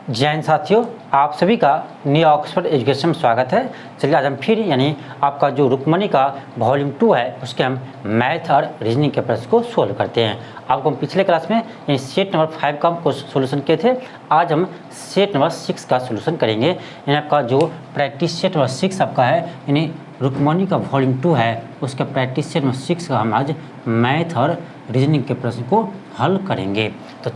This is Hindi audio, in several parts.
जय हिंद साथियों, आप सभी का न्यू ऑक्सफोर्ड एजुकेशन में स्वागत है। चलिए आज हम फिर यानी आपका जो रुक्मणी का वॉल्यूम 2 है उसके हम मैथ और रीजनिंग के प्रश्न को सोल्व करते हैं। आपको हम पिछले क्लास में यानी सेट नंबर 5 का हम सोल्यूशन किए थे। आज हम सेट नंबर 6 का सोल्यूशन करेंगे। यानी आपका जो प्रैक्टिस सेट नंबर 6 आपका है यानी रुक्मणी का वॉल्यूम 2 है उसका प्रैक्टिस सेट नंबर 6 का हम आज मैथ और रीजनिंग के प्रश्न को हल करेंगे। तो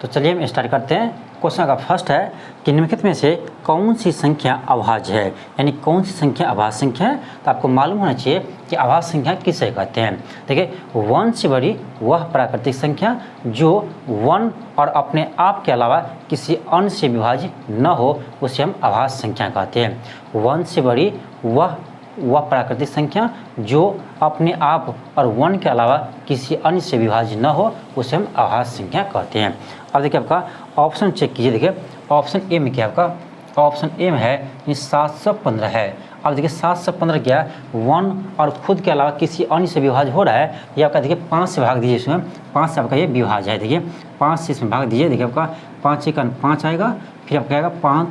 चलिए हम स्टार्ट करते हैं। क्वेश्चन का फर्स्ट है कि निम्नलिखित में से कौन सी संख्या अभाज्य है, यानी कौन सी संख्या अभाज्य संख्या है। तो आपको मालूम होना चाहिए कि अभाज्य संख्या किसे कहते हैं। देखिए, 1 से बड़ी वह प्राकृतिक संख्या जो 1 और अपने आप के अलावा किसी अन्य से विभाज्य न हो उसे हम अभाज्य संख्या कहते हैं। 1 से बड़ी वह प्राकृतिक संख्या जो अपने आप और 1 के अलावा किसी अन्य से विभाज्य न हो उसे हम अभाज्य संख्या कहते हैं। अब देखिए आपका ऑप्शन चेक कीजिए। देखिए ऑप्शन ए में क्या आपका ऑप्शन ए में है ये 715 है। अब देखिए 715 क्या 1 और खुद के अलावा किसी अन्य से विभाज्य हो रहा है। ये आपका देखिए 5 से भाग दीजिए, इसमें 5 से आपका ये विभाज्य है। देखिए 5 से इसमें भाग दीजिए। देखिए आपका 5 × 5 आएगा, फिर आपका आएगा 5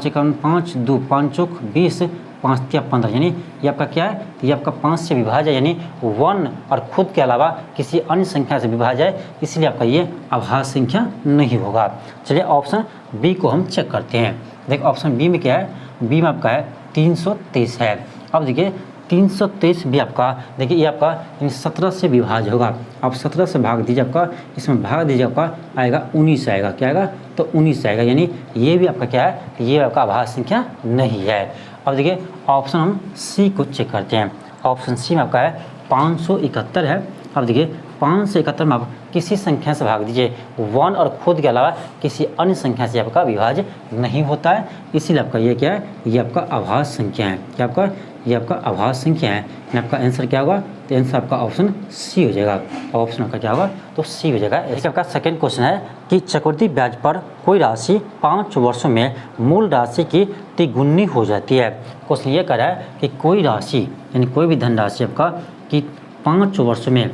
× 5 2 5 चौक 20 5 × 15 यानी ये आपका क्या है, ये आपका 5 से विभाज्य है, यानी 1 और खुद के अलावा किसी अन्य संख्या से विभाज्य है, इसलिए आपका ये अभाज्य संख्या नहीं होगा। चलिए ऑप्शन बी को हम चेक करते हैं। देखिए ऑप्शन बी में क्या है, बी में आपका है 323 है। अब देखिए 323 भी आपका देखिए ये आपका 17 से विभाज्य होगा। आप 17 से भाग दीजिए, आपका इसमें भाग दीजिए, आपका आएगा 19 आएगा। क्या आएगा, तो 19 आएगा, यानी ये भी आपका क्या है, ये आपका अभाज्य संख्या नहीं है। अब देखिए ऑप्शन हम सी को चेक करते हैं। ऑप्शन सी में आपका है 571 है। अब देखिए 571 में आप किसी संख्या से भाग दीजिए, 1 और खुद के अलावा किसी अन्य संख्या से आपका विभाज्य नहीं होता है, इसीलिए आपका ये क्या है, ये आपका अभाज्य संख्या है। क्या आपका, ये आपका अभाज्य संख्या है। आपका आंसर क्या होगा, तो आंसर आपका ऑप्शन सी हो जाएगा। ऑप्शन आपका क्या होगा, तो सी हो जाएगा। इसका आपका सेकंड क्वेश्चन है कि चक्रवृद्धि ब्याज पर कोई राशि 5 वर्षों में मूल राशि की तिगुनी हो जाती है। क्वेश्चन ये कह रहा है कि कोई राशि यानी कोई भी धनराशि आपका कि 5 वर्षों में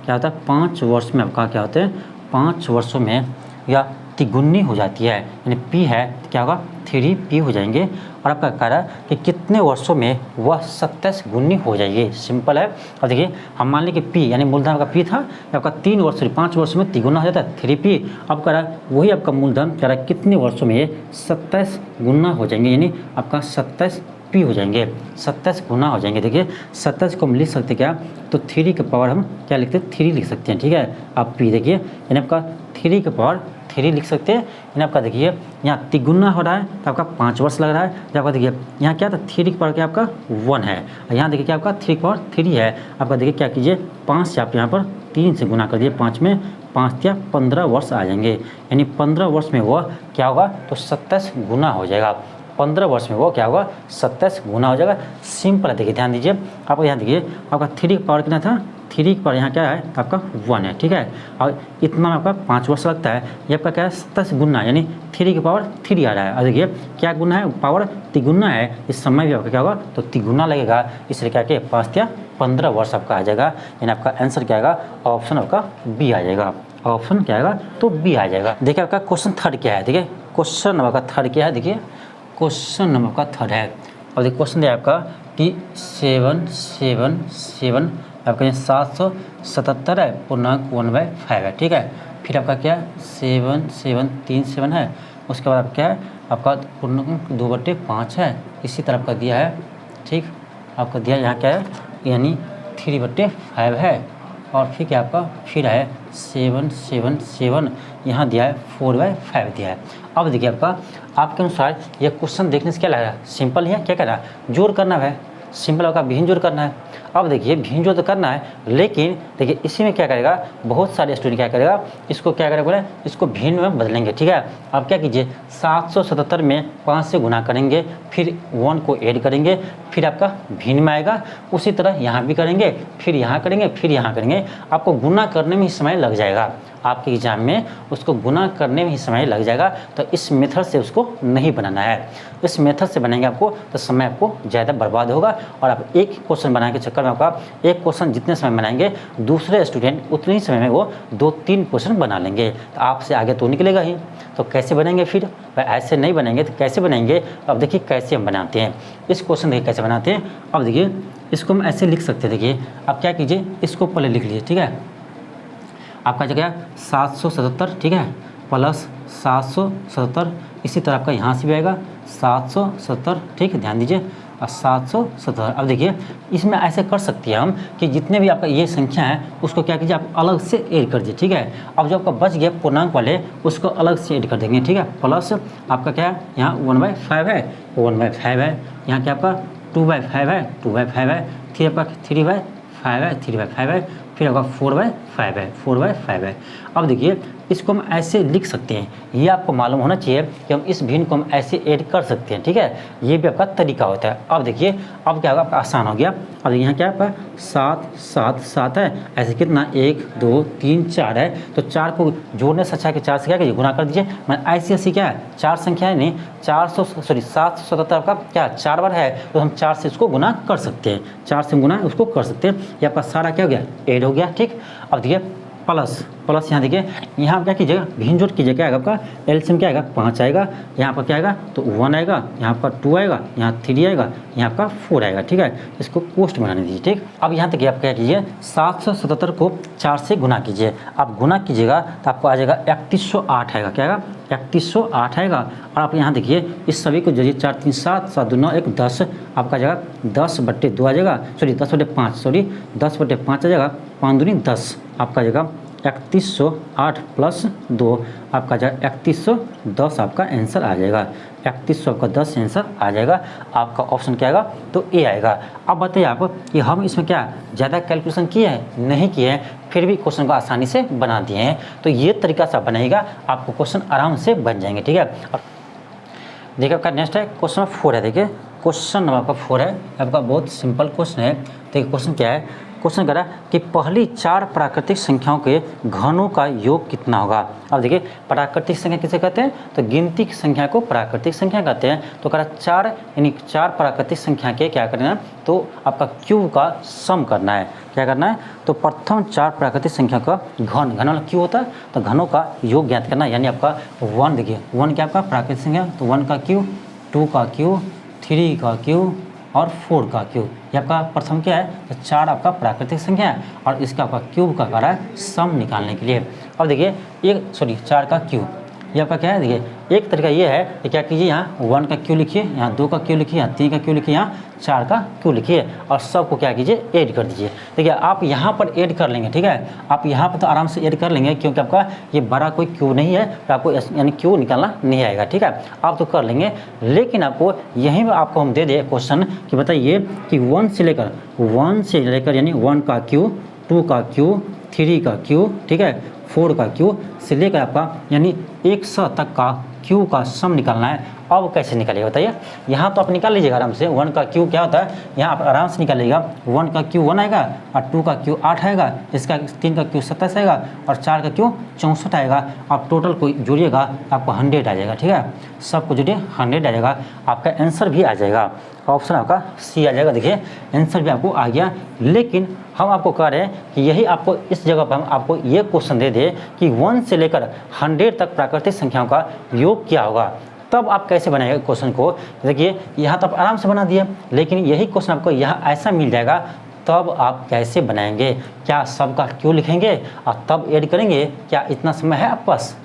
क्या होता है, 5 वर्ष में आपका क्या होता है, 5 वर्षों में या तिगुनी हो जाती है, यानी पी है तो क्या होगा 3p हो जाएंगे। और आपका कह रहा है कि कितने वर्षों में वह 27 गुनी हो जाएगी। सिंपल है। और देखिए हम मान लें कि p यानी मूलधन का p था, आपका 3 वर्ष 5 वर्षों में तिगुना हो जाता है 3p। अब कह रहा है वही आपका मूलधन कह रहा है कितने वर्षों में ये 27 गुना हो जाएंगे, यानी आपका 27p हो जाएंगे, 27 गुना हो जाएंगे। देखिए 27 को हम लिख सकते क्या, तो 3 के पावर हम क्या लिखते हैं, 3 लिख सकते हैं। ठीक है, आप p देखिए यानी आपका 3 के पावर 3 लिख सकते हैं। यानी आपका देखिए यहाँ तिगुना हो रहा है तो आपका 5 वर्ष लग रहा है। जब आपका देखिए यहाँ क्या था, 3 की पावर क्या आपका 1 है, और यहाँ देखिए क्या आपका 3 की पावर 3 है। आपका देखिए क्या कीजिए 5 से आप यहाँ पर 3 से गुना कर दिए, 5 में 5 या 15 वर्ष आ जाएंगे, यानी 15 वर्ष में वह क्या होगा, तो 27 गुना हो जाएगा। 15 वर्ष में वो क्या होगा, 27 गुना हो जाएगा। सिंपल है। देखिए ध्यान दीजिए, आपको यहाँ देखिए आपका 3 की पावर कितना था, 3 की पावर यहाँ क्या है, आपका 1 है। ठीक है, और इतना में आपका 5 वर्ष लगता है। ये आपका क्या है, 27 गुना, यानी 3 की पावर 3 आ रहा है। और देखिए क्या गुना है, पावर तिगुना है, इस समय भी आपका क्या होगा, तो तिगुना लगेगा, इसलिए क्या कि 5 या 15 वर्ष आपका आ जाएगा। यानी आपका आंसर क्या आएगा, ऑप्शन आपका बी आ जाएगा। ऑप्शन क्या आएगा, तो बी आ जाएगा। देखिए आपका क्वेश्चन थर्ड क्या है, देखिए क्वेश्चन नंबर का थर्ड क्या है, देखिए क्वेश्चन नंबर का थर्ड है। और देखिए क्वेश्चन है आपका कि 777 आपका 777 है पूर्णांक 1/5 है। ठीक है, फिर आपका क्या 7 है, उसके बाद क्या है आपका पूर्णांक 2/5 है, इसी तरह आपका दिया है। ठीक, आपका दिया यहाँ क्या है, यानी 3/5 है। और फिर क्या आपका फिर है 777, यहाँ दिया है 4/5 दिया है। अब देखिए आपके अनुसार यह क्वेश्चन देखने से क्या लग रहा है, सिंपल है। क्या करना है, जोड़ करना है, सिंपल आपका भिन्न जोड़ करना है। अब देखिए भिन्न जोड़ तो करना है, लेकिन देखिए इसी में क्या करेगा, बहुत सारे स्टूडेंट क्या करेगा, इसको क्या करेगा बोले, इसको भिन्न में बदलेंगे। ठीक है, आप क्या कीजिए 777 में 5 से गुना करेंगे, फिर 1 को ऐड करेंगे, फिर आपका भिन्न में आएगा। उसी तरह यहाँ भी करेंगे, फिर यहाँ करेंगे, फिर यहाँ करेंगे। आपको गुना करने में ही समय लग जाएगा। आपके एग्जाम में उसको गुना करने में ही समय लग जाएगा। तो इस मेथड से उसको नहीं बनाना है। इस मेथड से बनाएंगे आपको तो समय आपको ज़्यादा बर्बाद होगा और आप एक क्वेश्चन बनाने के चक्कर में आपका एक क्वेश्चन जितने समय बनाएंगे दूसरे स्टूडेंट उतने ही समय में वो 2-3 क्वेश्चन बना लेंगे। तो आपसे आगे तो निकलेगा ही। तो कैसे बनेंगे फिर? ऐसे नहीं बनेंगे तो कैसे बनेंगे? अब देखिए कैसे हम बनाते हैं इस क्वेश्चन, देखिए कैसे बनाते हैं। अब देखिए इसको हम ऐसे लिख सकते हैं। देखिए अब क्या कीजिए, इसको पहले लिख लीजिए, ठीक है। आपका जगह 777, ठीक है, प्लस 777, इसी तरह आपका यहाँ से भी आएगा 770, ठीक है, ध्यान दीजिए, और 770। अब देखिए इसमें ऐसे कर सकते हैं हम कि जितने भी आपका ये संख्या है उसको क्या कीजिए आप अलग से ऐड कर दीजिए, ठीक है। अब जो आपका बच गया पूर्णांक वाले उसको अलग से ऐड कर देंगे, ठीक है। प्लस आपका क्या है, यहाँ 1/5 है, 1/5 है, यहाँ क्या आपका 2/5 है, 2/5 है, फिर आपका 3/5 है, 3/5 है, फिर आपका 4/5 है, 4/5 है। अब देखिए इसको हम ऐसे लिख सकते हैं, ये आपको मालूम होना चाहिए कि हम इस भिन्न को हम ऐसे ऐड कर सकते हैं, ठीक है। ये भी आपका तरीका होता है। अब देखिए अब क्या होगा, आपका आसान हो गया। अब यहाँ क्या आपका 7 7 7 है, ऐसे कितना 1 2 3 4 है, तो 4 को जोड़ने से अच्छा है कि 4 से क्या कीजिए गुना कर दीजिए। मैं ऐसी ऐसी क्या है 4 संख्या है नहीं, 777 आपका क्या 4 बार है, तो हम 4 से इसको गुना कर सकते हैं, 4 से गुना उसको कर सकते हैं। ये आपका सारा क्या हो गया ऐड हो गया, ठीक। अब देखिए प्लस यहाँ देखिए यहाँ क्या कीजिएगा भिन्न जोड़ कीजिए, क्या आएगा आपका एलसीएम क्या आएगा 5 आएगा, यहाँ पर क्या आएगा तो 1 आएगा, यहाँ पर 2 आएगा, यहाँ 3 आएगा, यहाँ आपका 4 आएगा, ठीक है। इसको कोष्ठ बनाने दीजिए, ठीक। अब यहाँ तक आप क्या कीजिए 777 को 4 से गुना कीजिए। आप गुना कीजिएगा तो आपको आ जाएगा 3108 आएगा, क्या आएगा 3108 आएगा। और आप यहाँ देखिए इस सभी को जरिए 4 3 7 7 2 9 1 10 आपका जगह 10/2 आ जाएगा, सॉरी 10/5, सॉरी 10/5 आ जाएगा, 5 दूनी 10 आपका जगह 3108 प्लस 2 आपका जगह 3110 आपका आंसर आ जाएगा, 3100 आपका 10 आंसर आ जाएगा। आपका ऑप्शन क्या आएगा तो ए आएगा। अब बताइए आप कि हम इसमें क्या ज़्यादा कैलकुलेशन किए हैं नहीं किए हैं, फिर भी क्वेश्चन को आसानी से बना दिए हैं। तो ये तरीका से बनेगा, आपको क्वेश्चन आराम से बन जाएंगे, ठीक है। देखिए आपका नेक्स्ट है क्वेश्चन नंबर 4 है। देखिए क्वेश्चन नंबर आपका 4 है, आपका बहुत सिंपल क्वेश्चन है। देखिए क्वेश्चन क्या है, क्वेश्चन कह रहा है कि पहली 4 प्राकृतिक संख्याओं के घनों का योग कितना होगा। अब देखिए प्राकृतिक संख्या किसे कहते हैं तो गिनती की संख्या को प्राकृतिक संख्या कहते हैं। तो कह रहा 4 यानी 4 प्राकृतिक संख्या के क्या करना है तो आपका क्यूब का सम करना है। क्या करना है तो प्रथम 4 प्राकृतिक संख्या का घन वाला क्यों होता है तो घनों का योग ज्ञात करना, यानी आपका 1 देखिए 1 क्या आपका प्राकृतिक संख्या तो 1 का क्यूब, 2 का क्यूब, 3 का क्यूब और 4 का क्यूब। ये आपका प्रथम क्या है तो 4 आपका प्राकृतिक संख्या है और इसका आपका क्यूब का कार्य है सम निकालने के लिए। अब देखिए 4 का क्यूब ये आपका क्या है, देखिए एक तरीका ये है कि क्या कीजिए यहाँ 1 का क्यू लिखिए, यहाँ 2 का क्यू लिखिए, यहाँ 3 का क्यू लिखिए, यहाँ 4 का क्यू लिखिए और सबको क्या कीजिए ऐड कर दीजिए। देखिए आप यहाँ पर ऐड कर लेंगे, ठीक है, आप यहाँ पर तो आराम से ऐड कर लेंगे क्योंकि आपका ये बड़ा कोई क्यू नहीं है तो आपको यानी क्यू निकालना नहीं आएगा, ठीक है, आप तो कर लेंगे। लेकिन आपको यहीं पर आपको हम दे दे क्वेश्चन कि बताइए कि 1 से लेकर यानी 1 का क्यू, 2 का क्यू, 3 का क्यू, ठीक है, 4 का क्यू से लेकर आपका यानी 100 तक का क्यू का सम निकालना है। अब कैसे निकालिएगा बताइए, यहाँ तो आप निकाल लीजिएगा आराम से। 1 का क्यू क्या होता है यहाँ आप आराम से निकालिएगा, 1 का क्यू 1 आएगा और 2 का क्यू 8 आएगा, इसका 3 का क्यू 27 आएगा और 4 का क्यू 64 आएगा। आप टोटल को जोड़िएगा आपको 100 आ जाएगा, ठीक है, सबको जोड़िए 100 आ जाएगा, आपका आंसर भी आ जाएगा। ऑप्शन आपका सी आ जाएगा। देखिए आंसर भी आपको आ गया। लेकिन हम आपको कह रहे हैं कि यही आपको इस जगह पर हम आपको ये क्वेश्चन दे दे कि 1 से लेकर 100 तक प्राकृतिक संख्याओं का योग क्या होगा, तब आप कैसे बनाएंगे क्वेश्चन को। देखिए यहाँ तो आप आराम से बना दिए, लेकिन यही क्वेश्चन आपको यहाँ ऐसा मिल जाएगा, तब आप कैसे बनाएंगे, क्या सबका क्यों लिखेंगे और तब ऐड करेंगे, क्या इतना समय है आपके पास,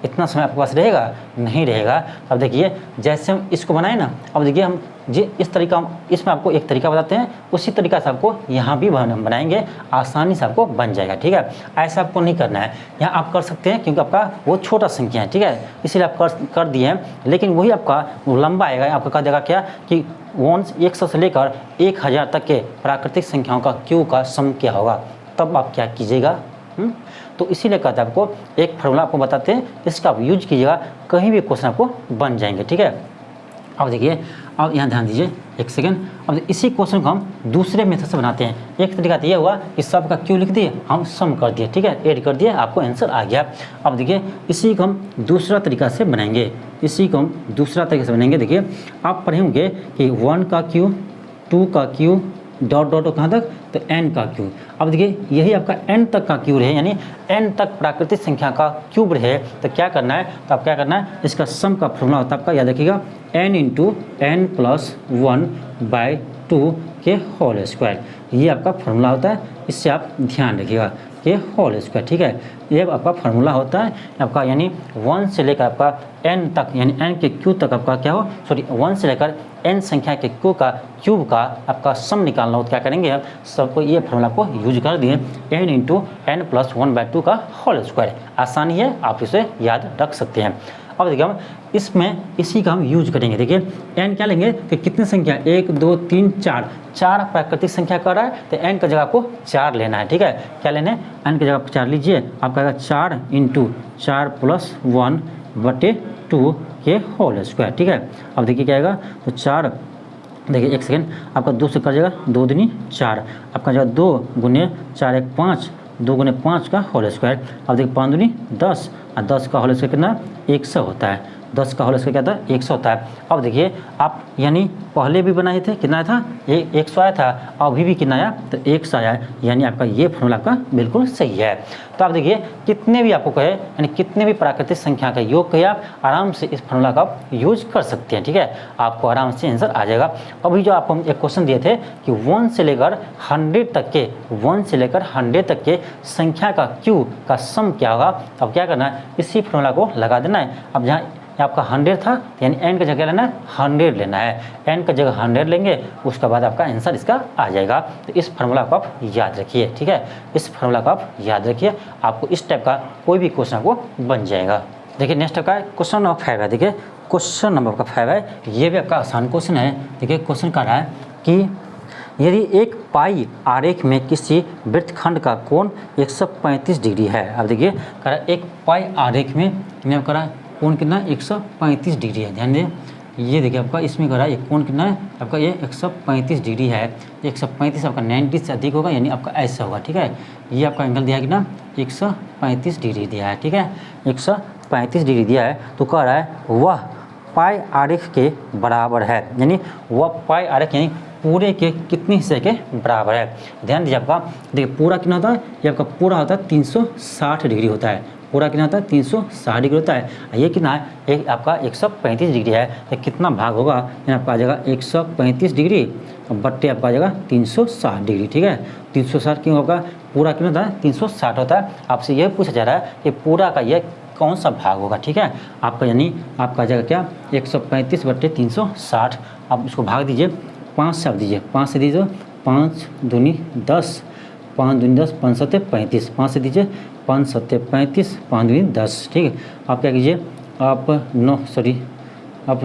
इतना समय आपके पास रहेगा नहीं रहेगा। अब देखिए जैसे हम इसको बनाए ना, अब देखिए हम जी इस तरीका इसमें आपको एक तरीका बताते हैं, उसी तरीका से आपको यहाँ भी बनाएंगे, आसानी से आपको बन जाएगा, ठीक है। ऐसा आपको नहीं करना है, यहाँ आप कर सकते हैं क्योंकि आपका वो छोटा संख्या है, ठीक है, इसीलिए आप कर दिए हैं। लेकिन वही आपका लंबा आएगा, आपका कह देगा क्या कि 100 से लेकर 1000 तक के प्राकृतिक संख्याओं का क्यू का सम क्या होगा, तब आप क्या कीजिएगा। तो इसीलिए कहते हैं आपको एक फार्मूला आपको बताते हैं, इसका आप यूज कीजिएगा, कहीं भी क्वेश्चन आपको बन जाएंगे, ठीक है। अब देखिए अब यहाँ ध्यान दीजिए एक सेकेंड। अब इसी क्वेश्चन को हम दूसरे मेथड से बनाते हैं। एक तरीका तो ये हुआ कि सब का क्यू लिख दिए, हम सम कर दिए, ठीक है, ऐड कर दिए, आपको आंसर आ गया। अब देखिए इसी को हम दूसरा तरीका से बनाएंगे, इसी को हम दूसरा तरीके से बनाएंगे। देखिए आप पढ़े होंगे कि 1 का क्यू, 2 का क्यू, डॉट डॉट कहाँ तक, तो n का क्यूब। अब देखिए यही आपका n तक का क्यूब रहे, यानी n तक प्राकृतिक संख्या का क्यूब रहे, तो क्या करना है, तो आप क्या करना है, इसका सम का फॉर्मूला होता है आपका, याद रखिएगा, n इंटू n प्लस 1/2 के होल स्क्वायर। ये आपका फॉर्मूला होता है, इससे आप ध्यान रखिएगा, ये होल स्क्वायर, ठीक है, ये आपका फार्मूला होता है आपका, यानी 1 से लेकर आपका n तक, यानी n के क्यू तक आपका क्या हो, सॉरी 1 से लेकर n संख्या के क्यू का क्यूब का आपका सम निकालना हो, तो क्या करेंगे हम सबको ये फार्मूला को यूज कर दिए, n इंटू n प्लस 1/2 का होल स्क्वायर। आसानी है, आप इसे याद रख सकते हैं। अब देखिए हम इसमें इसी का हम यूज करेंगे। देखिए n क्या लेंगे कि कितनी संख्या, 1 2 3 4, 4 प्राकृतिक संख्या कर रहा है, तो n का जगह आपको 4 लेना है, ठीक है, क्या लेना है, n की जगह आप 4 लीजिए, आपका आएगा 4 इंटू 4 प्लस 1/2 के होल स्क्वायर, ठीक है। अब देखिए क्या आएगा, तो 4, देखिए एक सेकेंड, आपका 2 से कर जाएगा, 2 दूनी 4, आपका जगह 2 गुने 4 1 5, 2 गुने 5 का होल स्क्वायर। अब देखिए 5 दूनी 10, और 10 का होल स्क्वायर कितना, 100 होता है, 10 का होल स्क्वायर क्या था, 100 होता है। अब देखिए आप यानी पहले भी बनाए थे, कितना था, ये 100 आया था, अभी भी कितना आया, तो 100 आया, यानी आपका ये फॉर्मूला आपका बिल्कुल सही है। तो आप देखिए कितने भी आपको कहे, यानी कितने भी प्राकृतिक संख्या का योग कहे, आप आराम से इस फॉर्मूला का आप यूज कर सकते हैं, ठीक है, आपको आराम से आंसर आ जाएगा। अभी जो आपको हम एक क्वेश्चन दिए थे कि 1 से लेकर 100 तक के, 1 से लेकर 100 तक के संख्या का क्यू का सम क्या होगा, अब क्या करना है, इसी फॉर्मूला को लगा देना है। अब जहाँ आपका 100 था, यानी n का जगह लेना है 100 लेना है, n का जगह 100 लेंगे, उसके बाद आपका आंसर इसका आ जाएगा। तो इस फार्मूला को आप याद रखिए, ठीक है, इस फार्मूला को आप याद रखिए, आपको इस टाइप का कोई भी क्वेश्चन को बन जाएगा। देखिए नेक्स्ट आपका क्वेश्चन नंबर 5 है। देखिए क्वेश्चन नंबर 5 है, ये भी आपका आसान क्वेश्चन है। देखिए क्वेश्चन कर रहा है कि यदि एक पाई आरेख में किसी वृत्तखंड का कोण 135 डिग्री है। अब देखिए कह रहा है एक पाई आरेख में कितना करा है, कोण कितना, 135 डिग्री है। ध्यान दें, ये देखिए आपका इसमें कह रहा है ये कोण कितना है आपका, ये 135 डिग्री है। 135 आपका 90 से अधिक होगा, यानी आपका ऐसा होगा, ठीक है, ये आपका एंगल दिया है कितना, 135 डिग्री दिया है, ठीक है, 135 डिग्री दिया है। तो कह रहा है वह पाई आरेख के बराबर है, यानी वह पाई आरेख यानी पूरे के कितने हिस्से के बराबर है। ध्यान दीजिए आपका, देखिए पूरा कितना होता है, ये आपका पूरा होता है 360 डिग्री होता है, पूरा कितना होता है 360 डिग्री होता है। ये कितना है, एक आपका 135 डिग्री है, तो कितना भाग होगा, यानी आपका आ जाएगा 135 डिग्री बट्टे आपका आ जाएगा 360 डिग्री, ठीक है। 360 क्यों होगा, पूरा कितना होता है 360 होता है। आपसे यह पूछा जा रहा है कि पूरा का यह कौन सा भाग होगा, ठीक है, आपका यानी आपका आ जाएगा क्या, 135 बट्टे 360, आप इसको भाग दीजिए 5 से, आप दीजिए 5 से दीजिए, 5 दूनी 10, 5 दूनी 10, 5 सत्ते 35, 5 से दीजिए 5 सत्ते 35, 5 दूनी 10, ठीक है। आप क्या कीजिए, आप 9 सॉरी आप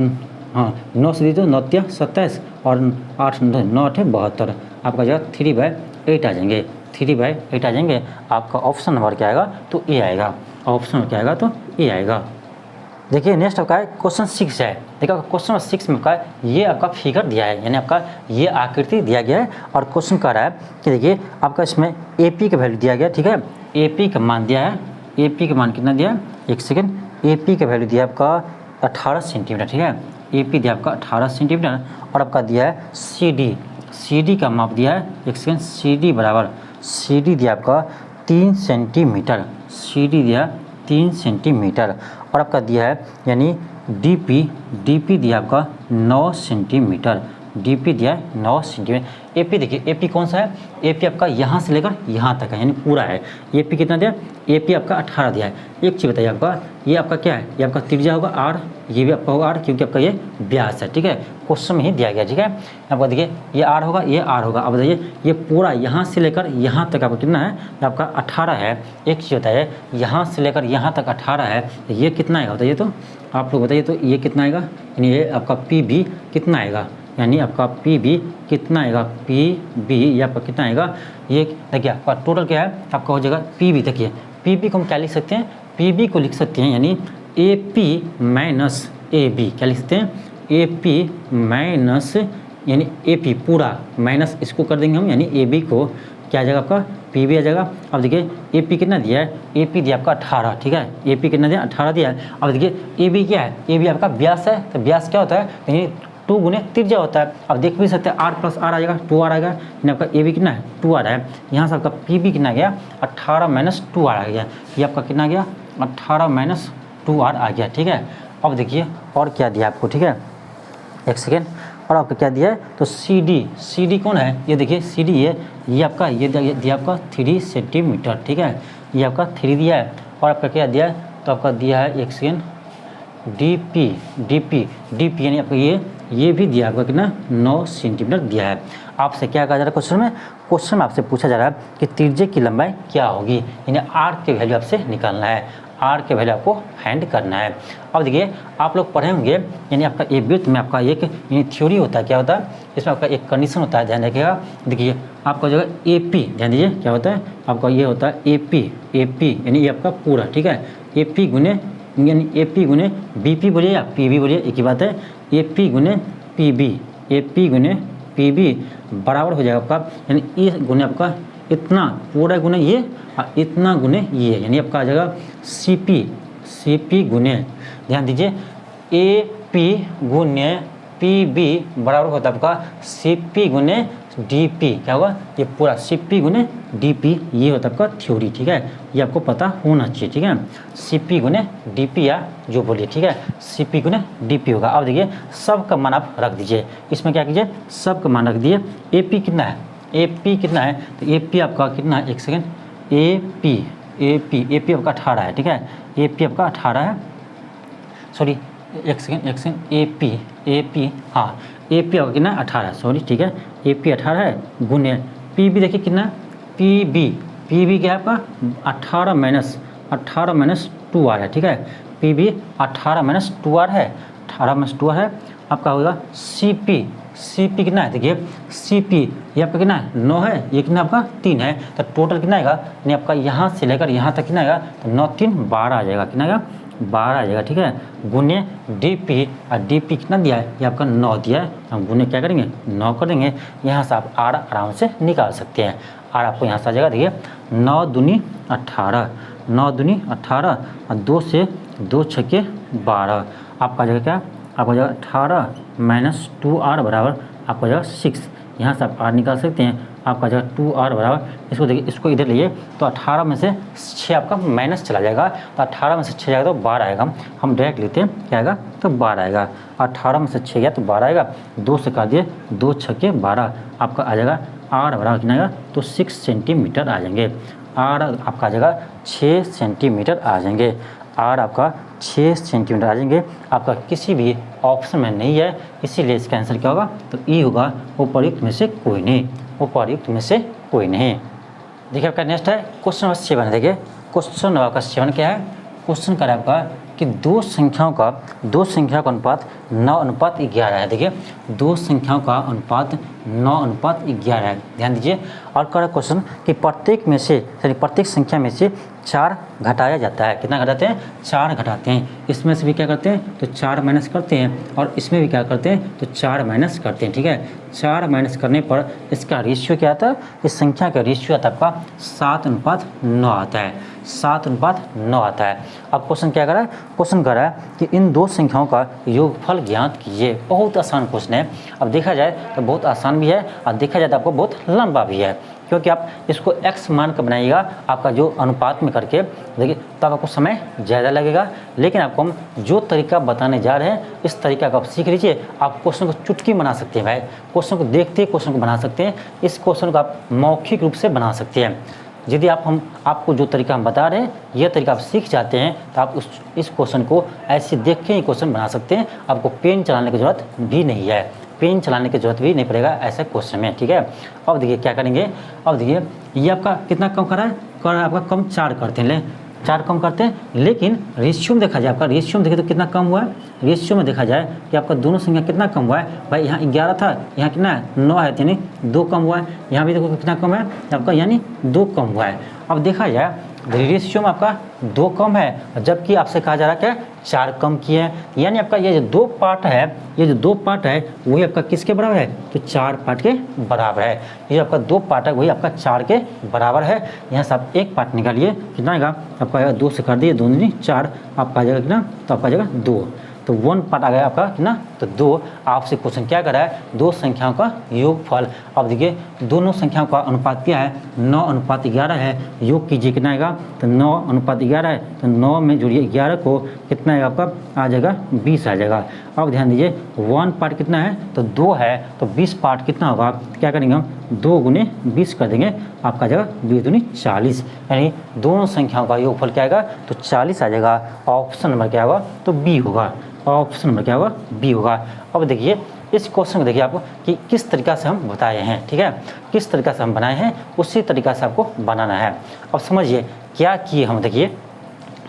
हाँ 9 से दीजिए, 9 तिया 27 और 8 9 8 72, आपका जगह 3/8 आ जाएंगे, 3/8 आ जाएंगे। आपका ऑप्शन नंबर क्या आएगा, तो ए आएगा, ऑप्शन नंबर क्या आएगा, तो ए आएगा। देखिए नेक्स्ट आपका क्वेश्चन 6 है। देखिए क्वेश्चन नंबर 6 में आपका ये आपका फिगर दिया है, यानी आपका ये आकृति दिया गया है, और क्वेश्चन कह रहा है कि देखिए आपका इसमें AP का वैल्यू दिया गया, ठीक है, AP का मान दिया है, AP का मान कितना दिया है, एक सेकेंड, AP का वैल्यू दिया है आपका 18 सेंटीमीटर, ठीक है, AP दिया आपका 18 सेंटीमीटर, और आपका दिया है CD का माप दिया है, एक सेकेंड, CD दिया आपका 3 सेंटीमीटर, CD दिया 3 सेंटीमीटर, और आपका दिया है यानी DP दिया आपका 9 सेंटीमीटर, DP दिया है 9 सेंटीमीटर। AP देखिए, AP कौन सा है, AP आपका यहाँ से लेकर यहाँ तक है, यानी पूरा है। AP कितना दिया, AP आपका 18 दिया है। एक चीज़ बताइए आपका, ये आपका क्या है, ये आपका त्रिज्या होगा R, ये भी आपका होगा R, क्योंकि आपका ये व्यास है, ठीक है, क्वेश्चन में ही दिया गया, ठीक है। आपका देखिए ये R होगा, ये R होगा। अब बताइए ये पूरा यहाँ से लेकर यहाँ तक आपका कितना है, आपका 18 है। एक चीज़ होता है, यहाँ से लेकर यहाँ तक 18 है, तो ये कितना आएगा बताइए, तो आप लोग बताइए, तो ये कितना आएगा, यानी ये आपका PB कितना आएगा, यानी आपका PB कितना आएगा, PB ये आपका कितना आएगा, ये देखिए आपका टोटल क्या है, आपका हो जाएगा PB। देखिए PB को हम क्या लिख सकते हैं, PB को लिख सकते हैं यानी AP माइनस AB, क्या लिख सकते हैं, ए पी माइनस यानी ए पी पूरा माइनस इसको कर देंगे हम, यानी ए बी को क्या आ जाएगा आपका पी बी आ जाएगा। अब देखिए ए पी कितना दिया है, ए पी दिया आपका 18, ठीक है, ए पी कितना दिया 18 दिया है। अब देखिए ए बी क्या है, ए बी आपका व्यास है, तो व्यास क्या होता है, यानी 2 गुने त्रिज्या होता है। अब देख भी सकते हैं आर प्लस आर आ जाएगा, 2r आएगा, यानी आपका ए बी कितना है 2r है। यहाँ से आपका पी बी कितना गया 18 माइनस 2r आ गया, ये आपका कितना गया 18 माइनस 2r आ गया, ठीक है। अब देखिए और क्या दिया आपको, ठीक है, एक सेकेंड, और आपका क्या दिया है, तो सी डी कौन है, ये देखिए सी डी है, ये आपका ये दिया आपका 3 सेंटीमीटर, ठीक है, ये आपका 3 दिया है। और आपका क्या दिया है, तो आपका दिया है एक सेकेंड डी पी यानी आपका ये भी दिया आपका कितना 9 सेंटीमीटर दिया है। आपसे क्या कहा जा रहा है क्वेश्चन में आपसे पूछा जा रहा है कि त्रिज्या की लंबाई क्या होगी, यानी आर के वैल्यू आपसे निकालना है, आर के वैल्यू आपको फाइंड करना है। अब देखिए आप लोग पढ़े होंगे, यानी आपका ए वृत्त में आपका एक यानी थ्योरी होता है, क्या होता है इसमें आपका एक कंडीशन होता है, ध्यान रखिएगा। देखिए आपका जो है ए पी, ध्यान दीजिए क्या होता है आपका ये होता है ए पी यानी ये आपका पूरा, ठीक है, ए पी गुने यानी ए पी गुने बी पी बोलिए या पी बी बोलिए, एक ही बात है, ए पी गुने पी बी बराबर हो जाएगा आपका, यानी ये गुने आपका इतना पूरा गुने ये और इतना गुने ये, यानी आपका आ जाएगा सी पी गुने, ध्यान दीजिए ए पी गुने पी बी बराबर होता है आपका सी पी गुने डी पी, क्या होगा ये पूरा सी पी गुने डी पी, ये होता है आपका थ्योरी, ठीक है, ये आपको पता होना चाहिए, ठीक है, सी पी गुने डी पी या जो बोलिए, ठीक है, सी पी गुने डी पी होगा। अब देखिए सब का मान आप रख दीजिए, इसमें क्या कीजिए सब का मान रख दिए, ए पी कितना है, ए पी कितना है, तो ए पी आपका कितना है, एक सेकेंड, ए पी आपका 18 है, ठीक है, ए पी आपका 18 है, सॉरी एक सेकेंड ए पी हाँ ए पी आपका कितना 18, सॉरी ठीक है, ए पी 18 है गुने पी बी, देखिए कितना पी बी क्या है आपका 18 माइनस 2r है, ठीक है, पी बी 18 माइनस 2r है, 18 माइनस 2r है। आपका होगा सी पी कितना है, देखिए सी पी ये आपका कितना है 9 है, ये कितना आपका 3 है, तो टोटल कितना आएगा, यानी आपका यहाँ से लेकर यहाँ तक कितना आएगा, तो 9 3 12 आ जाएगा, कितना आएगा 12 आ जाएगा, ठीक है, गुने डी पी, और डी पी कितना दिया है, ये आपका 9 दिया है, हम गुने क्या करेंगे 9 कर देंगे, यहाँ से आप आर आराम से निकाल सकते हैं, आर आपको यहाँ से आ जाएगा, देखिए 9 दूनी 18 और 2 से 2 छक्के 12, आपका जगह क्या आपका जगह 18 माइनस 2r बराबर आपका जगह 6, यहाँ से आप r निकाल सकते हैं, आपका जगह 2r बराबर, इसको देखिए इसको इधर लिए तो 18 में से 6 आपका माइनस चला जाएगा, तो 18 में से 6 जाएगा तो 12 आएगा, हम डायरेक्ट लेते हैं क्या आएगा तो 12 आएगा, 18 में से 6 गया तो 12 आएगा, 2 से काट दिए 2 छक्के 12, आपका आ जाएगा r बराबर कितना आएगा तो 6 सेंटीमीटर आ जाएंगे, r आपका आ जाएगा 6 सेंटीमीटर आ जाएंगे, r आपका 6 सेंटीमीटर आ जाएंगे, आपका किसी भी ऑप्शन में नहीं है, इसीलिए इसका आंसर क्या होगा तो ई होगा, उपर्युक्त में से कोई नहीं, उपर्युक्त में से कोई नहीं। देखिए आपका नेक्स्ट है क्वेश्चन नंबर 7 है, देखिए क्वेश्चन नंबर आपका 7 क्या है, क्वेश्चन कर आपका कि दो संख्याओं का अनुपात 9:11 है, देखिए दो संख्याओं का अनुपात 9:11 है, ध्यान दीजिए। और कर क्वेश्चन कि प्रत्येक संख्या में से 4 घटाया जाता है, कितना घटाते हैं 4 घटाते हैं, इसमें से भी क्या करते हैं तो 4 माइनस करते हैं, और इसमें भी क्या करते हैं तो 4 माइनस करते हैं, ठीक है, 4 माइनस करने पर इसका रेशियो क्या आता है, इस संख्या का रेशियो आता है आपका 7:9 आता है, 7:9 आता है। अब क्वेश्चन क्या कर रहा है, क्वेश्चन कर रहा है कि इन दो संख्याओं का योगफल ज्ञात कीजिए, बहुत आसान क्वेश्चन है। अब देखा जाए तो बहुत आसान भी है और देखा जाए तो आपको बहुत लंबा भी है, क्योंकि आप इसको x मान कर बनाइएगा आपका जो अनुपात में करके, देखिए तब आपको समय ज़्यादा लगेगा, लेकिन आपको हम जो तरीका बताने जा रहे हैं इस तरीका का आप सीख लीजिए, आप क्वेश्चन को चुटकी बना सकते हैं भाई, क्वेश्चन को देखते क्वेश्चन को बना सकते हैं, इस क्वेश्चन को आप मौखिक रूप से बना सकते हैं। यदि हम आपको जो तरीका हम बता रहे हैं यह तरीका आप सीख जाते हैं तो आप इस क्वेश्चन को ऐसे देख के ही क्वेश्चन बना सकते हैं, आपको पेन चलाने की ज़रूरत भी नहीं है, पेन चलाने की जरूरत भी नहीं पड़ेगा ऐसे क्वेश्चन में, ठीक है। अब देखिए क्या करेंगे, अब देखिए ये आपका कितना कम कर रहा है आपका कम 4 करते हैं, 4 कम करते हैं, लेकिन रेशियो में देखा जाए, आपका रेशियो में देखे तो कितना कम हुआ है, रेशियो में देखा जाए कि आपका दोनों संख्या कितना कम हुआ है भाई, यहाँ 11 था यहाँ कितना है 9 है, यानी 2 कम हुआ है, यहाँ भी देखो कितना कम है आपका, यानी 2 कम हुआ है। अब देखा जाए रेशियो में आपका 2 कम है, जबकि आपसे कहा जा रहा है क्या 4 कम किए हैं। यानी आपका ये जो 2 पार्ट है, ये जो 2 पार्ट है वही आपका किसके बराबर है, तो 4 पार्ट के बराबर है। ये जो आपका 2 पार्ट है वही आपका 4 के बराबर है। यहाँ से आप एक पार्ट निकालिए, कितना आएगा आपका, आएगा 2 से कर दिए 2 दूनी 4, आपका आ जाएगा कितना, तो आपका आ जाएगा 2, तो 1 पार्ट आ गया आपका कितना, तो 2। आपसे क्वेश्चन क्या कर रहा है, 2 संख्याओं का योगफल। अब देखिए दोनों संख्याओं का अनुपात क्या है, 9:11 है। योग कीजिए कितना आएगा, तो 9:11 है, तो 9 में जोड़िए 11 को, कितना आएगा आपका, आ जाएगा 20 आ जाएगा। अब ध्यान दीजिए 1 पार्ट कितना है, तो 2 है, तो 20 पार्ट कितना होगा, क्या करेंगे हम 2 गुने 20 कर देंगे, आपका आ जाएगा 2 दूनी 40। यानी दोनों संख्याओं का योगफल क्या आएगा, तो 40 आ जाएगा। ऑप्शन नंबर क्या होगा, तो बी होगा। ऑप्शन नंबर क्या होगा, बी होगा। अब देखिए इस क्वेश्चन को देखिए आपको कि किस तरीक़ा से हम बताए हैं, ठीक है, किस तरीक़ा से हम बनाए हैं उसी तरीक़ा से आपको बनाना है। अब समझिए क्या किए हम, देखिए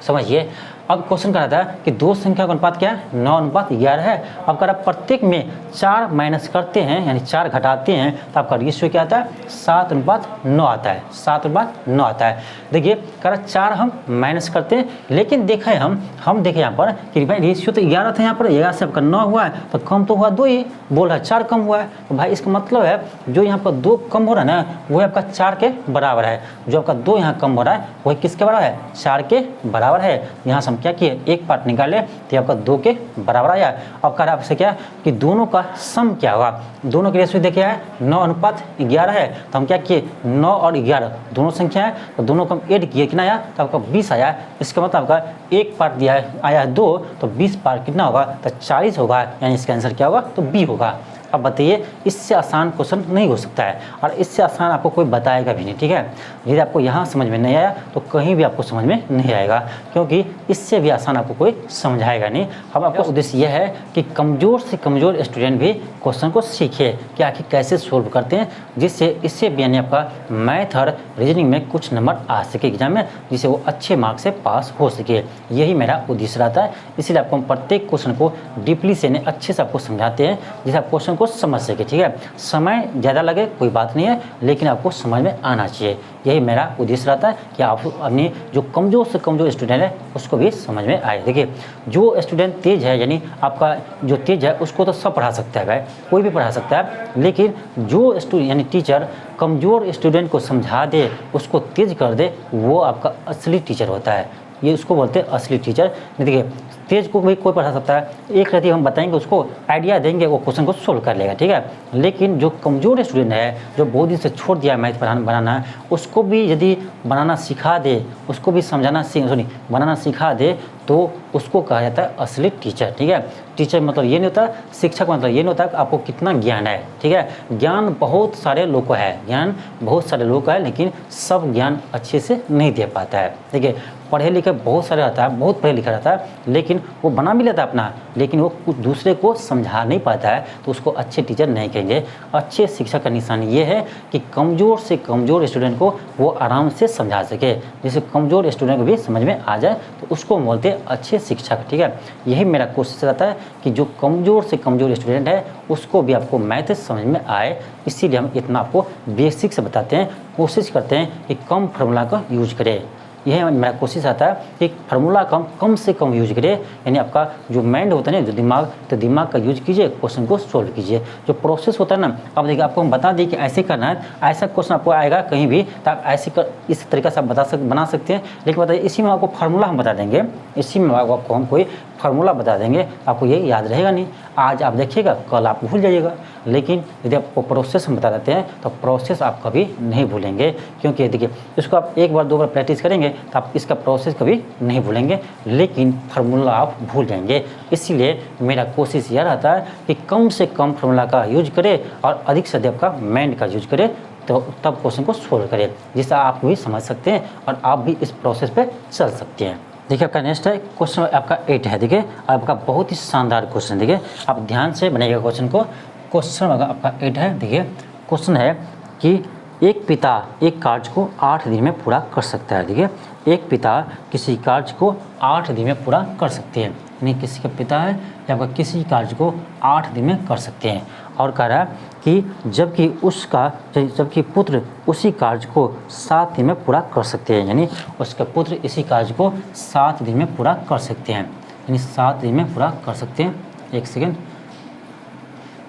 समझिए। अब क्वेश्चन कह रहा था कि 2 संख्या का अनुपात क्या है, 9:11 है। अब कह रहा प्रत्येक में 4 माइनस करते हैं, यानी 4 घटाते हैं, तो आपका रेशियो क्या आता है, 7:9 आता है, 7:9 आता है। देखिए कह रहा 4 हम माइनस करते हैं, लेकिन देखें हम देखें यहाँ पर कि भाई रेशियो तो 11 था, यहाँ पर 11 से आपका 9 हुआ है, तो कम तो हुआ 2 ही, बोल रहा है 4 कम हुआ है। तो भाई इसका मतलब है जो यहाँ पर 2 कम हो रहा है ना, वो आपका 4 के बराबर है। जो आपका 2 यहाँ कम हो रहा है वही किसके बराबर है, 4 के बराबर है। यहाँ से हम क्या किए, एक पार्ट निकाले तो आपका 2 के बराबर आया। अब कह रहा है आपसे क्या कि दोनों का सम क्या होगा, दोनों के रेशियो देखिए है 9:11 है, तो हम क्या किए 9 और 11 दोनों संख्या है, तो दोनों को हम ऐड किए, कितना आया, तो आपका 20 आया। इसका मतलब आपका एक पार्ट दिया है, आया है 2, तो 20 पार्ट कितना होगा, तो 40 होगा। यानी इसका आंसर क्या होगा, तो बी होगा। अब बताइए इससे आसान क्वेश्चन नहीं हो सकता है, और इससे आसान आपको कोई बताएगा भी नहीं, ठीक है। यदि आपको यहाँ समझ में नहीं आया तो कहीं भी आपको समझ में नहीं आएगा, क्योंकि इससे भी आसान आपको कोई समझाएगा नहीं। हम आपका उद्देश्य यह है कि कमज़ोर से कमज़ोर स्टूडेंट भी क्वेश्चन को सीखे कि आखिर कैसे सोल्व करते हैं, जिससे इससे भी यानी आपका मैथ और रीजनिंग में कुछ नंबर आ सके एग्जाम में, जिससे वो अच्छे मार्क्स से पास हो सके। यही मेरा उद्देश्य रहता है। इसीलिए आपको हम प्रत्येक क्वेश्चन को डीपली से अच्छे से आपको समझाते हैं, जिससे आप क्वेश्चन को समझ सके, ठीक है। समय ज़्यादा लगे कोई बात नहीं है, लेकिन आपको समझ में आना चाहिए। यही मेरा उद्देश्य रहता है कि आप अपने जो कमज़ोर से कमज़ोर स्टूडेंट है उसको भी समझ में आए। देखिए जो स्टूडेंट तेज़ है, यानी आपका जो तेज़ है उसको तो सब पढ़ा सकता है भाई, कोई भी पढ़ा सकता है, लेकिन जो यानी टीचर कमज़ोर स्टूडेंट को समझा दे, उसको तेज़ कर दे, वो आपका असली टीचर होता है। ये उसको बोलते हैं असली टीचर। देखिए तेज को भी कोई पढ़ा सकता है, एक रहती हम बताएंगे उसको, आइडिया देंगे, वो क्वेश्चन को सोल्व कर लेगा, ठीक है। लेकिन जो कमज़ोर स्टूडेंट है, जो बहुत दिन से छोड़ दिया है मैथ बनाना है, उसको भी यदि बनाना सिखा दे, उसको भी समझाना बनाना सिखा दे, तो उसको कहा जाता है असली टीचर, ठीक है। टीचर मतलब ये नहीं होता, शिक्षक मतलब ये नहीं होता कि आपको कितना ज्ञान है, ठीक है। ज्ञान बहुत सारे लोगों को है, ज्ञान बहुत सारे लोगों का है, लेकिन सब ज्ञान अच्छे से नहीं दे पाता है। देखिए पढ़े लिखे बहुत सारे रहता है, बहुत पढ़े लिखा रहता है, लेकिन वो बना भी लेता है अपना, लेकिन वो कुछ दूसरे को समझा नहीं पाता है, तो उसको अच्छे टीचर नहीं कहेंगे। अच्छे शिक्षक का निशान ये है कि कमज़ोर से कमज़ोर स्टूडेंट को वो आराम से समझा सके, जिससे कमज़ोर स्टूडेंट को भी समझ में आ जाए, तो उसको बोलते हैं अच्छे शिक्षक, ठीक है। यही मेरा कोशिश रहता है कि जो कमज़ोर से कमज़ोर स्टूडेंट है उसको भी आपको मैथ समझ में आए, इसीलिए हम इतना आपको बेसिक से बताते हैं, कोशिश करते हैं कि कम फार्मूला का यूज करें। यह मेरा कोशिश आता है कि फार्मूला कम से कम यूज करें, यानी आपका जो माइंड होता है ना, जो दिमाग, तो दिमाग का यूज कीजिए, क्वेश्चन को सोल्व कीजिए। जो प्रोसेस होता है ना, अब देखिए आपको हम बता दें कि ऐसे करना है, ऐसा क्वेश्चन आपको आएगा कहीं भी, तो आप ऐसे इस तरीक़े से आप बना सकते हैं। लेकिन बताइए इसी में आपको फार्मूला हम बता देंगे, इसी में आपको हम कोई फार्मूला बता देंगे, आपको ये याद रहेगा नहीं। आज आप देखिएगा, कल आप भूल जाइएगा, लेकिन यदि आपको प्रोसेस हम बता देते हैं तो प्रोसेस आप कभी नहीं भूलेंगे, क्योंकि देखिए इसको आप एक बार 2 बार प्रैक्टिस करेंगे तो आप इसका प्रोसेस कभी नहीं भूलेंगे, लेकिन फार्मूला आप भूल जाएंगे। इसीलिए मेरा कोशिश यह रहता है कि कम से कम फार्मूला का यूज करें और अधिक से अधिक आपका माइंड का यूज करें, तो तब क्वेश्चन को सोल्व करें, जिससे आप भी समझ सकते हैं और आप भी इस प्रोसेस पे चल सकते हैं। देखिए आपका नेक्स्ट है क्वेश्चन आपका 8 है। देखिए आपका बहुत ही शानदार क्वेश्चन, देखिए आप ध्यान से बनेगा क्वेश्चन को। क्वेश्चन आपका 8 है। देखिए क्वेश्चन है कि एक पिता एक कार्य को 8 दिन में पूरा कर सकता है। देखिए एक पिता किसी कार्य को 8 दिन में पूरा कर सकते हैं। यानी किसी का पिता है या आपका किसी कार्य को 8 दिन में कर सकते हैं। और कह रहा है कि जबकि पुत्र उसी कार्य को 7 दिन में पूरा कर सकते हैं, यानी उसके पुत्र इसी कार्य को 7 दिन में पूरा कर सकते हैं, यानी 7 दिन में पूरा कर सकते हैं। 1 सेकेंड,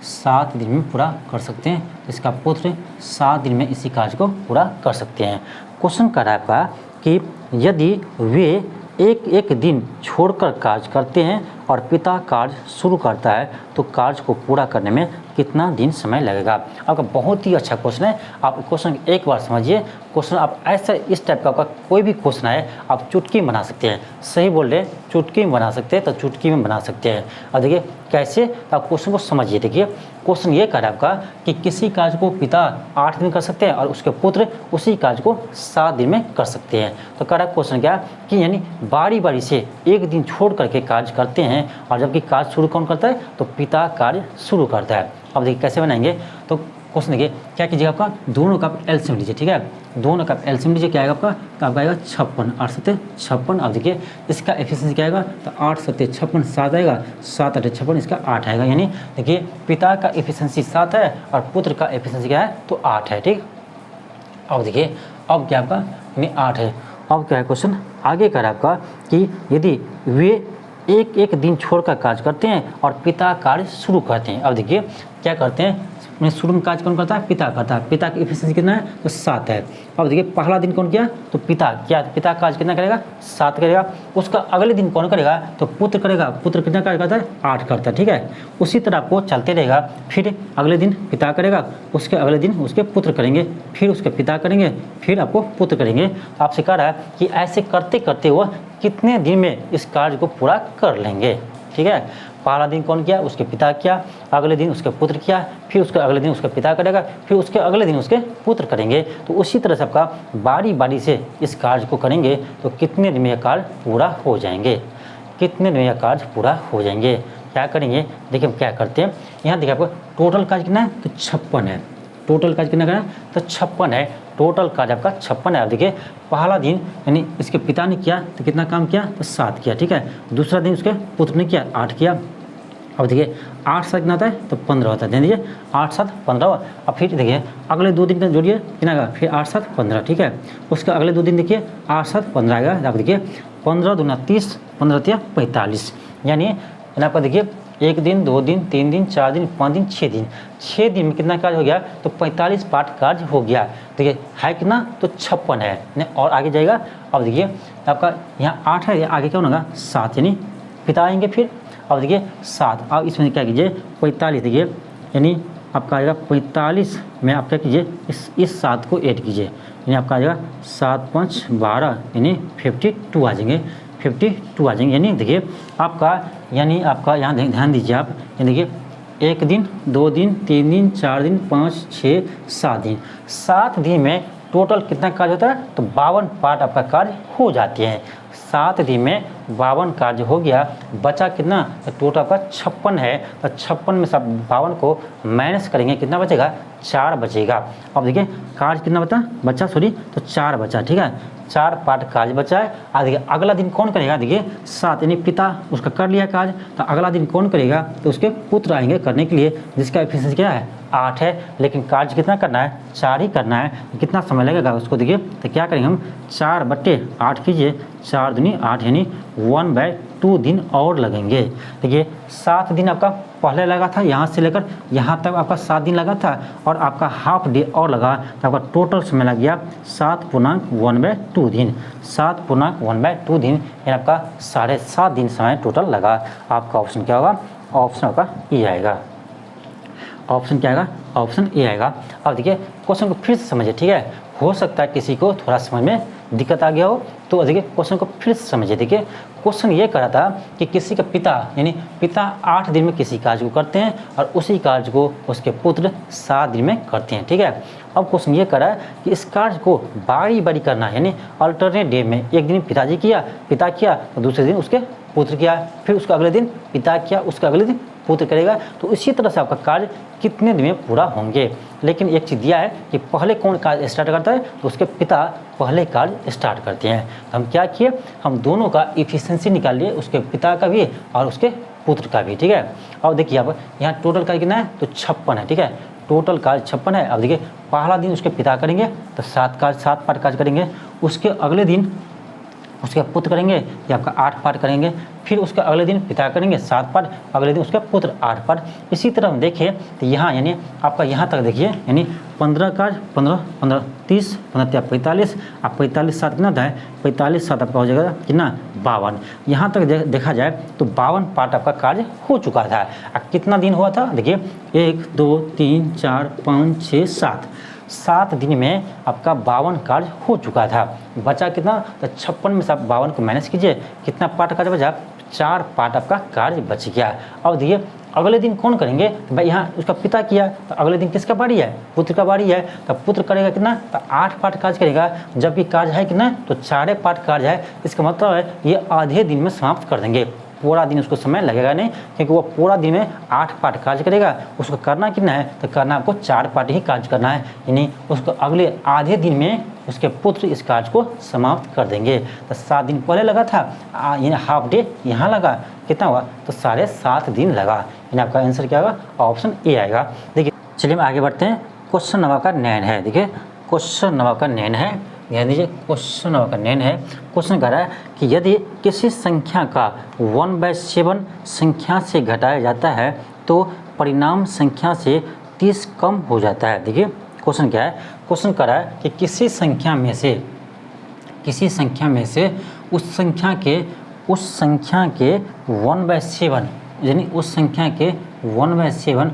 7 दिन में पूरा कर सकते हैं, इसका पुत्र 7 दिन में इसी कार्य को पूरा कर सकते हैं। क्वेश्चन कर रहा है आपका कि यदि वे एक दिन छोड़कर कार्य करते हैं और पिता कार्य शुरू करता है तो कार्य को पूरा करने में कितना दिन समय लगेगा। आपका बहुत ही अच्छा क्वेश्चन है, आप क्वेश्चन एक बार समझिए। क्वेश्चन आप ऐसा इस टाइप का आपका कोई भी क्वेश्चन है आप चुटकी में बना सकते हैं। सही बोल रहे हैं, चुटकी में बना सकते हैं तो चुटकी में बना सकते हैं। और देखिए कैसे, तो आप क्वेश्चन को समझिए। देखिए क्वेश्चन ये कर रहा है आपका कि किसी कार्य को पिता 8 दिन कर सकते हैं और उसके पुत्र उसी कार्य को 7 दिन में कर सकते हैं। तो कह रहा है क्वेश्चन क्या कि यानी बारी बारी से एक दिन छोड़ करके कार्य करते हैं और जबकि कार्य शुरू कौन करता है तो पिता कार्य शुरू करता है। अब देखिए कैसे बनाएंगे, तो क्वेश्चन देखिए क्या कीजिएगा, आपका दोनों का एलसीएम लीजिए, ठीक है, दोनों का एलसीएम लीजिए, क्या आएगा आपका, तो आपका आएगा 56, 8 7 56। अब देखिए इसका एफिशिएंसी क्या आएगा, तो 8 7 56 7 आएगा, 7 8 56 इसका 8 आएगा। यानी देखिए पिता का एफिशिएंसी 7 है और पुत्र का एफिशिएंसी क्या है तो 8 है, ठीक। अब देखिए अब क्या आपका यानी 8 है। अब क्या है क्वेश्चन आगे कर रहा है आपका कि यदि वे एक दिन छोड़कर कार्य करते हैं और पिता कार्य शुरू करते हैं। अब देखिए क्या करते हैं, शुरू में कार्य कौन करता है, पिता करता है। पिता की एफिशिएंसी कितना है तो 7 है। अब देखिए पहला दिन कौन किया तो पिता किया, पिता कार्य कितना करेगा 7 करेगा। उसका अगले दिन कौन करेगा तो पुत्र करेगा, पुत्र कितना कार्य करता है 8 करता है, ठीक है। उसी तरह आपको चलते रहेगा, फिर अगले दिन पिता करेगा, उसके अगले दिन उसके पुत्र करेंगे, फिर उसके पिता करेंगे, फिर आपको पुत्र करेंगे। आपसे कह रहा है कि ऐसे करते करते वो कितने दिन में इस कार्य को पूरा कर लेंगे, ठीक है। पहला दिन कौन किया उसके पिता किया, अगले दिन उसके पुत्र किया, फिर उसके अगले दिन उसके पिता करेगा, फिर उसके अगले दिन उसके पुत्र करेंगे। तो उसी तरह से आपका बारी बारी से इस कार्य को करेंगे तो कितने दिन में यह कार्य पूरा हो जाएंगे, कितने दिन में यह कार्य पूरा हो जाएंगे। क्या करेंगे देखिए हम क्या करते हैं, यहाँ देखिए आपको टोटल कार्य कितना है तो 56 है, टोटल कार्य कितना है तो 56 है, टोटल कार्य आपका 56 है। अब देखिए पहला दिन यानी इसके पिता ने किया तो कितना काम किया तो 7 किया, ठीक है। दूसरा दिन उसके पुत्र ने किया 8 किया। अब देखिए 8 7 कितना होता है तो 15 होता है, ध्यान दीजिए 8 7 15। अब फिर देखिए अगले 2 दिन का जोड़िए कितना आएगा फिर 8 7 15, ठीक है। उसके अगले 2 दिन देखिए 8 7 15 आएगा। अब देखिए 15 दूना 30, 15 तिया 45, यानी आपका देखिए 1 दिन 2 दिन 3 दिन 4 दिन 5 दिन 6 दिन, 6 दिन में कितना कार्य हो गया तो 45 पार्ट कार्य हो गया। देखिए है कितना तो 56 है और आगे जाएगा। अब देखिए आपका यहाँ 8 है, आगे क्या होगा 7, यानी पिता आएंगे फिर। अब देखिए 7, अब इसमें क्या कीजिए 45, देखिए यानी आपका आएगा 45 में आप क्या कीजिए इस 7 को ऐड कीजिए, यानी आपका आएगा 7 5 12, यानी 52 आ जाएंगे, 52 आ जाएंगे। यानी देखिए आपका यहाँ ध्यान दीजिए आप, यानी देखिए 1 दिन 2 दिन 3 दिन 4 दिन 5 6 7 दिन, 7 दिन में टोटल कितना कार्य होता है तो 52 पार्ट आपका कार्य हो जाते हैं। 7 दिन में 52 कार्य हो गया, बचा कितना तो टोटल आपका 56 है। तो 56 में सब 52 को माइनस करेंगे कितना बचेगा 4 बचेगा। अब देखिए कार्य कितना बचा सॉरी तो 4 बचा, ठीक है, 4 पार्ट कार्य बचा है। और देखिए अगला दिन कौन करेगा, देखिए 7 यानी पिता उसका कर लिया कार्य, तो अगला दिन कौन करेगा तो उसके पुत्र आएंगे करने के लिए, जिसका एफिशिएंसी क्या है 8 है, लेकिन कार्य कितना करना है 4 ही करना है। कितना समय लगेगा उसको देखिए, तो क्या करेंगे हम 4/8 कीजिए, 4 दूनी 8 यानी 1/2 दिन और लगेंगे। देखिए 7 दिन आपका पहले लगा था, यहाँ से लेकर यहाँ तक आपका 7 दिन लगा था और आपका हाफ डे और लगा, तो आपका टोटल समय लग गया 7.1/2 दिन, 7.1/2 दिन, यानी आपका 7.5 दिन समय टोटल लगा। आपका ऑप्शन क्या होगा, ऑप्शन आपका ए आएगा, ऑप्शन क्या आएगा ऑप्शन ए आएगा। अब देखिए क्वेश्चन को फिर से समझिए, ठीक है, हो सकता है किसी को थोड़ा समझ में दिक्कत आ गया हो, तो देखिए क्वेश्चन को फिर से समझिए। देखिए क्वेश्चन ये करा था कि किसी का पिता यानी पिता 8 दिन में किसी कार्य को करते हैं और उसी कार्य को उसके पुत्र 7 दिन में करते हैं, ठीक है। अब क्वेश्चन ये करा है कि इस कार्य को बारी बारी करना है, यानी अल्टरनेट डे में, एक दिन पिता किया तो दूसरे दिन उसके पुत्र किया, फिर उसका अगले दिन पिता किया, उसका अगले दिन पुत्र करेगा। तो इसी तरह से आपका कार्य कितने दिन में पूरा होंगे। लेकिन एक चीज़ दिया है कि पहले कौन कार्य स्टार्ट करता है, तो उसके पिता पहले कार्य स्टार्ट करते हैं। तो हम क्या किए, हम दोनों का इफिशिएंसी निकाल लिए, उसके पिता का भी और उसके पुत्र का भी, ठीक है। अब देखिए अब यहाँ टोटल कार्य कितना है, तो 56 है, ठीक है। टोटल कार्य 56 है। अब देखिए पहला दिन उसके पिता करेंगे तो 7 पार्ट कार्य करेंगे, उसके अगले दिन उसके पुत्र करेंगे, ये आपका 8 पार्ट करेंगे, फिर उसका अगले दिन पिता करेंगे 7 पार्ट, अगले दिन उसका पुत्र 8 पार्ट। इसी तरह हम देखिए तो यहाँ यानी आपका यहाँ तक देखिए यानी 15 कार्य 15 15 30 15 45, आप 45 7 कितना था, 45 7 आपका हो जाएगा कितना 52। यहाँ तक देखा जाए तो 52 पार्ट आपका कार्य हो चुका था। कितना दिन हुआ था, देखिए 1 2 3 4 5 6 7 दिन में आपका 52 कार्य हो चुका था। बचा कितना, तो 56 में से आप 52 को माइनस कीजिए, कितना पार्ट कार्य बचा, 4 पार्ट आपका कार्य बच गया। अब देखिए अगले दिन कौन करेंगे, तो भाई यहाँ उसका पिता किया, तो अगले दिन किसका बारी है, पुत्र का बारी है। तो पुत्र करेगा कितना, तो 8 पार्ट कार्य करेगा, जबकि कार्य है कितना, तो 4 पार्ट कार्य है। इसका मतलब है ये आधे दिन में समाप्त कर देंगे, पूरा दिन उसको समय लगेगा नहीं, क्योंकि वो पूरा दिन में 8 पार्ट कार्य करेगा। उसको करना कितना है, तो करना आपको 4 पार्ट ही कार्य करना है, यानी उसको अगले आधे दिन में उसके पुत्र इस कार्य को समाप्त कर देंगे। तो 7 दिन पहले लगा था, यानी हाफ डे यहाँ लगा, कितना हुआ, तो 7.5 दिन लगा। यानी आपका आंसर क्या होगा, ऑप्शन ए आएगा। देखिए चलिए हम आगे बढ़ते हैं। क्वेश्चन नंबर का 9 है, देखिए क्वेश्चन नंबर का 9 है, ध्यान दीजिए क्वेश्चन नंबर का 9 है। क्वेश्चन कह रहा है कि यदि किसी संख्या का 1/7 संख्या से घटाया जाता है तो परिणाम संख्या से 30 कम हो जाता है। देखिए क्वेश्चन क्या है, क्वेश्चन कह रहा है कि किसी संख्या में से उस संख्या के 1/7 यानी उस संख्या के 1/7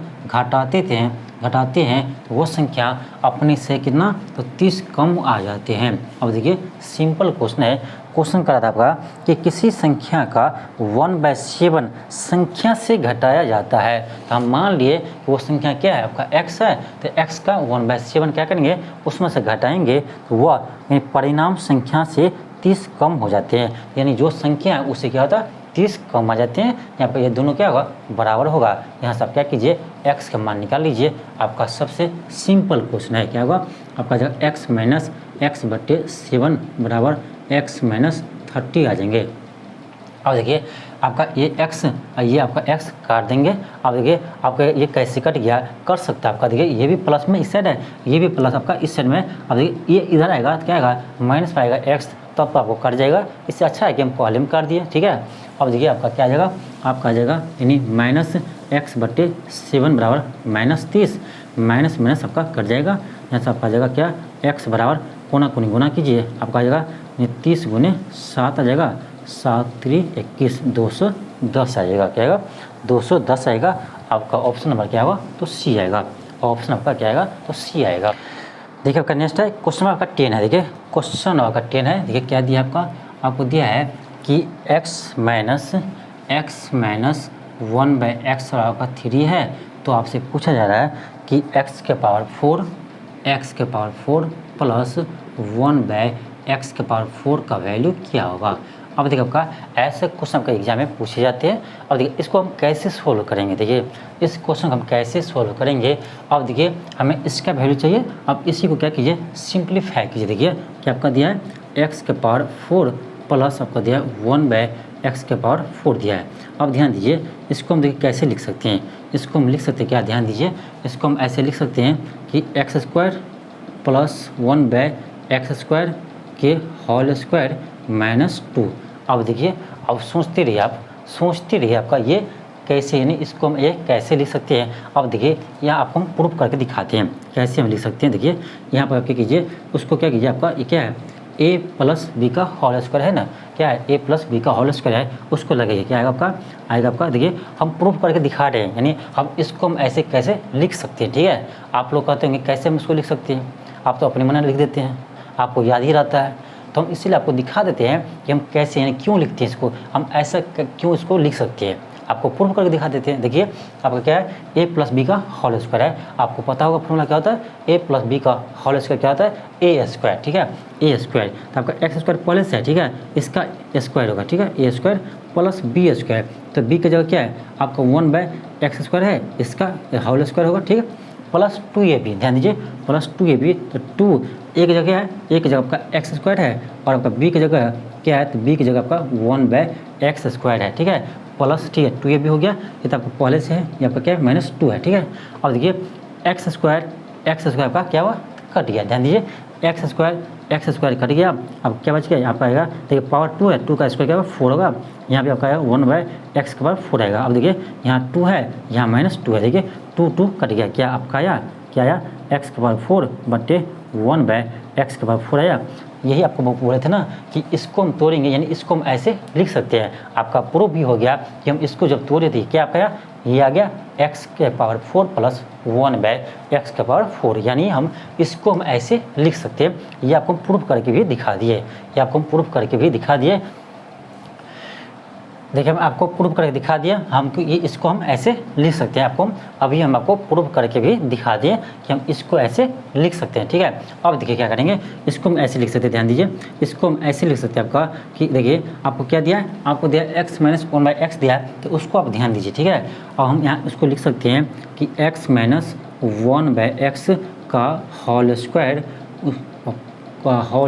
घटाते हैं तो वो संख्या अपने से कितना, तो 30 कम आ जाते हैं। अब देखिए सिंपल क्वेश्चन है। क्वेश्चन करा था आपका कि किसी संख्या का 1/7 संख्या से घटाया जाता है। तो हम मान लिए कि वो संख्या क्या है, आपका x है, तो x का 1/7 क्या करेंगे, उसमें से घटाएंगे तो वह यानी परिणाम संख्या से 30 कम हो जाते हैं। यानी जो संख्या है उससे क्या होता है, 30 कम आ जाते हैं। यहाँ पर ये दोनों क्या होगा, बराबर होगा। यहाँ से आप क्या कीजिए, x का मान निकाल लीजिए। आपका सबसे सिंपल क्वेश्चन है, क्या होगा आपका जगह x माइनस x/7 बराबर x माइनस 30 आ जाएंगे। अब देखिए आपका ये x और ये आपका x काट देंगे। अब देखिए आपका ये कैसे कट गया, कर सकता है आपका, देखिए ये भी प्लस में इस साइड है, ये भी प्लस आपका इस साइड में। अब देखिए ये इधर आएगा तो क्या आएगा, माइनस में आएगा x, तो आपको कट जाएगा। इससे अच्छा है कि हम पहले में कर दिए, ठीक है। अब देखिए आपका क्या आ जाएगा, आपका आ जाएगा यानी माइनस x/7 बराबर -30, माइनस माइनस आपका कट जाएगा। यहाँ से आपका आ जाएगा क्या, x बराबर कोना कोनी गुना कीजिए, आपका आ जाएगा 30 × 7 आ जाएगा, 7 3 21 210 आ जाएगा, क्या आएगा 210 आएगा। आपका ऑप्शन नंबर क्या होगा, तो सी आएगा। ऑप्शन आपका क्या आएगा, तो सी आएगा। देखिए आपका नेक्स्ट है क्वेश्चन नंबर आपका 10 है। देखिए क्वेश्चन नंबर का 10 है। देखिए क्या दिया आपको दिया है कि x माइनस 1/x और आपका 3 है। तो आपसे पूछा जा रहा है कि x के पावर 4 प्लस 1/x⁴ का वैल्यू क्या होगा। अब देखिए आपका ऐसे क्वेश्चन आपका एग्जाम में पूछे जाते हैं। अब देखिए इसको हम कैसे सोल्व करेंगे, देखिए इस क्वेश्चन को हम कैसे सोल्व करेंगे। अब देखिए हमें इसका वैल्यू चाहिए। अब इसी को क्या कीजिए, सिंप्लीफाई कीजिए। देखिए क्या आपका दिया है, x⁴ प्लस आपका दिया है 1/x⁴ दिया है। अब ध्यान दीजिए इसको हम देखिए कैसे लिख सकते हैं। इसको हम लिख सकते हैं क्या, ध्यान दीजिए इसको हम ऐसे लिख सकते हैं कि x² प्लस 1/x² के होल स्क्वायर -2। अब देखिए अब सोचते रहिए आपका ये कैसे, यानी इसको हम ये कैसे लिख सकते हैं। अब देखिए यहाँ आपको हम प्रूफ करके दिखाते हैं कैसे हम लिख सकते हैं। देखिए यहाँ पर आप क्या कीजिए, उसको क्या कीजिए, आपका ये क्या है, a + b का होल स्क्वायर है ना, क्या है a + b का होल स्क्वायर है, उसको लगाइए। क्या आएगा आपका देखिए हम प्रूफ करके दिखा रहे हैं, यानी हम इसको हम ऐसे कैसे लिख सकते हैं, ठीक है। आप लोग कहते होंगे कैसे हम इसको लिख सकते हैं, आप तो अपने मन में लिख देते हैं, आपको याद ही रहता है। तो हम इसीलिए आपको दिखा देते हैं कि हम कैसे यानी क्यों लिखते हैं इसको, हम ऐसा क्यों इसको लिख सकते हैं। आपको प्रूफ करके दिखा देते हैं। देखिए आपका क्या है, ए प्लस बी का होल स्क्वायर है। आपको पता होगा फॉर्मूला क्या होता है, ए प्लस बी का होल स्क्वायर क्या होता है, ए स्क्वायर। ठीक है, ए स्क्वायर। तो आपका एक्स स्क्वायर प्लस है, ठीक है, इसका स्क्वायर होगा। ठीक है, ए स्क्वायर प्लस बी स्क्वायर। तो बी की जगह क्या है आपका 1/x स्क्वायर है, इसका होल स्क्वायर होगा। ठीक है, प्लस 2ab, ध्यान दीजिए प्लस 2ab। तो 2 एक जगह है, एक जगह आपका एक्स स्क्वायर है, और आपका बी की जगह क्या है, तो बी की जगह आपका 1/x स्क्वायर है। ठीक है, प्लस, ठीक है, 2ab हो गया। ये तो आपको पहले से है, ये आपका क्या है -2 है। ठीक है, अब देखिए एक्स स्क्वायर आपका क्या हुआ, कट गया। ध्यान दीजिए एक्स स्क्वायर कट गया। अब क्या बच गया, आपका आएगा देखिए पावर 2 है, 2 का स्क्वायर क्या होगा 4 होगा। यहाँ पे आपका आएगा 1/x के पावर 4 आएगा। अब देखिए यहाँ 2 है, यहाँ -2 है। देखिए 2 कट गया, क्या आपका आया, क्या आया, x के पावर 4 बटे 1/x के पावर 4 आया। यही आपको बोले थे ना कि इसको हम तोड़ेंगे, यानी इसको हम ऐसे लिख सकते हैं। आपका प्रूफ भी हो गया कि हम इसको जब तोड़े थे क्या आपका ये आ गया x के पावर 4 प्लस 1/x के पावर 4, यानी हम इसको हम ऐसे लिख सकते हैं। ये आपको प्रूफ करके भी दिखा दिए, देखिए हम आपको प्रूफ करके दिखा दिया, हमको ये इसको हम ऐसे लिख सकते हैं। हम आपको प्रूफ करके भी दिखा दिए कि हम इसको ऐसे लिख सकते हैं। ठीक है, अब देखिए क्या करेंगे, इसको हम ऐसे लिख सकते हैं। ध्यान दीजिए इसको हम ऐसे लिख सकते हैं आपका कि देखिए आपको क्या दिया है, आपको दिया x - 1/x दिया है, तो उसको आप ध्यान दीजिए। ठीक है, और हम यहाँ उसको लिख सकते हैं कि x - 1/x का होल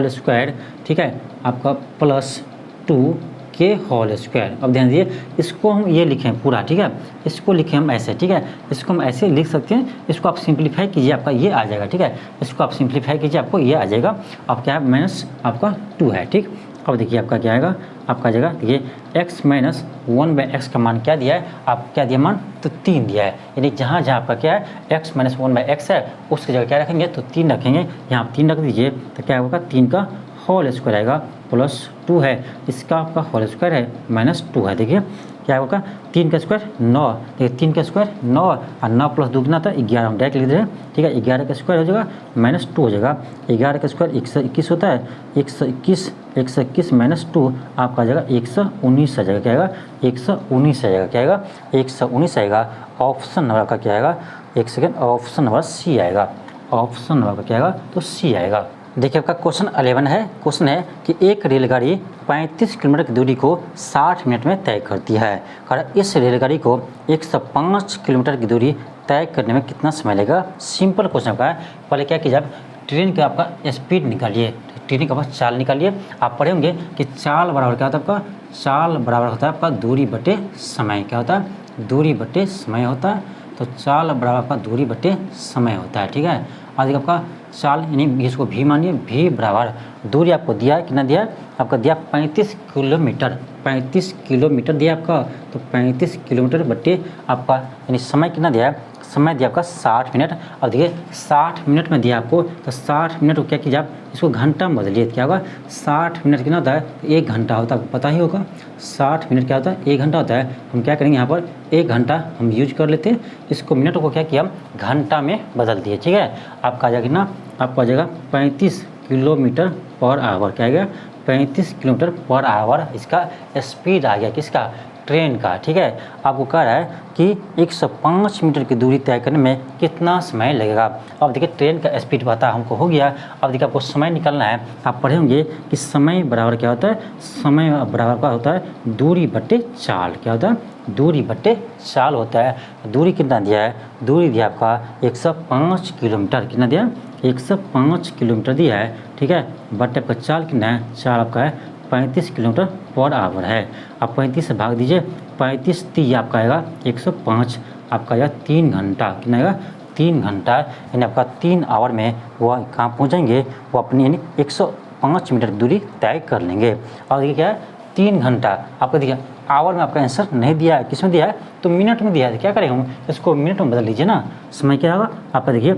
स्क्वायर, ठीक है, आपका प्लस 2 के होल स्क्वायर। अब ध्यान दीजिए इसको हम ये लिखें पूरा। ठीक है, इसको लिखें हम ऐसे। ठीक है, इसको हम ऐसे लिख सकते हैं। इसको आप सिंप्लीफाई कीजिए, आपका ये आ जाएगा। ठीक है, इसको आप सिंप्लीफाई कीजिए, आपको ये आ जाएगा। अब क्या है, माइनस आपका 2 है। ठीक, अब देखिए आपका क्या आएगा, आपका जगह देखिए x - 1/x का मान क्या दिया है, आप क्या दिया मान, तो 3 दिया है। यानी जहाँ जहाँ आपका क्या है x - 1/x है, उसकी जगह क्या रखेंगे, तो 3 रखेंगे। यहाँ आप 3 रख दीजिए, तो क्या होगा 3 का होल स्क्वायर आएगा, प्लस 2 है, इसका आपका होल स्क्वायर है, -2 है। देखिए क्या होगा, 3 का स्क्वायर 9, देखिए 3 का स्क्वायर 9 और 9 प्लस 2 कितना था 11, हम डायरेक्ट लिख दे रहे हैं। ठीक है, 11 का स्क्वायर हो जाएगा -2 हो जाएगा। 11 का स्क्वायर 121 होता है, 121 -2 आपका आ जाएगा 119 आ जाएगा। क्या आएगा, 119 आ जाएगा। क्या आएगा, 119 आएगा। ऑप्शन नंबर का क्या आएगा, एक सेकेंड, ऑप्शन नंबर सी आएगा। ऑप्शन नंबर का क्या आएगा, तो सी आएगा। देखिए आपका क्वेश्चन 11 है। क्वेश्चन है कि एक रेलगाड़ी 35 किलोमीटर की दूरी को 60 मिनट में तय करती है, और इस रेलगाड़ी को 105 किलोमीटर की दूरी तय करने में कितना समय लगेगा। सिंपल क्वेश्चन का है। पहले क्या कीजिए, आप ट्रेन का आपका स्पीड निकालिए, ट्रेन का बस चाल निकालिए। आप पढ़े होंगे कि चाल बराबर क्या होता है, आपका चाल बराबर होता है आपका दूरी बटे समय। क्या होता है, दूरी बटे समय होता है। तो चाल बराबर आपका दूरी बटे समय होता है। ठीक है, आज आपका चाल यानी इसको भी मानिए, भी बराबर दूरी आपको दिया है, कितना दिया है, आपका दिया 35 किलोमीटर, 35 किलोमीटर दिया आपका। तो 35 किलोमीटर बटे आपका यानी समय कितना दिया है, समय दिया आपका 60 मिनट। और देखिए 60 मिनट में दिया आपको, तो 60 मिनट को क्या कीजिए आप, इसको घंटा में बदलिए, क्या होगा 60 मिनट कितना होता है, 1 घंटा होता है, आपको पता ही होगा 60 मिनट क्या होता है, 1 घंटा होता है। हम क्या करेंगे यहाँ पर 1 घंटा हम यूज कर लेते हैं, इसको मिनट को क्या किया हम घंटा में बदल दिए। ठीक है, आपका आ जाएगा ना, आपको आ जाएगा 35 किलोमीटर पर आवर। क्या आएगा, 35 किलोमीटर पर आवर इसका स्पीड आ गया, किसका, ट्रेन का। ठीक है, आपको कह रहा है कि 105 मीटर की दूरी तय करने में कितना समय लगेगा। अब देखिए ट्रेन का स्पीड पता हमको हो गया। अब देखिए आपको समय निकालना है। आप पढ़े होंगे कि समय बराबर क्या होता है, समय बराबर क्या होता है, दूरी बटे चाल। क्या होता है, दूरी बटे चाल होता है। दूरी कितना दिया है, दूरी दिया आपका 105 किलोमीटर। कितना दिया, 105 किलोमीटर दिया है। ठीक है, बटे आपका चाल कितना है, चाल आपका है 35 किलोमीटर पर आवर है। आप 35 से भाग दीजिए, 35 3 आपका आएगा 105, आपका आएगा 3 घंटा। कितना आएगा, 3 घंटा, यानी आपका 3 आवर में वह कहाँ पहुँचेंगे, वो अपनी यानी 105 मीटर की दूरी तय कर लेंगे। और देखिए क्या है, 3 घंटा। आपको देखिए आवर में आपका आंसर नहीं दिया है, किस में दिया है, तो मिनट में दिया है। क्या करेंगे हम, इसको मिनट में बदल लीजिए ना। समय क्या होगा आपका, देखिए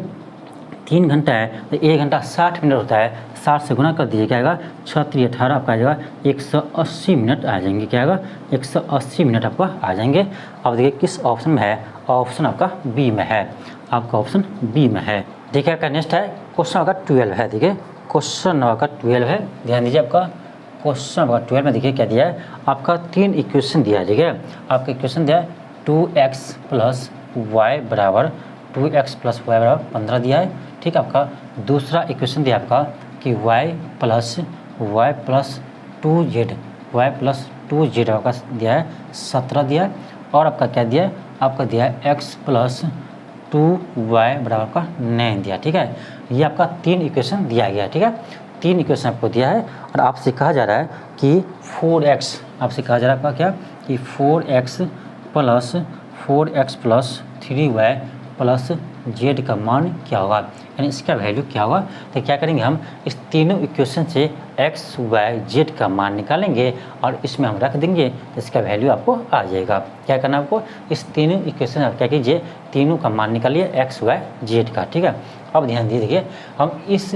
3 घंटा है तो 1 घंटा 60 मिनट होता है, 60 से गुना कर दीजिए, क्या आएगा 6 × 18 आपका आ जाएगा 180 मिनट आ जाएंगे। क्या आएगा, 180 मिनट आपका आ जाएंगे। अब देखिए किस ऑप्शन में है, ऑप्शन आपका बी में है, आपका ऑप्शन बी में है। देखिए आपका नेक्स्ट है क्वेश्चन आपका 12 है। देखिए क्वेश्चन आपका 12 है, ध्यान दीजिए। आपका क्वेश्चन आपका 12 में देखिए क्या दिया है, आपका 3 इक्वेशन दिया है। ठीक है, आपका इक्वेशन दिया है 2x प्लस वाई बराबर 2x प्लस वाई बराबर 15 दिया है। ठीक है, आपका दूसरा इक्वेशन दिया आपका कि y प्लस 2z आपका दिया है 17 दिया है। और आपका क्या दिया है, आपका दिया है x प्लस 2y बराबर आपका 9 दिया। ठीक है, ये आपका 3 इक्वेशन दिया गया है। ठीक है, 3 इक्वेशन आपको दिया है और आपसे कहा जा रहा है कि 4x, आपसे कहा जा रहा है आपका क्या कि 4x plus 3y plus z का मान क्या होगा, यानी इसका वैल्यू क्या होगा। तो क्या करेंगे, हम इस तीनों इक्वेशन से x, y, z का मान निकालेंगे और इसमें हम रख देंगे, तो इसका वैल्यू आपको आ जाएगा। क्या करना है आपको, इस तीनों इक्वेशन आप क्या कीजिए, तीनों का मान निकालिए x, y, z का। ठीक है, अब ध्यान दीजिए, हम इस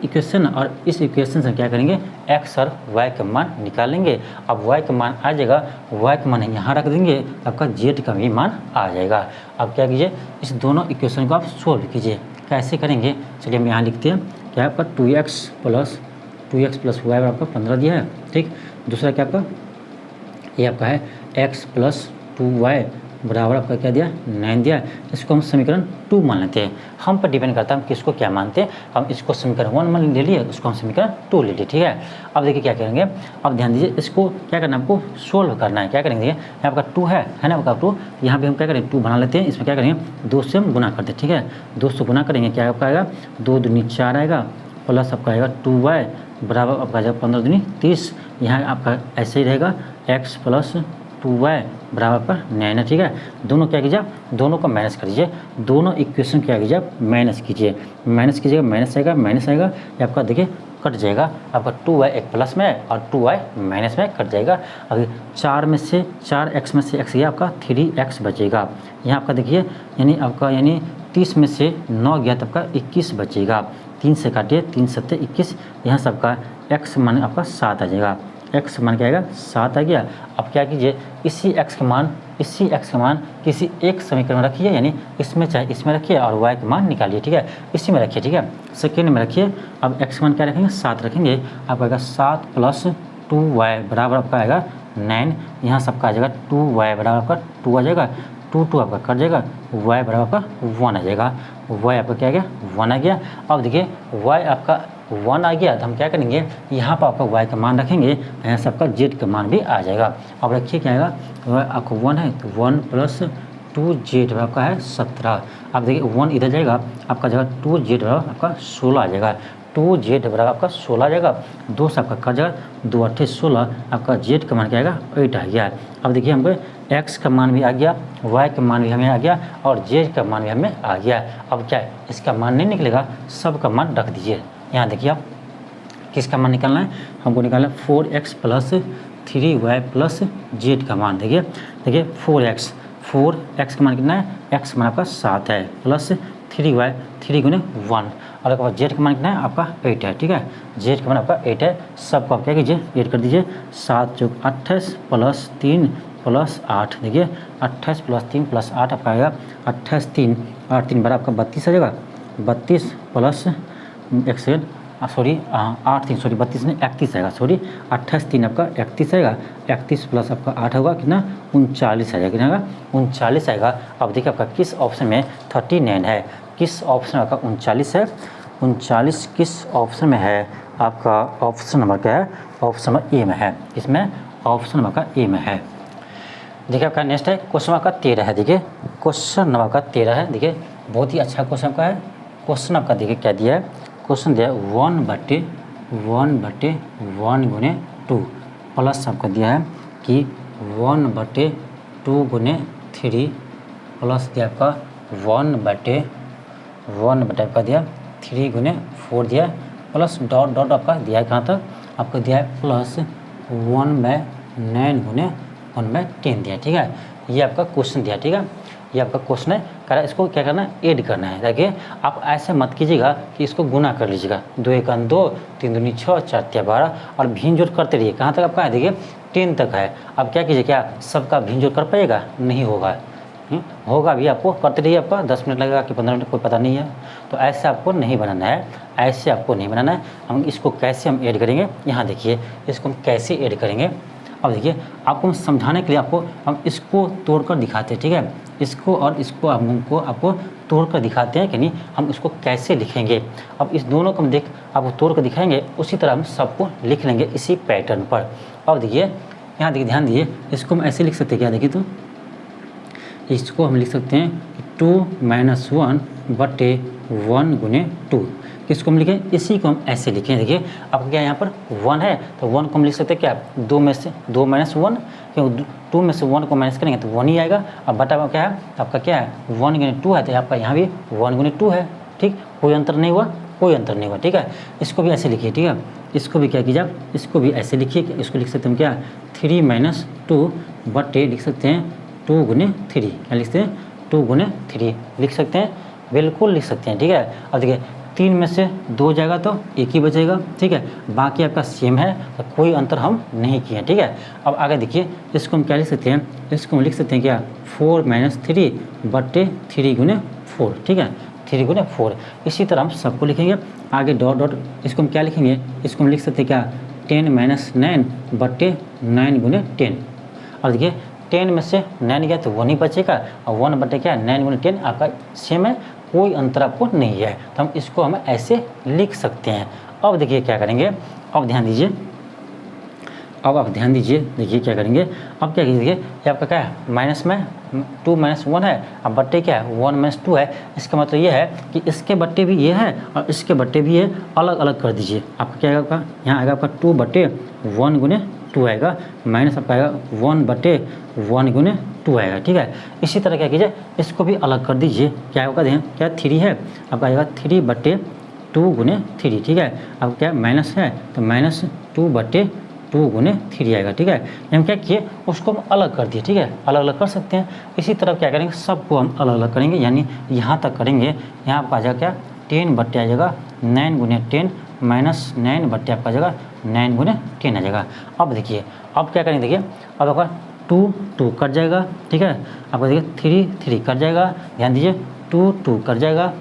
इक्वेशन और इस इक्वेशन से क्या करेंगे, x और y का मान निकालेंगे। अब y का मान आ जाएगा, y का मान यहाँ रख देंगे, आपका z का भी मान आ जाएगा। अब क्या कीजिए, इस दोनों इक्वेशन को आप सोल्व कीजिए। कैसे करेंगे, चलिए हम यहाँ लिखते हैं, क्या आपका 2x प्लस y आपका 15 दिया है। ठीक, दूसरा क्या आपका, ये आपका है x प्लस 2y बराबर आपका क्या दिया 9 दिया। इसको हम समीकरण 2 मान लेते हैं। हम पर डिपेंड करता है हम किसको क्या मानते हैं। हम इसको समीकरण 1 मान ले लिए, उसको हम समीकरण 2 ले लिए। ठीक है, अब देखिए क्या करेंगे, अब ध्यान दीजिए, इसको क्या करना है, आपको सोल्व करना है। क्या करेंगे, यहाँ आपका 2 है ना, आपका 2, यहाँ पे हम क्या करेंगे 2 बना लेते हैं। इसमें क्या करेंगे 2 से हम गुना करते हैं। ठीक है, 2 से गुना करेंगे, क्या आपका आएगा 2 दूनी 4 आएगा, प्लस आपका आएगा 2y बराबर आपका आएगा 15 दूनी 30। यहाँ आपका ऐसे ही रहेगा x प्लस 2y बराबर पर 9 है। ठीक है, दोनों क्या कीजिए, दोनों को माइनस करिए, दोनों इक्वेशन क्या कीजिए माइनस कीजिए, माइनस कीजिएगा, माइनस आएगा, ये आपका देखिए कट जाएगा, आपका 2y एक प्लस में और 2y माइनस में कट जाएगा। अभी 4x में से x गया, आपका 3x बचेगा। यहाँ आपका देखिए, यानी 30 में से 9 गया तो आपका 21 बचेगा। 3 से काटिए, 3 7 21, यहाँ से आपका x मान आपका 7 आ जाएगा। x मान क्या आएगा 7 आ गया। अब क्या कीजिए, इसी x का मान किसी एक समीकरण में रखिए, यानी इसमें चाहे इसमें रखिए और y का मान निकालिए। ठीक है, इसी में रखिए। ठीक है, सेकेंड में रखिए। अब x मान क्या रखेंगे 7 रखेंगे, आपका आएगा 7 प्लस 2y बराबर आपका आएगा 9। यहाँ सबका आ जाएगा 2y बराबर आपका 2 आ जाएगा, 2 आपका कट जाएगा, y बराबर आपका 1 आ जाएगा। y आपका क्या आ गया 1 आ गया। अब देखिए y आपका 1 आ गया, तो हम क्या करेंगे, यहाँ पर आपका y का मान रखेंगे, यहाँ से आपका z का मान भी आ जाएगा। अब रखिए क्या आएगा, आपका 1 है तो 1 प्लस 2z आपका है 17। अब देखिए 1 इधर जाएगा, आपका जगह 2z बराबर आपका 16 आ जाएगा, 2z बराबर आपका 16 आ जाएगा। 2 से आपका कट जाएगा, 2 8 16, आपका z का मान क्या आएगा 8 आ गया। अब देखिए हमको x का मान भी आ गया, y का मान भी हमें आ गया और z का मान भी हमें आ गया। अब क्या है, इसका मान नहीं निकलेगा, सब का मान रख दीजिए। यहाँ देखिए आप किसका मान निकालना है, हमको निकालना है 4x plus 3y plus z का मान। देखिए 4x का मान कितना है, x मान आपका 7 है, प्लस 3y 3 गुने 1 और आपका z का मान कितना है आपका 8 है। ठीक है, z का मान आपका 8 है। सबको आप क्या कीजिए ऐड कर दीजिए, 7 चौक 28 प्लस 3 प्लस 8। देखिए 28 प्लस 3 प्लस 8 आपका आएगा 28 3 8 3 बराबर आपका 32 आ जाएगा। 32 प्लस 32 में 31 आएगा, 28 3 आपका 31 आएगा, 31 प्लस आपका 8 होगा कितना 39 आ जाएगा, कितना आएगा 39 आएगा। अब देखिए आपका किस ऑप्शन में 39 है, किस ऑप्शन में आपका 39 है, 39 किस ऑप्शन में है आपका, ऑप्शन नंबर क्या है, ऑप्शन नंबर ए में है। इसमें ऑप्शन नंबर का ए में है। देखिए आपका नेक्स्ट है क्वेश्चन आपका 13 है। देखिए क्वेश्चन नंबर का 13 है। देखिए बहुत ही अच्छा क्वेश्चन आपका है। क्वेश्चन आपका देखिए क्या दिया है, क्वेश्चन दिया है 1/1 गुने 2 प्लस आपका दिया है कि 1/2 गुने 3 प्लस दिया आपका 1/1 आपका दिया 3 गुने 4 दिया प्लस डॉट डॉट आपका दिया है कहाँ तक, आपको दिया है प्लस 1/9 गुने 1/10 दिया। ठीक है, ये आपका क्वेश्चन दिया। ठीक है, ये आपका क्वेश्चन है, कह रहा है इसको क्या करना है ऐड करना है। देखिए आप ऐसे मत कीजिएगा कि इसको गुना कर लीजिएगा, 2 1 2 3 दूनी 6 4 3 12 और भिन्न करते रहिए। कहाँ तक आपका है, देखिए 10 तक है। अब क्या कीजिए, क्या सबका भिन्न कर पाइएगा, नहीं होगा, होगा भी, आपको करते रहिए, आपका 10 मिनट लगेगा कि 15 मिनट कोई पता नहीं है। तो ऐसे आपको नहीं बनाना है, ऐसे आपको नहीं बनाना है। हम इसको कैसे हम ऐड करेंगे, यहाँ देखिए इसको हम कैसे ऐड करेंगे। अब देखिए आपको समझाने के लिए आपको हम इसको तोड़कर दिखाते हैं, ठीक है, इसको और इसको हमको आपको तोड़कर दिखाते हैं कि नहीं हम इसको कैसे लिखेंगे। अब इस दोनों को हम आपको तोड़ कर दिखाएंगे, उसी तरह हम सबको लिख लेंगे इसी पैटर्न पर। अब देखिए यहाँ देखिए, ध्यान दीजिए, इसको हम ऐसे लिख सकते हैं, क्या देखिए, तो इसको हम लिख सकते हैं 2 - 1 बटे 1 गुने 2। किसको हम लिखें, इसी को हम ऐसे लिखें। देखिए आपका क्या यहाँ पर 1 है, तो 1 को हम लिख सकते हैं क्या 2 में से 2 - 1, क्योंकि 2 में से 1 को माइनस करेंगे तो 1 ही आएगा। अब बटा क्या है आपका, क्या है 1 गुने 2 है, तो आपका यहाँ भी 1 गुने 2 है। ठीक, कोई अंतर नहीं हुआ, कोई अंतर नहीं हुआ। ठीक है, इसको भी ऐसे लिखिए। ठीक है, इसको भी क्या कीजिए आप, इसको भी ऐसे लिखिए। इसको लिख सकते हैं क्या 3 - 2 बटे लिख सकते हैं 2 गुने 3, क्या लिखते हैं 2 गुने 3 लिख सकते हैं, बिल्कुल लिख सकते हैं। ठीक है, अब देखिए 3 में से 2 जाएगा तो 1 ही बचेगा। ठीक है, बाकी आपका सेम है, तो कोई अंतर हम नहीं किए। ठीक है, अब आगे देखिए, इसको हम क्या लिख सकते हैं, इसको हम लिख सकते हैं क्या 4 - 3 बटे 3 गुने 4। ठीक है, 3 गुने 4। इसी तरह हम सबको लिखेंगे। आगे डॉट डॉट, इसको हम क्या लिखेंगे, इसको हम लिख सकते हैं क्या 10 - 9 बटे 9 गुने 10। अब देखिए 10 में से 9 गया तो 1 ही बचेगा, और 1 बटे क्या 9 गुने 10 आपका सेम है, कोई अंतर आपको नहीं है, तो हम इसको हम ऐसे लिख सकते हैं। अब देखिए क्या करेंगे, अब ध्यान दीजिए, अब आप ध्यान दीजिए, देखिए क्या करेंगे। अब क्या कीजिए, ये आपका क्या है माइनस में 2 - 1 है, अब बट्टे क्या है 1 - 2 है। इसका मतलब ये है कि इसके बट्टे भी ये है और इसके बट्टे भी ये अलग अलग कर दीजिए। आपका क्या आएगा, आपका यहाँ आएगा आपका 2 बटे 1 गुने 2 आएगा, माइनस आपका आएगा 1 बटे 1 गुने 2 आएगा। ठीक है, इसी तरह क्या कीजिए, इसको भी अलग कर दीजिए। क्या होगा, ध्यान क्या 3 है, आपका आएगा 3 बटे 2 गुने 3। ठीक है, अब क्या माइनस है तो -2 बटे 2 गुने 3 आएगा। ठीक है, हम क्या किए, उसको हम अलग कर दिए। ठीक है, अलग अलग कर सकते हैं। इसी तरह क्या करेंगे, सबको हम अलग अलग करेंगे, यानी यहाँ तक करेंगे। यहाँ आपका आ जाएगा क्या 10 बटे आ जाएगा 9 गुने 10 माइनस 9 बटे आपका जगह 9 गुने 10 आ जाएगा। अब देखिए, अब क्या करेंगे, देखिए अब आपका 2 2 कट जाएगा। ठीक है, आपका देखिए 3 3 कट जाएगा। ध्यान दीजिए 2 2 कट जाएगा।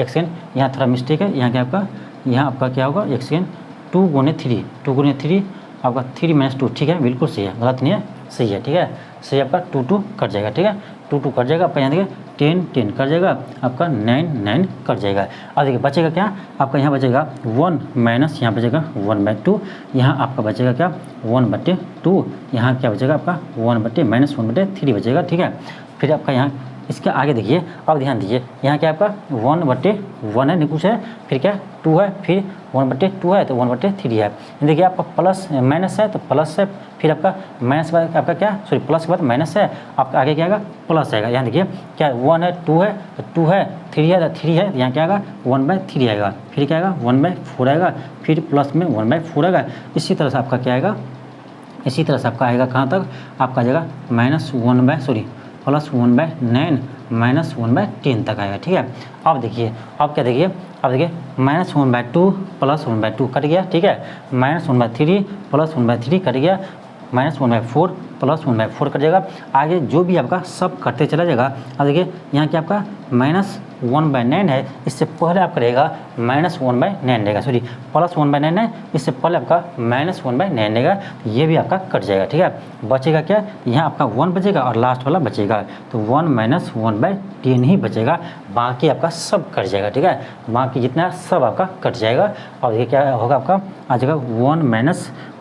एक सेकेंड, यहाँ थोड़ा मिस्टेक है, यहाँ क्या आपका, यहाँ आपका क्या होगा, एक सेकेंड 2 गुने 3 2 गुने 3 आपका 3 - 2। ठीक है, बिल्कुल सही है, गलत नहीं है, सही है। ठीक है, सही आपका 2 2 कट जाएगा। ठीक है, 2 2 कट जाएगा, आपका यहाँ देखिए 10 10 कट जाएगा, आपका 9 9 कट जाएगा। अब देखिए बचेगा क्या, आपका यहाँ बचेगा 1 माइनस यहाँ बचेगा 1/2, यहाँ आपका बचेगा क्या 1/2, यहाँ क्या बचेगा आपका 1 बटे -1/3 बचेगा। ठीक है, फिर आपका यहाँ इसके आगे देखिए, अब ध्यान दीजिए, यहाँ क्या आपका 1/1 है, नहीं कुछ है, फिर क्या 2 है, फिर 1/2 है तो 1/3 है। देखिए आपका प्लस माइनस है तो प्लस है, फिर आपका माइनस के बाद आपका क्या सॉरी प्लस के बाद माइनस है, आपका आगे क्या आएगा प्लस आएगा। यहाँ देखिए क्या 1 है 2 है तो 2 है, 3 है तो 3 है, यहाँ क्या आएगा 1/3 आएगा, फिर क्या आएगा 1/4 आएगा, फिर प्लस में 1/4 आएगा। इसी तरह से आपका क्या आएगा, इसी तरह से आपका आएगा कहाँ तक, आपका आ जाएगा +1/9 -1/10 तक आएगा। ठीक है, अब देखिए, अब क्या देखिए, अब देखिए -1/2 + 1/2 कट गया। ठीक है, -1/3 + 1/3 कट गया, -1/4 + 1/4 कट जाएगा। आगे जो भी आपका सब कटते चला जाएगा। अब देखिए यहाँ क्या आपका -1/9 है, इससे पहले आपका रहेगा -1/9 रहेगा, सॉरी +1/9 है, इससे पहले आपका -1/9 रहेगा, ये भी आपका कट जाएगा। ठीक है, बचेगा क्या, यहाँ आपका 1 बचेगा और लास्ट वाला बचेगा, तो 1 - 1/10 ही बचेगा, बाकी आपका सब कट जाएगा। ठीक है, बाकी जितना सब आपका कट जाएगा। और ये क्या होगा, आपका आ जाएगा 1 -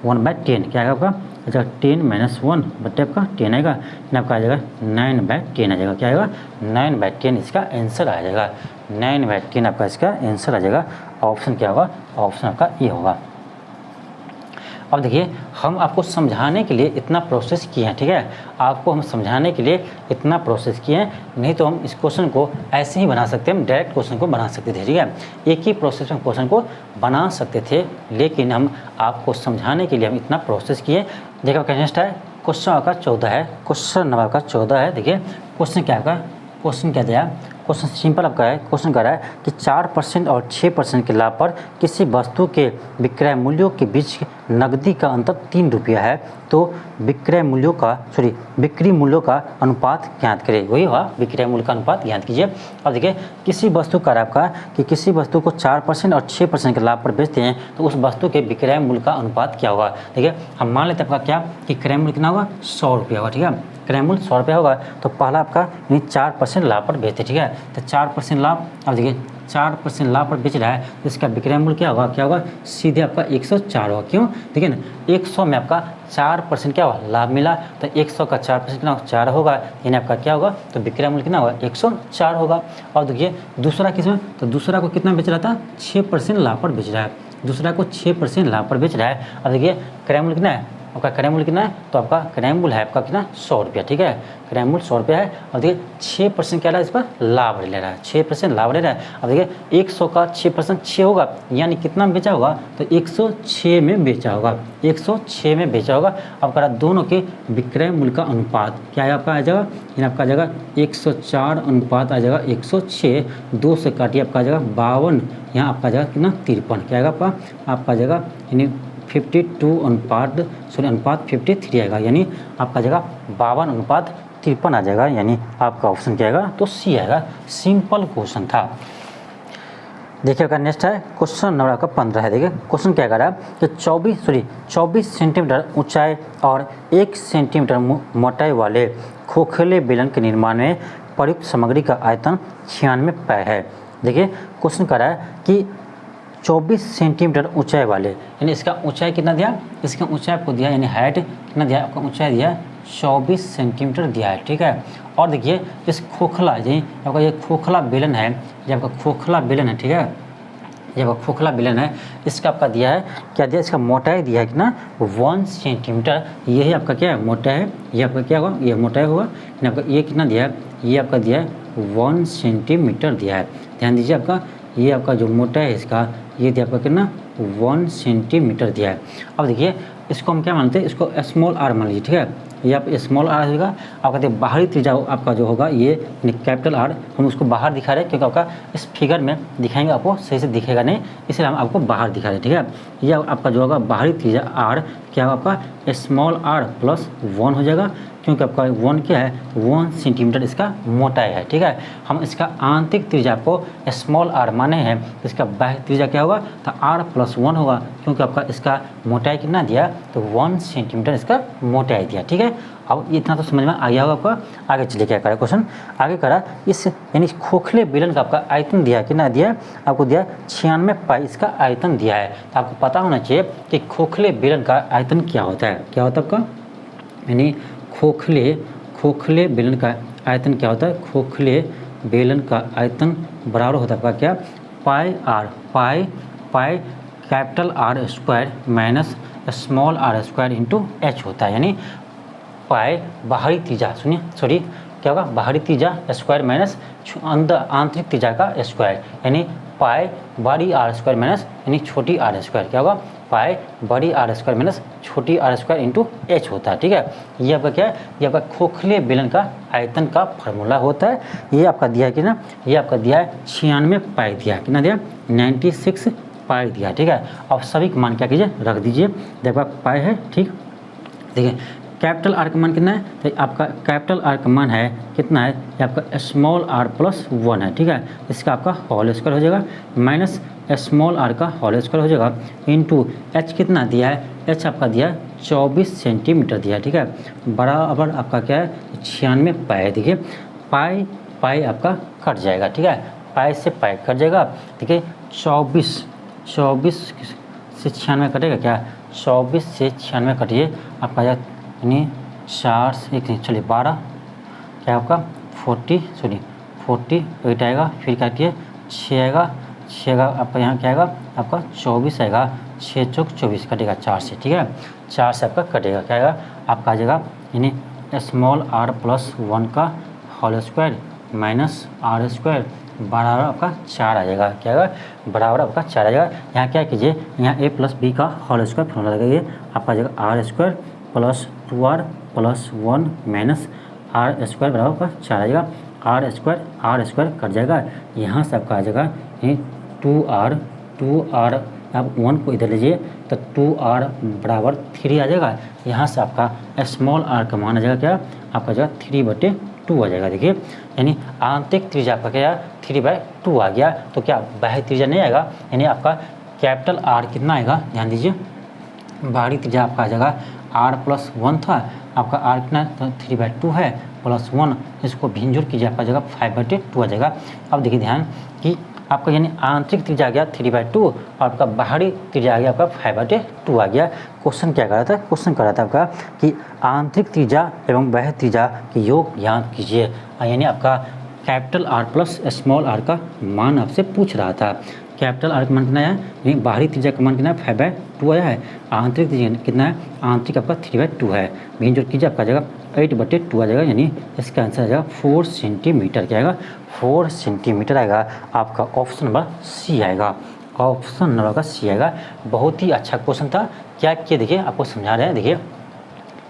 1/10, क्या आएगा आपका अच्छा 10 - 1 बटे आपका 10 आएगा, फिर आपका आ जाएगा 9/10 आ जाएगा। क्या आएगा 9/10 इसका आंसर आ जाएगा, 9/10 आपका इसका आंसर आ जाएगा। ऑप्शन क्या होगा, ऑप्शन आपका ये होगा। अब देखिए हम आपको समझाने के लिए इतना प्रोसेस किए हैं। ठीक है, आपको हम समझाने के लिए इतना प्रोसेस किए हैं, नहीं तो हम इस क्वेश्चन को ऐसे ही बना सकते हैं, हम डायरेक्ट क्वेश्चन को बना सकते थे। ठीक है, एक ही प्रोसेस में क्वेश्चन को बना सकते थे, लेकिन हम आपको समझाने के लिए हम इतना प्रोसेस किए। देखिए आपका नेक्स्ट है क्वेश्चन आपका 14 है, क्वेश्चन नंबर आपका 14 है। देखिए क्वेश्चन क्या होगा, क्वेश्चन क्या दिया, क्वेश्चन सिंपल आपका है, क्वेश्चन कह रहा है कि 4% और 6% के लाभ पर किसी वस्तु के विक्रय मूल्यों के बीच नकदी का अंतर 3 रुपया है, तो बिक्री मूल्यों का अनुपात ज्ञात करें। वही हुआ, विक्रय मूल्य का अनुपात ज्ञात कीजिए। अब देखिए किसी वस्तु का आपका कि किसी वस्तु को 4% और 6% के लाभ पर बेचते हैं तो उस वस्तु के विक्रय मूल्य का अनुपात क्या होगा। देखिए हम मान लेते हैं आपका क्या कि क्रय मूल्य कितना होगा, 100 रुपया होगा। ठीक है, क्रय मूल्य 100 रुपया होगा, तो पहला आपका यानी 4% लाभ पर बेचते। ठीक है, तो 4% लाभ, अब देखिए 4% लाभ पर बेच रहा है तो इसका विक्रय मूल्य क्या होगा, सीधे आपका 104 होगा। क्यों, देखिए ना 100 में आपका 4% क्या होगा, लाभ मिला, तो 100 का 4% कितना 4 होगा, यानी आपका क्या होगा, तो विक्रय मूल्य कितना होगा, 104 होगा। और देखिए दूसरा किसमें, तो दूसरा को कितना बेच रहा था, 6% लाभ पर बेच रहा है, दूसरा को 6% लाभ पर बेच रहा है। अब देखिए क्रय मूल्य कितना है, आपका क्रय मूल्य कितना है, तो आपका क्रय मूल्य है आपका कितना 100 रुपया। ठीक है, क्रय मूल्य 100 रुपया है। और देखिए 6% क्या रहा है, इस पर लाभ ले रहा है, 6% लाभ ले रहा है। अब देखिए 100 का 6% 6 होगा, यानी कितना में बेचा होगा, तो 106 में बेचा होगा, 106 में बेचा होगा। अब करा दोनों के विक्रय मूल्य का अनुपात क्या है आपका आ जाएगा, यानी आपका आ जाएगा 104 अनुपात आ जाएगा 106, 2 से काटिए आपका आ जाएगा 52, यहाँ आपका जाएगा कितना 53, क्या आएगा आपका आ जाएगा यानी 52 अनुपात 53 आएगा, यानी आपका जगह 52:53 आ जाएगा, यानी आपका ऑप्शन क्या आएगा, तो सी आएगा। सिंपल क्वेश्चन था। देखिएगा नेक्स्ट है क्वेश्चन नंबर आपका 15 है। देखिए क्वेश्चन क्या कर रहा है कि 24 सेंटीमीटर ऊंचाई और 1 सेंटीमीटर मोटाई वाले खोखले बेलन के निर्माण में प्रयुक्त सामग्री का आयतन 96 पै है। देखिए क्वेश्चन कर रहा है कि 24 सेंटीमीटर ऊंचाई वाले, यानी इसका ऊंचाई कितना दिया, इसका ऊंचाई आपको दिया, यानी हाइट कितना दिया, आपका ऊंचाई दिया 24 सेंटीमीटर दिया है। ठीक है, और देखिए इस खोखला, यही आपका ये खोखला बेलन है, ये आपका खोखला बेलन है। ठीक है, ये आपका खोखला बेलन है, इसका आपका दिया है क्या दिया, इसका मोटाई दिया है कितना 1 सेंटीमीटर, यही आपका क्या है मोटाई है, ये आपका क्या होगा, ये मोटाई होगा, यानी आपका ये कितना दिया है, ये आपका दिया है 1 सेंटीमीटर दिया है। ध्यान दीजिए आपका ये आपका जो मोटाई है इसका, ये दिया आपका कितना 1 सेंटीमीटर दिया है। अब देखिए इसको हम क्या मानते हैं, इसको स्मॉल आर मान लीजिए। ठीक है, ये आप स्मॉल आर होगा, आप कहते हैं बाहरी त्रिज्या आपका जो होगा ये कैपिटल आर, हम उसको बाहर दिखा रहे हैं क्योंकि आपका इस फिगर में दिखाएंगे आपको सही से दिखेगा नहीं, इसलिए हम आपको बाहर दिखा रहे हैं। ठीक है, ये आपका जो होगा बाहरी त्रिज्या आर क्या होगा, आपका स्मॉल आर प्लस 1 हो जाएगा, क्योंकि आपका 1 क्या है, 1 सेंटीमीटर इसका मोटाई है। ठीक है, हम इसका आंतरिक त्रिज्या को स्मॉल आर माने हैं, तो इसका बाह्य त्रिज्या क्या होगा, तो आर प्लस 1 होगा, क्योंकि आपका इसका मोटाई कितना दिया, तो 1 सेंटीमीटर इसका मोटाई दिया। ठीक है, अब इतना तो समझ में आ गया होगा आपका। आगे चलिए क्या करा क्वेश्चन, आगे करा इस यानी खोखले बेलन का आपका आयतन दिया कितना दिया, आपको दिया 96 पाई इसका आयतन दिया है। तो आपको पता होना चाहिए कि खोखले बेलन का आयतन क्या होता है, क्या होता है आपका, यानी खोखले बेलन का आयतन क्या होता है, खोखले बेलन का आयतन बराबर होता है आपका क्या, pi R, pi capital R square minus small R square into H होता है, यानी पाई बाहरी त्रिज्या क्या होगा, बाहरी त्रिज्या स्क्वायर माइनस अंदर आंतरिक त्रिज्या का स्क्वायर, यानी पाई बड़ी आर स्क्वायर माइनस यानी छोटी आर स्क्वायर, क्या होगा, पाई बड़ी आर स्क्वायर माइनस छोटी आर स्क्वायर इंटू एच होता है। ठीक है, ये आपका क्या है, ये आपका खोखले बेलन का आयतन का फार्मूला होता है। ये आपका दिया है कि ना, ये आपका दिया है 96 पाई दिया, कितना दिया 96 पाई दिया। ठीक है, अब सभी का मान क्या कीजिए रख दीजिए, देखो पाई है। ठीक, देखिए कैपिटल आर का मान कितना है, तो आपका कैपिटल आर का मान है कितना है, ये आपका स्मॉल आर प्लस 1 है। ठीक है, इसका आपका होल स्क्वायर हो जाएगा माइनस स्मॉल आर का होल स्क्वायर हो जाएगा इंटू एच कितना दिया है, एच आपका दिया है 24 सेंटीमीटर दिया है। ठीक है, बराबर आपका क्या है 96 पाई। देखिए पाई आपका कट जाएगा। ठीक है, पाई से पाई कट जाएगा। देखिए 24 से 96 कटेगा क्या, 24 से 96 कटिए आपका यानी 4 से 1 चलिए 12 क्या आपका 48 आएगा, फिर काटिए 6 आएगा आपका, यहाँ क्या आएगा आपका 24 आएगा, 6 चौक 24 कटेगा 4 से। ठीक है, 4 से आपका कटेगा क्या आएगा, आपका आ जाएगा यानी स्मॉल आर प्लस 1 का whole square minus R square बराबर आपका 4 आ जाएगा, क्या आएगा बराबर आपका 4 आ जाएगा। यहाँ क्या कीजिए, यहाँ a प्लस बी का होल स्क्वायर फॉर्मूला लगाइए, आपका आ जाएगा R square plus 2r plus 1 minus R square बराबर आपका 4 आ जाएगा। आर स्क्वायर कट जाएगा, यहाँ से आपका आ जाएगा 2r आप 1 को इधर लीजिए तो 2r बराबर 3 आ जाएगा। यहाँ से आपका स्मॉल r का मान आ जाएगा क्या, आपका जाएगा 3/2 आ जाएगा। देखिए यानी आंतरिक त्रिज्या आपका क्या 3/2 आ गया। तो क्या बाह्य त्रिज्या नहीं आएगा, यानी आपका कैपिटल R कितना आएगा, ध्यान दीजिए। बाहरी त्रिज्या आपका आ जाएगा r+1 था, आपका r कितना तो 3/2 है +1, इसको भिन्जुर कीजिए आपका जगह 5/2 आ जाएगा। अब देखिए ध्यान कि आपका यानी आंतरिक त्रिज्या आ गया 3/2 और आपका बाहरी त्रिज्या आ गया आपका 5/2 आ गया। क्वेश्चन क्या कर रहा था, क्वेश्चन कर रहा था आपका कि आंतरिक त्रिज्या एवं बाह्य त्रिज्या के योग ज्ञात कीजिए, यानी आपका capital R plus small r का मान आपसे पूछ रहा था। कैपिटल R का मान कितना है, यानी बाहरी त्रिज्या का मान कितना है 5/2 आया है, आंतरिक त्रिज्या कितना है, आंतरिक आपका 3/2 है। भिन्न जोड़ कीजिए आपका आ जाएगा 8/2 आ जाएगा, यानी इसका आंसर आ जाएगा 4 सेंटीमीटर। क्या आएगा, 4 सेंटीमीटर आएगा। आपका ऑप्शन नंबर सी आएगा, ऑप्शन नंबर का सी आएगा। बहुत ही अच्छा क्वेश्चन था। क्या किया देखिए, आपको समझा रहे हैं। देखिए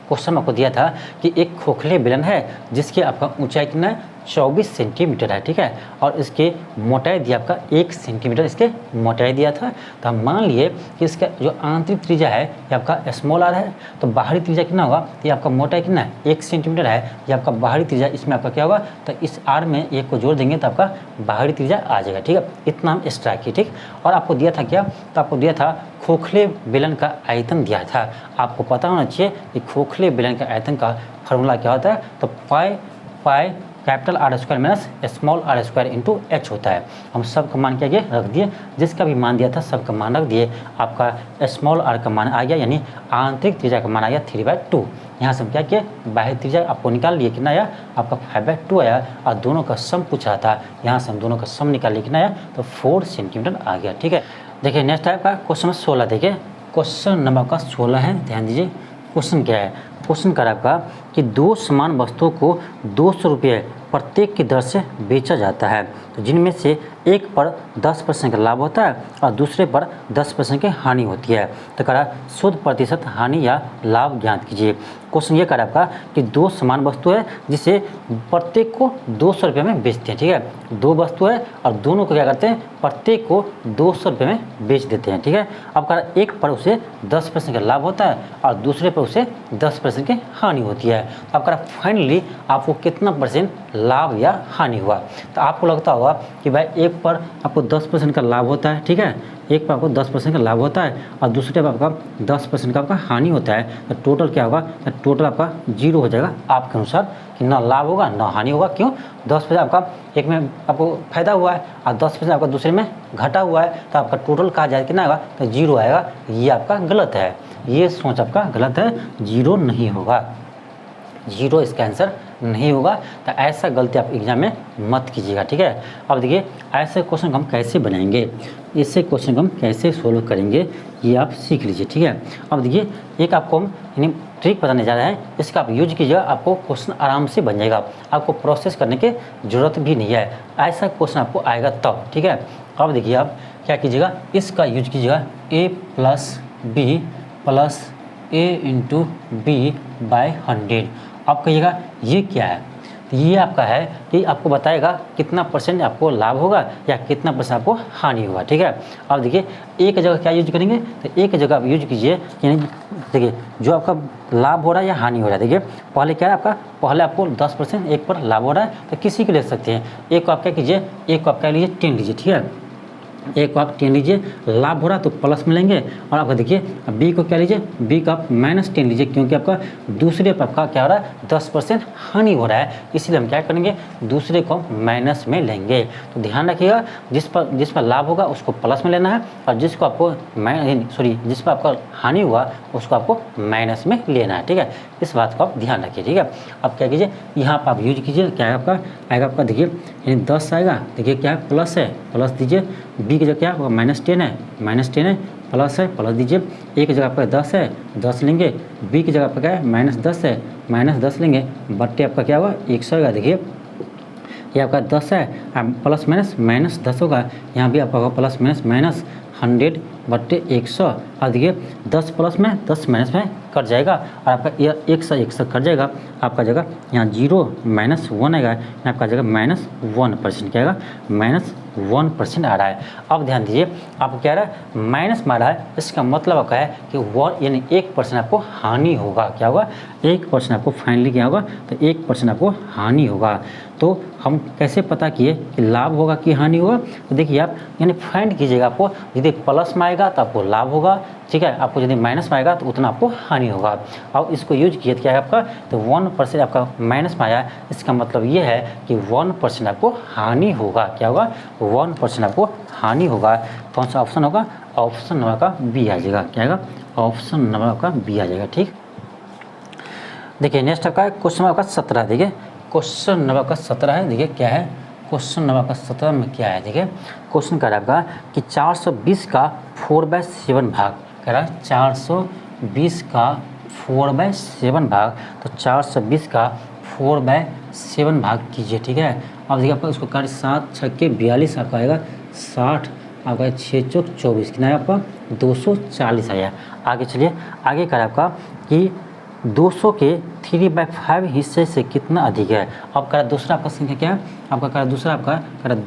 क्वेश्चन आपको दिया था कि एक खोखले बेलन है जिसकी आपका ऊंचाई कितना है 24 सेंटीमीटर है, ठीक है, और इसके मोटाई दिया आपका 1 सेंटीमीटर इसके मोटाई दिया था। तो हम मान लिए कि इसका जो आंतरिक त्रिज्या है ये आपका स्मॉल r है, तो बाहरी त्रिज्या कितना होगा, ये आपका मोटाई कितना है 1 सेंटीमीटर है, ये आपका बाहरी त्रिज्या, इसमें आपका क्या होगा, तो इस r में 1 को जोड़ देंगे तो आपका बाहरी त्रिज्या आ जाएगा, ठीक है। इतना हम एक्स्ट्रा किए, ठीक। और आपको दिया था क्या, तो आपको दिया था खोखले बेलन का आयतन दिया था। आपको पता होना चाहिए कि खोखले बेलन का आयतन का फार्मूला क्या होता है, तो pi capital R square minus small r square into h होता है। हम सब का मान क्या किए, रख दिए, जिसका भी मान दिया था सब का मान रख दिए। आपका स्मॉल r का मान आ गया, यानी आंतरिक त्रिज्या का मान आ गया 3/2। यहाँ से हम क्या किए, बाह्य त्रिज्या आपको निकाल लिए, कितना आया आपका 5/2 आया, और दोनों का सम पूछ रहा था, यहाँ से हम दोनों का सम निकाल लिए, कितना आया तो 4 सेंटीमीटर आ गया, ठीक है। देखिए नेक्स्ट टाइप का क्वेश्चन नंबर 16। देखिए क्वेश्चन नंबर का 16 है, ध्यान दीजिए। क्वेश्चन क्या है, क्वेश्चन कर आपका कि दो समान वस्तुओं को 200 रुपये प्रत्येक की दर से बेचा जाता है, तो जिनमें से एक पर 10% का लाभ होता है और दूसरे पर 10% की हानि होती है। तो कह रहा शुद्ध प्रतिशत हानि या लाभ ज्ञात कीजिए। क्वेश्चन ये कर रहा आपका कि दो समान वस्तु है जिसे प्रत्येक को 200 रुपये में बेचते हैं, ठीक है। दो वस्तु है और दोनों को क्या करते हैं, प्रत्येक को 200 रुपये में बेच देते हैं, ठीक है। अब कह रहा एक पर उसे 10% का लाभ होता है और दूसरे पर उसे 10% की हानि होती है। अब कह रहा फाइनली आपको कितना परसेंट लाभ या हानि हुआ। तो आपको लगता होगा कि भाई एक पर आपको 10% का लाभ होता है, ठीक है, एक पर आपको 10% का लाभ होता है और दूसरे पर आपका 10% का आपका हानि होता है, तो टोटल क्या होगा, तो टोटल आपका 0 हो जाएगा आपके अनुसार, कि ना लाभ होगा ना हानि होगा। क्यों, 10% आपका एक में आपको फायदा हुआ है और 10% आपका दूसरे में घटा हुआ है, तो आपका टोटल कहा जाए कितना आएगा, तो 0 आएगा। ये आपका गलत है, ये सोच आपका गलत है, 0 नहीं होगा, 0 इसका आंसर नहीं होगा। तो ऐसा गलती आप एग्जाम में मत कीजिएगा, ठीक है। अब देखिए ऐसे क्वेश्चन हम कैसे बनाएंगे, इससे क्वेश्चन हम कैसे सोल्व करेंगे, ये आप सीख लीजिए, ठीक है। अब देखिए एक आपको हम यानी ट्रिक बताने जा रहे हैं, इसका आप यूज कीजिएगा, आपको क्वेश्चन आराम से बन जाएगा, आपको प्रोसेस करने की ज़रूरत भी नहीं है। ऐसा क्वेश्चन आपको आएगा तब, ठीक है। अब देखिए आप क्या कीजिएगा, इसका यूज कीजिएगा a + b + a × b/100। आप कहिएगा ये क्या है, तो ये आपका है कि आपको बताएगा कितना परसेंट आपको लाभ होगा या कितना परसेंट आपको हानि होगा, ठीक है। अब देखिए एक जगह क्या यूज करेंगे, तो एक जगह आप यूज कीजिए, यानी देखिए जो आपका लाभ हो रहा है या हानि हो रहा है। देखिए पहले क्या है आपका, पहले आपको 10% एक पर लाभ हो रहा है तो किसी को ले सकते हैं, एक को आप क्या कीजिए, एक को आप क्या लीजिए 10 लीजिए, ठीक है। एक को आप 10 लीजिए, लाभ हो रहा है तो प्लस में लेंगे, और आपका देखिए बी को क्या लीजिए, बी का आप -10 लीजिए, क्योंकि आपका दूसरे पर आपका क्या हो रहा है 10% हानि हो रहा है, इसलिए हम क्या करेंगे, दूसरे को हम माइनस में लेंगे। तो ध्यान रखिएगा जिस पर लाभ होगा उसको प्लस में लेना है, और जिसको आपको जिस पर आपका हानि हुआ उसको आपको माइनस में लेना है, ठीक है। इस बात को आप ध्यान रखिए, ठीक है। अब क्या कीजिए, यहाँ पर आप यूज कीजिए, क्या है आपका आएगा, आपका देखिए यानी 10 आएगा, देखिए क्या है प्लस है, प्लस दीजिए, बी की जगह क्या है -10 है, -10 है, प्लस है, प्लस दीजिए, ए की जगह आपका 10 है, 10 लेंगे, बी की जगह आपका क्या है -10 है, -10 लेंगे, बट्टे आपका क्या होगा 100 होगा। देखिए ये आपका 10 है, प्लस माइनस -10 होगा, यहाँ भी आपका होगा प्लस माइनस -100 बट्टे 100। अब देखिए 10 प्लस में 10 माइनस में कट जाएगा और आपका ये 100 कट जाएगा, आपका जगह यहाँ 0 माइनस 1 आएगा, यहाँ आपका जगह -1% क्या आएगा, -1% आ रहा है। अब ध्यान दीजिए आपको क्या आ रहा है, माइनस में आ रहा है, इसका मतलब आपका है कि 1 यानी 1% आपको हानि होगा। क्या होगा, 1% आपको फाइनली क्या होगा, तो 1% आपको हानि होगा। तो हम कैसे पता किए कि लाभ होगा कि हानि होगा, तो देखिए आप यानी फाइंड कीजिएगा, आपको यदि प्लस में आएगा तो आपको लाभ होगा, ठीक है, आपको यदि माइनस में आएगा तो उतना आपको हानि होगा। अब इसको यूज किए तो क्या है आपका, तो 1% आपका माइनस में आया, इसका मतलब ये है कि 1% आपको हानि होगा। क्या होगा, 1% आपको हानि होगा। कौन सा ऑप्शन होगा, ऑप्शन नंबर का बी आ जाएगा। क्या आएगा, ऑप्शन नंबर का बी आ जाएगा। ठीक, देखिए नेक्स्ट आपका क्वेश्चन नंबर आपका 17। देखिए क्वेश्चन नंबर का 17 है, देखिए क्या है, क्वेश्चन नंबर का 17 में क्या है, देखिए क्वेश्चन कह रहा है आपका कि 420 का 4/7 भाग, कह रहा है 420 का 4/7 भाग, तो 420 का 4/7 भाग कीजिए। ठीक है, अब देखिए आपका उसको कार्य 7 छक्के 42 आपका आएगा, 60 आपका 6 चौक 24, कितना है आपका 240 आया। आगे चलिए, आगे कह रहा है आपका कि 200 के 3/5 हिस्से से कितना अधिक है। अब कह रहा दूसरा आपका संख्या क्या है, आपका कह रहा दूसरा आपका कह रहा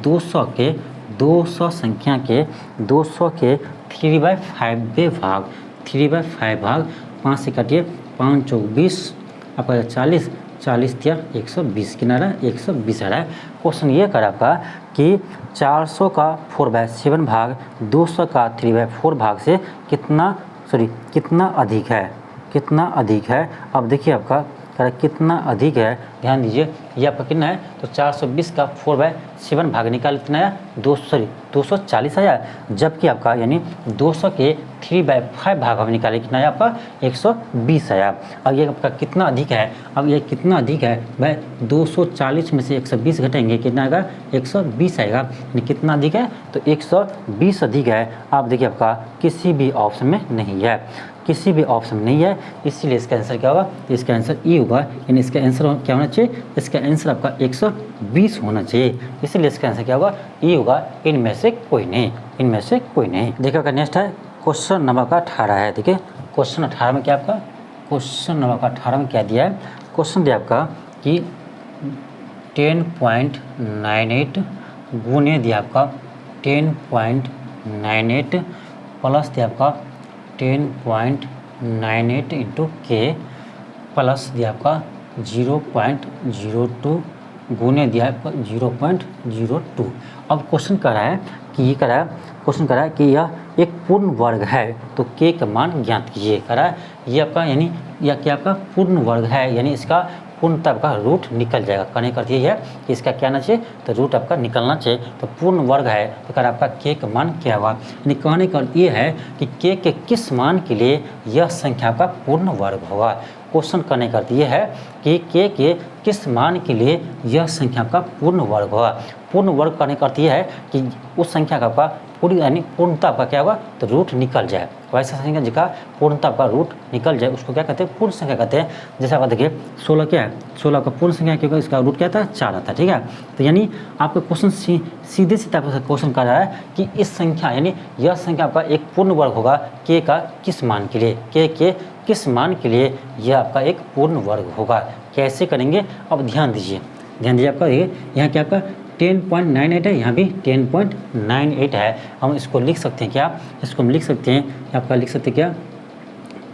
200 संख्या के 200 के 3/5 भाग, 3/5 भाग 5 से काटिए, 5 चौक 20 आपका 40, 40 या 120, किनारा 120 आ रहा है। क्वेश्चन ये कर आपका कि 400 का 4/7 भाग 200 का 3/4 भाग से कितना अधिक है, कितना अधिक है। अब देखिए आपका कितना अधिक है, ध्यान दीजिए ये आपका कितना है, तो 420 का 4/7 भाग निकाल कितना आया, 240 आया, जबकि आपका यानी 200 के 3/5 भाग हम निकाले कितना आया आपका 120 आया। अब ये आपका कितना अधिक है, अब ये कितना अधिक है भाई, 240 में से 120 घटेंगे कितना आएगा, 120 आएगा। यानी कितना अधिक है, तो 120 अधिक है। आप देखिए आपका किसी भी ऑप्शन में नहीं है, किसी भी ऑप्शन नहीं है, इसीलिए इसका आंसर क्या होगा, इसका आंसर ई होगा। यानी इसका आंसर क्या होना चाहिए, इसका आंसर आपका 120 होना चाहिए, इसीलिए इसका आंसर क्या होगा, ई होगा। इनमें से कोई नहीं, इनमें से कोई नहीं। देखिए नेक्स्ट है क्वेश्चन नंबर का 18 है। देखिए क्वेश्चन 18 में क्या आपका, क्वेश्चन नंबर का 18 में क्या दिया है, क्वेश्चन दिया आपका कि 10.98 गुने दिया आपका 10.98 प्लस दिया आपका 10.98 इंटू के प्लस दिया आपका 0.02 गुने दिया है 0.02। अब क्वेश्चन कर रहा है कि ये कर रहा है, क्वेश्चन कर रहा है कि यह एक पूर्ण वर्ग है तो के का मान ज्ञात कीजिए। कर रहा है ये आपका यानी यह क्या आपका पूर्ण वर्ग है, यानी इसका पूर्णतः आपका रूट निकल जाएगा। कहने का अर्थ ये है कि इसका क्या आना चाहिए, तो रूट आपका निकलना चाहिए। तो पूर्ण वर्ग है तो कर आपका के का मान क्या होगा, यानी कहने का अर्थ ये है कि के किस मान के लिए यह संख्या का पूर्ण वर्ग होगा। क्वेश्चन करने का अर्थ ये है कि के किस मान के लिए यह संख्या का पूर्ण वर्ग होगा। पूर्ण वर्ग करने का अर्थ ये है कि उस संख्या का आपका पूरी यानी पूर्णता आपका क्या होगा, तो रूट निकल जाए। वैसा संख्या जिसका पूर्णता आपका रूट निकल जाए उसको क्या कहते हैं, पूर्ण संख्या कहते हैं। जैसे आप देखिए 16 क्या है, 16 का पूर्ण संख्या क्योंकि इसका रूट क्या था, 4 आता है। ठीक है, तो यानी आपका क्वेश्चन सीधे आपका क्वेश्चन कर रहा है कि इस संख्या यानी यह संख्या आपका एक पूर्ण वर्ग होगा के का किस मान के लिए, के किस मान के लिए यह आपका एक पूर्ण वर्ग होगा। कैसे करेंगे, अब ध्यान दीजिए आपका देखिए यहाँ क्या आपका 10.98 है, यहाँ भी 10.98 है। हम इसको लिख सकते हैं क्या, इसको हम लिख सकते हैं आपका लिख सकते हैं क्या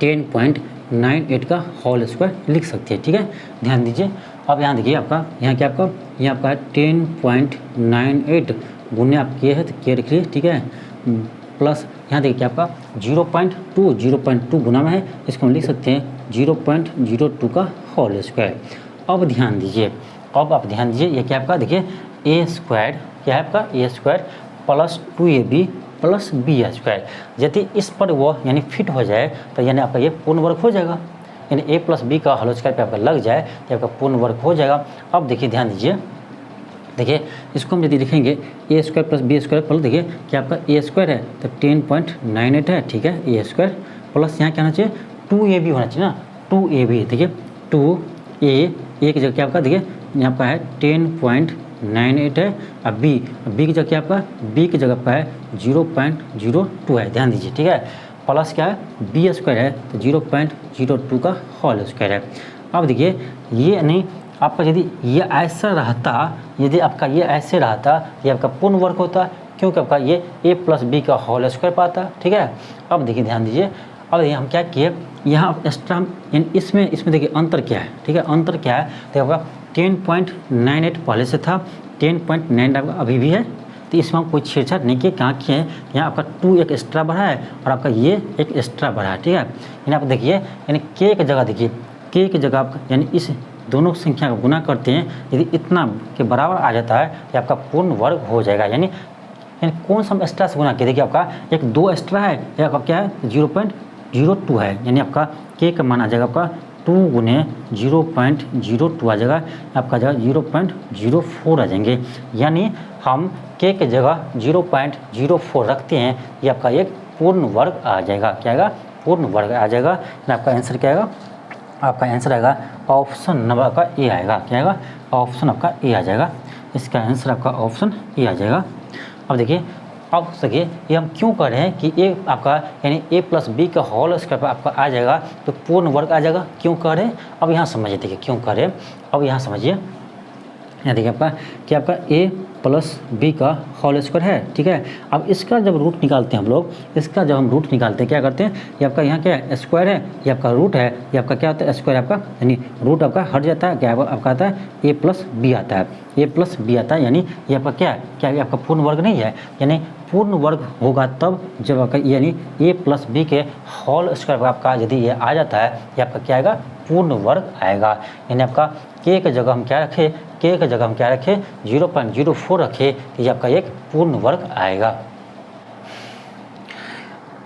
10.98 का होल स्क्वायर लिख सकते हैं। ठीक है, ध्यान दीजिए। अब यहाँ देखिए आपका यहाँ क्या आपका यहाँ आपका 10.98 गुने आप किए हैं तो के रखिए। ठीक है, प्लस यहाँ देखिए क्या आपका 0.2 गुना में है, इसको हम लिख सकते हैं 0.02 का होल स्क्वायर। अब ध्यान दीजिए, अब आप ध्यान दीजिए ये क्या आपका देखिए ए स्क्वायर क्या है आपका A square plus 2ab plus B square. यदि इस पर वो यानी फिट हो जाए तो यानी आपका ये पूर्ण वर्ग हो जाएगा, यानी ए प्लस बी का होल स्क्वायर पे आपका लग जाए तो आपका पूर्ण वर्ग हो जाएगा। अब देखिए ध्यान दीजिए, देखिए इसको हम यदि लिखेंगे A square plus B square plus देखिए क्या आपका ए स्क्वायर है तो 10.98 है। ठीक है, ए स्क्वायर प्लस यहाँ क्या होना चाहिए 2ab होना चाहिए ना, 2ab देखिए 2a एक जगह क्या आपका देखिए यहाँ आपका है 10.98 0.98 है। अब बी की जगह क्या आपका, बी की जगह पर है 0.02 है, ध्यान दीजिए, ठीक है। प्लस क्या है, बी स्क्वायर है तो 0.02 का होल स्क्वायर है। अब देखिए ये नहीं, आपका यदि ये ऐसा रहता, यदि आपका ये ऐसे रहता, ये आपका पूर्ण वर्ग होता, क्योंकि आपका ये a प्लस बी का होल स्क्वायर पाता, ठीक है। अब देखिए ध्यान दीजिए, अब देखिए हम क्या किए, यहाँ एक्स्ट्रा इसमें देखिए अंतर क्या है, ठीक है। अंतर क्या है, तो आपका 10.98 पहले से था, 10.9 अभी भी है, तो इसमें हम कोई छेड़छाड़ नहीं किए। कहाँ किए हैं, यहाँ आपका 2 एक एक्स्ट्रा बढ़ा है और आपका ये एक एक्स्ट्रा बढ़ा है, ठीक है। यानी आप देखिए, यानी के की जगह देखिए, के की जगह आप यानी इस दोनों संख्या का गुना करते हैं, यदि इतना के बराबर आ जाता है तो आपका पूर्ण वर्ग हो जाएगा। यानी कौन सा हम एक्स्ट्रा से गुना किया, देखिए आपका एक 2 एक्स्ट्रा है, या आपका क्या है 0.02 है, यानी आपका के का मान आ जाएगा आपका 2 गुने 0.02 आ जाएगा, आपका जगह 0.04 आ जाएंगे। यानी हम के के जगह 0.04 रखते हैं, ये आपका एक पूर्ण वर्ग आ जाएगा। क्या आएगा, पूर्ण वर्ग आ जाएगा। आपका आंसर क्या आएगा, आपका आंसर आएगा ऑप्शन नंबर का ए आएगा। क्या आएगा, ऑप्शन आपका ए आ जाएगा। इसका आंसर आपका ऑप्शन ए आ जाएगा। अब देखिए, अब देखिए ये हम क्यों कर रहे हैं कि ए आपका यानी a प्लस बी का होल स्क्वायर पर आपका आ जाएगा तो पूर्ण वर्ग आ जाएगा। क्यों कर रहे हैं, अब यहाँ समझिए, देखिए क्यों कर रहे हैं, अब यहाँ समझिए। यहाँ देखिए आपका कि आपका a प्लस बी का होल स्क्वायर है, ठीक है। अब इसका जब रूट निकालते हैं हम लोग, इसका जब हम रूट निकालते हैं क्या करते हैं, ये आपका यहाँ क्या है स्क्वायर है, ये आपका रूट है, ये आपका क्या होता है स्क्वायर आपका, यानी रूट आपका हट जाता है, क्या आपका आता है a प्लस बी आता है, a प्लस बी आता है। यानी ये आपका क्या है, क्या ये आपका पूर्ण वर्ग नहीं है, यानी पूर्ण वर्ग होगा तब जब आपका यानी a प्लस बी के होल स्क्वायर पर आपका यदि ये आ जाता है, ये आपका क्या आएगा पूर्ण वर्ग आएगा। यानी आपका के की जगह हम क्या रखें, के की जगह हम क्या रखें 0.04 रखें, तो ये आपका एक पूर्ण वर्ग आएगा।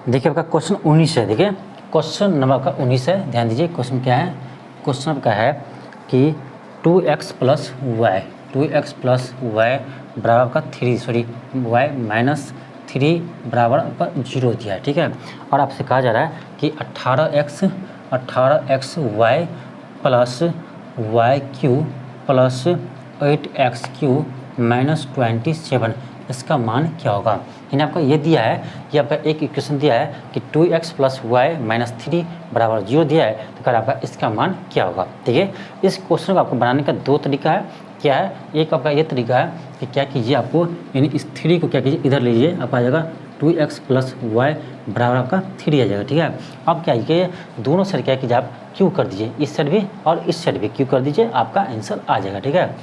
देखिए आपका क्वेश्चन 19 है, देखिए क्वेश्चन नंबर का 19 है, ध्यान दीजिए। क्वेश्चन क्या है, क्वेश्चन का है कि 2x plus Y, 2x plus Y बराबर का 3 y माइनस 3 बराबर आपका 0 दिया है, ठीक है। और आपसे कहा जा रहा है कि 18x y plus Y Q plus 8x³ minus 27, इसका मान क्या होगा। यानी आपका ये दिया है, ये आपका एक इक्वेशन दिया है कि 2x प्लस वाई माइनस 3 बराबर 0 दिया है, तो कर आपका इसका मान क्या होगा। ठीक है, इस क्वेश्चन को आपको बनाने का 2 तरीका है। क्या है, एक आपका ये तरीका है कि क्या कीजिए, आपको यानी इस 3 को क्या कीजिए इधर लीजिए, आप आ जाएगा 2x प्लस वाई बराबर आपका 3 आ जाएगा। ठीक है, अब क्या कीजिए दोनों साइड क्या कीजिए आप क्यू कर दीजिए, इस साइड भी और इस साइड भी क्यू कर दीजिए, आपका आंसर आ जाएगा। ठीक है,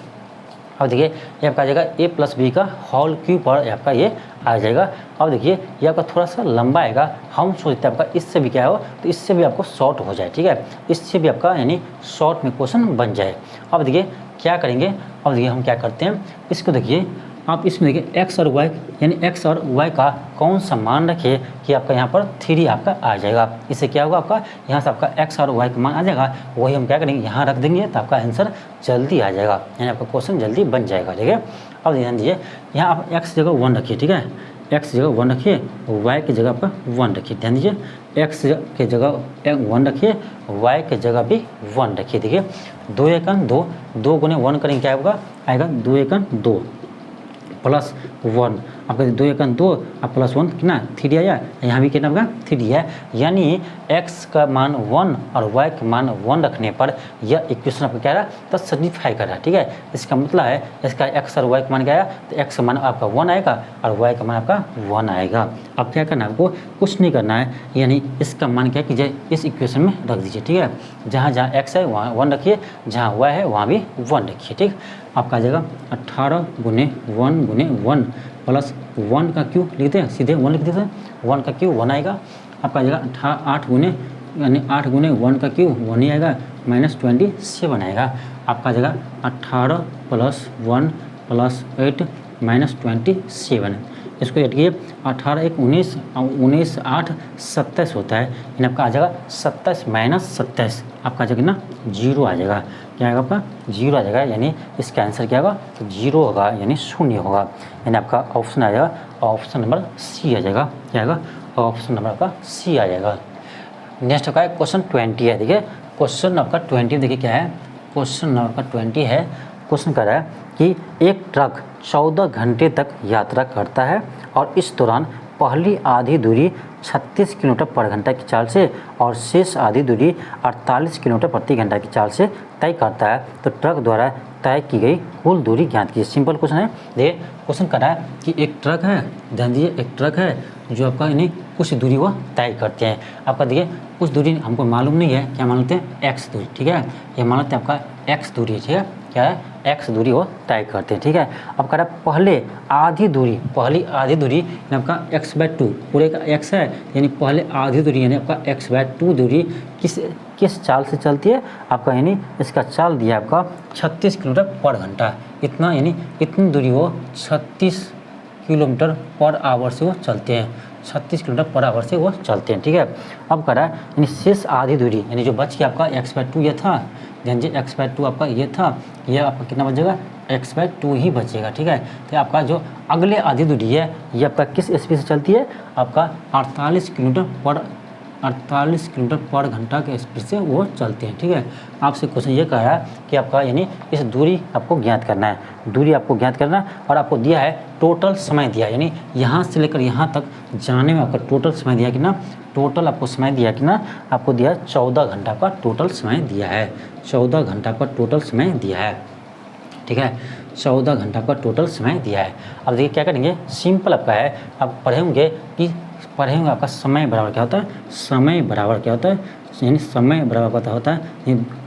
अब देखिए ये आपका आ जाएगा a प्लस बी का होल क्यू पर आपका ये आ जाएगा। अब देखिए ये आपका थोड़ा सा लंबा आएगा, हम सोचते हैं आपका इससे भी क्या हो तो इससे भी आपको शॉर्ट हो जाए। ठीक है, इससे भी आपका यानी शॉर्ट में क्वेश्चन बन जाए। अब देखिए क्या करेंगे, अब देखिए हम क्या करते हैं, इसको देखिए आप इसमें देखिए x और y यानी x और y का कौन सा मान रखिए कि आपका यहाँ पर 3 आपका आ जाएगा। इससे क्या होगा, आपका यहाँ से आपका x और y का मान आ जाएगा, वही हम क्या करेंगे यहाँ रख देंगे तो आपका आंसर जल्दी आ जाएगा, यानी आपका क्वेश्चन जल्दी बन जाएगा। ठीक है, अब ध्यान दीजिए यहाँ आप x जगह 1 रखिए। ठीक है, x जगह 1 रखिए, y की जगह पर 1 रखिए। ध्यान दीजिए x के जगह 1 रखिए, y के जगह भी 1 रखिए। देखिए 2 एकन 2, 2 गुने 1 करेंगे क्या होगा, आएगा 2 एकन 2 प्लस 1, आपका 2 एकन 2 अब प्लस 1 कितना 3 आया, यहाँ भी कितना आपका 3 है। यानी x का मान 1 और y का मान 1 रखने पर यह इक्वेशन आपका क्या रहा तो सिग्निफाई कर रहा है। ठीक है, इसका मतलब है इसका x और y का मान क्या आया तो x का मान आपका 1 आएगा और y का मान आपका 1 आएगा। अब क्या करना है, आपको कुछ नहीं करना है, यानी इसका मान क्या कीजिए इस इक्वेशन में रख दीजिए। ठीक है, जहाँ जहाँ x है वहाँ 1 रखिए, जहाँ y है वहाँ भी 1 रखिए। ठीक, आपका आ जाएगा 18 गुने 1 प्लस 1 का क्यू लिखते हैं, सीधे 1 लिख देते हैं, 1 का क्यू 1 आएगा। आपका आ जाएगा 8 गुने यानी 8 गुने 1 का क्यू 1 ही आएगा, माइनस 27 आएगा। आपका आ जाएगा 18 प्लस 1 प्लस 8 माइनस 27। इसको हटिए 18 1 19 19 8 27 होता है, यानी आपका आ जाएगा 27 माइनस 27, आपका आ जाएगा ना 0 आ जाएगा। क्या आएगा आपका 0 आ जाएगा, यानी इसका आंसर क्या होगा तो 0 होगा, यानी 0 होगा। यानी आपका ऑप्शन आ जाएगा ऑप्शन नंबर सी आ जाएगा। क्या आएगा, ऑप्शन नंबर आपका सी आ जाएगा। नेक्स्ट आपका क्वेश्चन 20 है। देखिए क्वेश्चन आपका 20 देखिए क्या है, क्वेश्चन नंबर 20 है। क्वेश्चन कर रहा है कि एक ट्रक 14 घंटे तक यात्रा करता है और इस दौरान पहली आधी दूरी 36 किलोमीटर पर घंटा की चाल से और शेष आधी दूरी 48 किलोमीटर प्रति घंटा की चाल से तय करता है, तो ट्रक द्वारा तय की गई कुल दूरी ज्ञात कीजिए। सिंपल क्वेश्चन है। देखिए क्वेश्चन कर रहा है कि एक ट्रक है, ध्यान दीजिए, एक ट्रक है जो आपका यानी कुछ दूरी वो तय करते हैं। आपका देखिए कुछ दूरी हमको मालूम नहीं है, क्या मान लेते हैं, एक्स दूरी, ठीक है, ये मान लेते हैं आपका एक्स दूरी है, ठीक है, क्या है, एक्स दूरी वो तय करते हैं, ठीक है। अब कह रहा है पहली आधी दूरी यानी आपका x/2, पूरे का x है, यानी पहले आधी दूरी यानी आपका x/2 दूरी किस चाल से चलती है आपका, यानी इसका चाल दिया आपका 36 किलोमीटर पर घंटा, इतना यानी इतनी दूरी वो 36 किलोमीटर पर आवर से वो चलते हैं, 36 किलोमीटर पर आवर से वो चलते हैं, ठीक है। अब कह रहा है यानी शेष आधी दूरी यानी जो बच गया आपका x/2 ये था, ध्यान दीजिए x/2 आपका ये था, ये आपका कितना बचेगा, x/2 ही बचेगा, ठीक है। तो आपका जो अगले आधी दूरी है ये आपका किस स्पीड से चलती है, आपका 48 किलोमीटर पर घंटा के स्पीड से वो चलते हैं, ठीक है। आपसे क्वेश्चन ये कह रहा है कि आपका यानी इस दूरी आपको ज्ञात करना है, दूरी आपको ज्ञात करना है, और आपको दिया है टोटल समय दिया, यानी यहाँ से लेकर यहाँ तक जाने में आपका टोटल समय दिया कि ना, टोटल आपको समय दिया कि ना, आपको दिया 14 घंटा का टोटल समय दिया है, 14 घंटा का टोटल समय दिया है, ठीक है, 14 घंटा का टोटल समय दिया है। अब देखिए क्या करेंगे, सिंपल आपका है, आप पढ़ेंगे आपका समय बराबर क्या होता है, समय बराबर क्या होता है, यानी समय बराबर क्या होता है,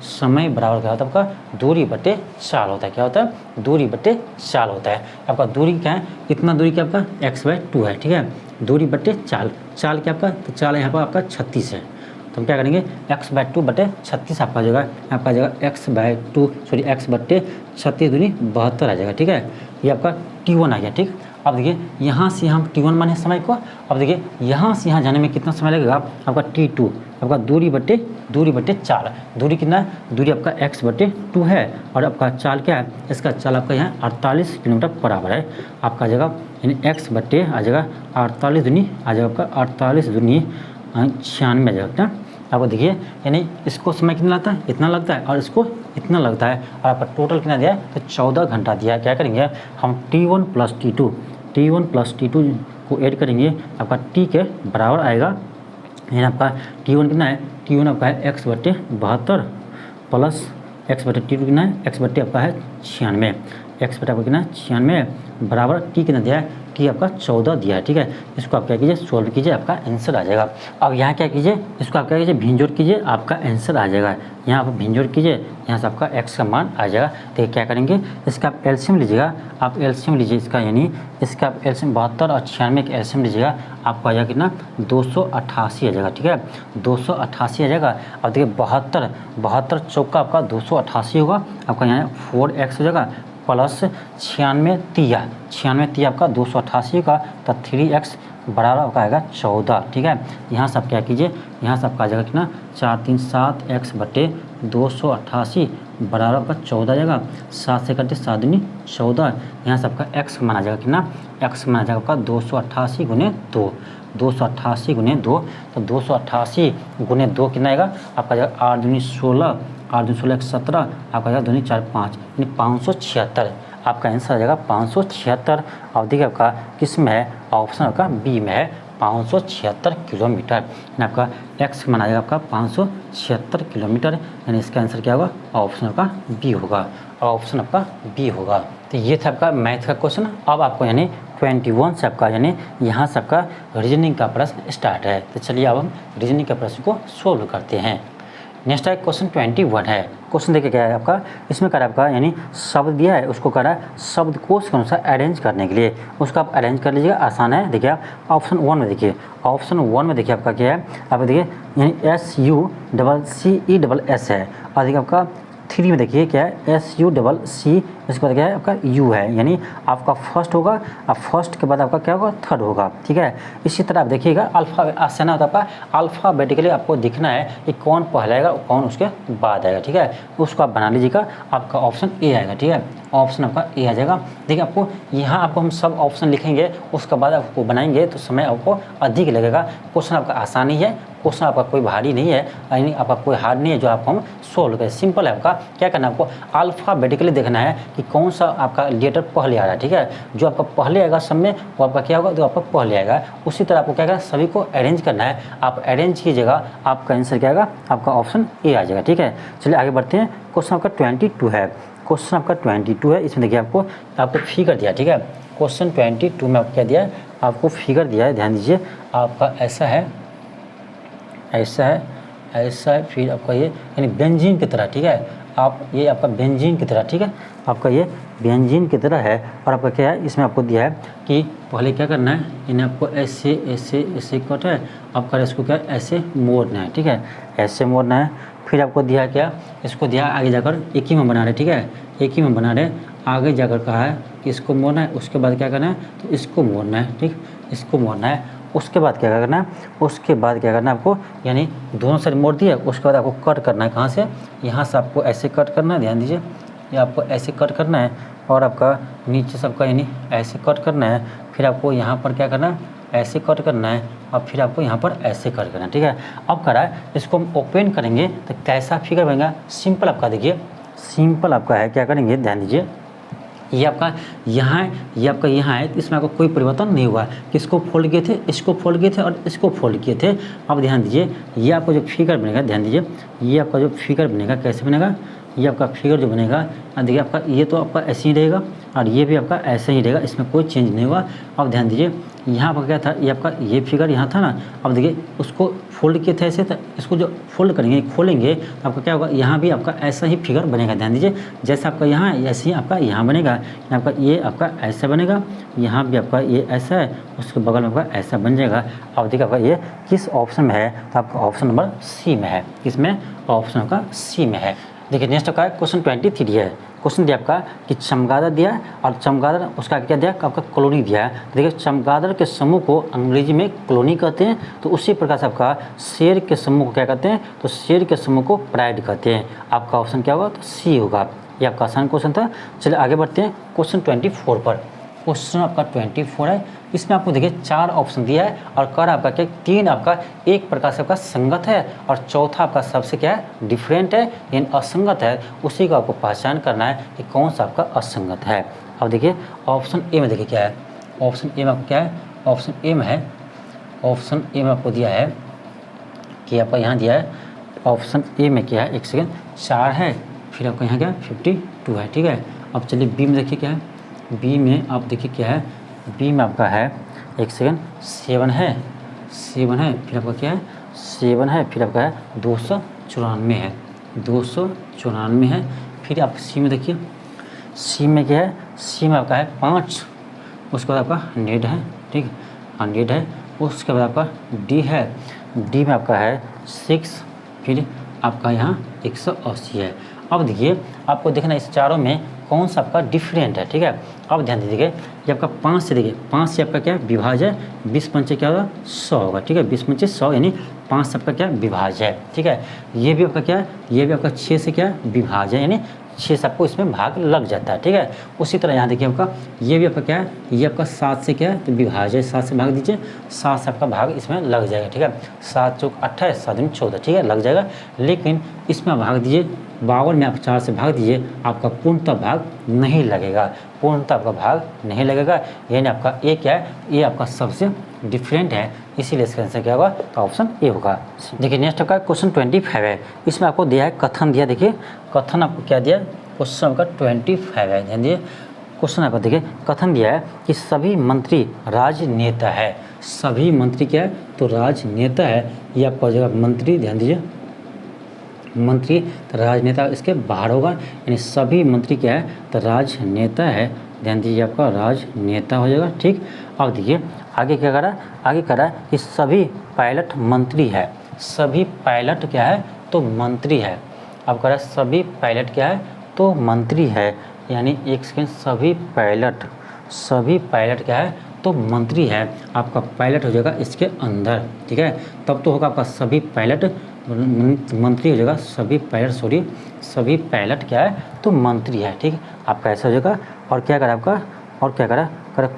समय बराबर क्या होता है आपका दूरी बटे चाल होता है, क्या होता है, दूरी बटे चाल होता है। आपका दूरी क्या है, कितना दूरी क्या आपका x/2 है, ठीक है, दूरी बटे चाल क्या आपका, तो चाल यहाँ पर आपका 36 है, तो हम क्या करेंगे x/2 बटे 36 आपका जगह x बटे 36 दूनी 72 आ जाएगा, ठीक है, ये आपका T1 आ गया, ठीक। अब देखिए यहाँ से हम T1 माने समय को, अब देखिए यहाँ से यहाँ जाने में कितना समय लगेगा आपका T2, आपका दूरी बटे चाल, दूरी कितना है, दूरी आपका x/2 है, और आपका चाल क्या है, इसका चाल आपका यहाँ 48 किलोमीटर बराबर है, आपका जगह यानी x बटे आ जाएगा 48 दूनी आ जाएगा आपका 48 दूनी 96 आ जाएगा। आपको देखिए यानी इसको समय कितना लगता है, इतना लगता है, और इसको इतना लगता है, और आपका टोटल कितना दिया है, तो 14 घंटा दिया है। क्या करेंगे हम T1 प्लस T2 को ऐड करेंगे, आपका T के बराबर आएगा, यानी आपका T1 कितना है, T1 आपका है x/72 प्लस x/T2 कितना है, x बटे आपका है 96, x बटे आपका कितना है 96 बराबर T कितना दिया है, T आपका 14 दिया है, ठीक है। इसको आप क्या कीजिए, सोल्व कीजिए, आपका आंसर आ जाएगा। अब यहाँ क्या कीजिए, इसको आप क्या कीजिए, भिंजोड़ कीजिए, आपका आंसर आ जाएगा। यहाँ आप भिंजोड़ कीजिए, यहाँ से आपका x का मान आ जाएगा। तो क्या करेंगे, इसका आप एलसीएम लीजिएगा, आप एलसीएम लीजिए इसका, यानी इसका आप एलसीएम 72 और 96 का एलसीएम लीजिएगा, आपको आ जाएगा कितना 288 आ जाएगा, ठीक है, 288 आ जाएगा। अब देखिए 72 चौका आपका 288 होगा, आपका यहाँ 4x हो जाएगा प्लस 96 तिया आपका 288 का, तो 3x बराबर आपका आएगा 14, ठीक है। यहाँ से आप क्या कीजिए, यहाँ से आपका आ जाएगा कितना 4 3 7x बटे 288 बराबर आपका 14 आ जाएगा, 7 से कटे 7 दूनी 14, यहाँ से आपका x माना जाएगा कितना, x माना जाएगा आपका 288 गुने 2, 288 गुने 2, तो 288 गुने 2 कितना आएगा आपका जाएगा 8 दूनी 16, 8 दूनी 16 17, आपका जाएगा 2 दूनी 4 5, यानी 576, आपका आंसर आ जाएगा 576। और देखिए आपका किस में है, ऑप्शन आपका बी में है 576 किलोमीटर, यानी आपका x माना जाएगा आपका 576 किलोमीटर, यानी इसका आंसर क्या होगा, ऑप्शन आपका बी होगा, ऑप्शन आपका बी होगा। तो ये था आपका मैथ का क्वेश्चन। अब आपको यानी 21 से आपका यानी यहाँ से आपका रीजनिंग का प्रश्न स्टार्ट है। तो चलिए अब हम रीजनिंग के प्रश्न को सोल्व करते हैं। नेक्स्ट है क्वेश्चन 21 है। क्वेश्चन देखिए क्या है आपका, इसमें कह रहा है आपका यानी शब्द दिया है, उसको कह रहा है शब्दकोश के अनुसार अरेंज करने के लिए, उसको आप अरेंज कर लीजिएगा, आसान है। देखिए आप ऑप्शन 1 में देखिए, ऑप्शन 1 में देखिए आपका क्या है, आप देखिए यानी SUCCESS है, और देखिए आपका 3 में देखिए क्या है SUCC, इसके बाद क्या है आपका U है, यानी आपका फर्स्ट होगा, अब फर्स्ट के बाद आपका क्या होगा, थर्ड होगा, ठीक है। इसी तरह आप देखिएगा अल्फा आसाना होता है आपका अल्फ़ाबेटिकली आपको दिखना है कि कौन पहले आएगा कौन उसके बाद आएगा, ठीक है, उसको आप बना लीजिएगा, आपका ऑप्शन ए आएगा, ठीक है, ऑप्शन आपका ए आ जाएगा। देखिए आपको यहाँ आपको हम सब ऑप्शन लिखेंगे, उसके बाद आपको बनाएंगे तो समय आपको अधिक लगेगा। क्वेश्चन आपका आसानी है, क्वेश्चन आपका कोई भारी नहीं है, यानी आपका कोई हार्ड नहीं है जो आपको हम सोल्व करें। सिंपल है आपका, क्या करना है आपको अल्फ़ाबेटिकली देखना है कि कौन सा आपका लेटर पहले आ रहा है, ठीक है। जो आपका पहले आएगा सब में वो आपका क्या होगा, तो आपका पहले आएगा। उसी तरह आपको क्या करना है, सभी को अरेंज करना है। आप अरेंज कीजिएगा, आपका आंसर क्या आएगा, आपका ऑप्शन ए आ जाएगा, ठीक है। चलिए आगे बढ़ते हैं। क्वेश्चन आपका 22 है, क्वेश्चन आपका 22 है। इसमें देखिए आपको फिगर दिया, ठीक है। क्वेश्चन 22 में आपको क्या दिया है, आपको फिगर दिया है, ध्यान दीजिए। आपका ऐसा है, ऐसा है, ऐसा है, फिर आपका ये यानी बेंजीन की तरह, ठीक है। आप ये आपका बेंजीन की तरह, ठीक है, आपका ये बेंजीन की तरह है। और आपका क्या है, इसमें आपको दिया है कि पहले क्या करना है, इन्हें आपको ऐसे ऐसे ऐसे कट है, आपका इसको क्या ऐसे मोड़ना है, ठीक है, ऐसे मोड़ना है। फिर आपको दिया क्या, इसको दिया आगे जाकर एक ही में बना रहे, ठीक है, एक ही में बना रहे। आगे जाकर कहा है कि इसको मोड़ना है, उसके बाद क्या करना है, तो इसको मोड़ना है, ठीक, इसको मोड़ना है। उसके बाद क्या करना है, उसके बाद क्या करना है आपको, यानी दोनों साइड मोड़ दिया। उसके बाद आपको कट करना है, कहाँ से, यहाँ से आपको ऐसे कट करना है, ध्यान दीजिए, ये आपको ऐसे कट करना है। और आपका नीचे सबका यानी ऐसे कट करना है। फिर आपको यहाँ पर क्या करना है, ऐसे कट करना है। और फिर आपको यहाँ पर ऐसे कट करना है, ठीक है। अब करा है, इसको हम ओपन करेंगे तो कैसा फिगर बनेगा, सिंपल आपका देखिए, सिंपल आपका है, क्या करेंगे, ध्यान दीजिए। ये आपका यहाँ है, ये आपका यहाँ है, इसमें आपका कोई परिवर्तन नहीं हुआ। किसको फोल्ड किए थे, इसको फोल्ड किए थे और इसको फोल्ड किए थे। अब ध्यान दीजिए, ये आपको जो फिगर बनेगा, ध्यान दीजिए, ये आपका जो फिगर बनेगा कैसे बनेगा, ये आपका फिगर जो बनेगा, देखिए आपका ये तो आपका ऐसे ही रहेगा और ये भी आपका ऐसे ही रहेगा, इसमें कोई चेंज नहीं हुआ। अब ध्यान दीजिए, यहाँ पर क्या था, ये आपका ये फिगर यहाँ था ना। अब देखिए उसको फोल्ड किए थे ऐसे, तो इसको जो फोल्ड करेंगे, खोलेंगे, तो आपका क्या होगा, यहाँ भी आपका ऐसा ही फिगर बनेगा। ध्यान दीजिए, जैसे आपका यहाँ है ऐसे ही आपका यहाँ बनेगा। आपका ये आपका ऐसा बनेगा, यहाँ भी आपका ये ऐसा है, उसके बगल में आपका ऐसा बन जाएगा। अब देखिए आपका ये किस ऑप्शन में है, तो आपका ऑप्शन नंबर सी में है। किसमें, ऑप्शन का सी में है। देखिए नेक्स्ट आपका क्वेश्चन 23 है। क्वेश्चन दिया आपका कि चमगादड़ दिया है और चमगादड़ उसका क्या दिया, आपका कॉलोनी दिया है। देखिए चमगादड़ के समूह को अंग्रेजी में कॉलोनी कहते हैं। तो उसी प्रकार से आपका शेर के समूह को क्या कहते हैं, तो शेर के समूह को प्राइड कहते हैं। आपका ऑप्शन क्या होगा, तो सी होगा। ये आपका आसान क्वेश्चन था। चलिए आगे बढ़ते हैं क्वेश्चन 24 पर। क्वेश्चन आपका 24 है। इसमें आपको देखिए 4 ऑप्शन दिया है और कर आपका क्या, 3 आपका एक प्रकार से आपका संगत है और चौथा आपका सबसे क्या है, डिफरेंट है, यानी असंगत है। उसी को आपको पहचान करना है कि कौन सा आपका असंगत है। अब देखिए ऑप्शन ए में देखिए क्या है, ऑप्शन ए में आपको क्या है, ऑप्शन ए में है, ऑप्शन ए में आपको दिया है कि आपका यहाँ दिया है, ऑप्शन ए में क्या है, एक सेकेंड, 4 है, फिर आपका यहाँ क्या 52 है, ठीक है। अब चलिए बी में देखिए क्या है, बी में आप देखिए क्या है, बी में आपका है, एक सेकेंड, 7 है, 7 है, फिर आपका क्या है, 7 है, फिर आपका है 294 है, 294 है। फिर आप सी में देखिए, सी में क्या है, सी में आपका है 5, उसके बाद आपका 100 है, ठीक है, 100 है। उसके बाद आपका डी है, डी में आपका है 6, फिर आपका यहाँ 180 है। अब देखिए आपको देखना इस चारों में कौन सा आपका डिफरेंट है, ठीक है। अब ध्यान दीजिए, ये आपका 5 से देखिए, 5 से आपका क्या विभाज्य है, 20 पंचे क्या होगा, 100 होगा, ठीक है, 20 पंचे 100, यानी 5 से आपका क्या विभाज्य है, ठीक है। ये भी आपका क्या है, ये भी आपका 6 से क्या विभाज्य है, यानी 6 से आपको इसमें भाग लग जाता है, ठीक है। उसी तरह यहाँ देखिए आपका ये भी आपका क्या है, ये आपका 7 से क्या है, तो विभाज्य है, 7 से भाग दीजिए, 7 से आपका भाग इसमें लग जाएगा, ठीक है। 7 चौक 28, 7 दूनी 14, ठीक है, लग जाएगा। लेकिन इसमें भाग दीजिए 52 में आप 4 से भाग दीजिए, आपका पूर्णतः भाग नहीं लगेगा, पूर्णतः आपका भाग नहीं लगेगा, यानी आपका ए क्या है, ये आपका सबसे डिफरेंट है, इसीलिए इसका आंसर क्या होगा, तो ऑप्शन ए होगा। देखिए नेक्स्ट आपका क्वेश्चन 25 है। इसमें आपको दिया है कथन दिया, देखिए कथन आपको क्या दिया, क्वेश्चन आपका 25 है, ध्यान दिए। क्वेश्चन आपका देखिए कथन दिया है कि सभी मंत्री राजनेता है, सभी मंत्री क्या है, तो राजनेता है। ये आपका हो जाएगा मंत्री, ध्यान दीजिए, मंत्री तो राजनेता इसके बाहर होगा, यानी सभी मंत्री क्या है, तो राजनेता है, ध्यान दीजिए, आपका राजनेता हो जाएगा, ठीक। अब देखिए आगे क्या करा, आगे करा कि सभी पायलट मंत्री है, सभी पायलट क्या है, तो मंत्री है। अब करा सभी पायलट क्या है, तो मंत्री है, यानी एक सेकेंड, सभी पायलट क्या है, तो मंत्री है। आपका पायलट हो जाएगा इसके अंदर, ठीक है, तब तो होगा आपका सभी पायलट मंत्री हो जाएगा, सभी पायलट क्या है, तो मंत्री है, ठीक। आपका ऐसा हो जाएगा। और क्या करा आपका, और क्या करा,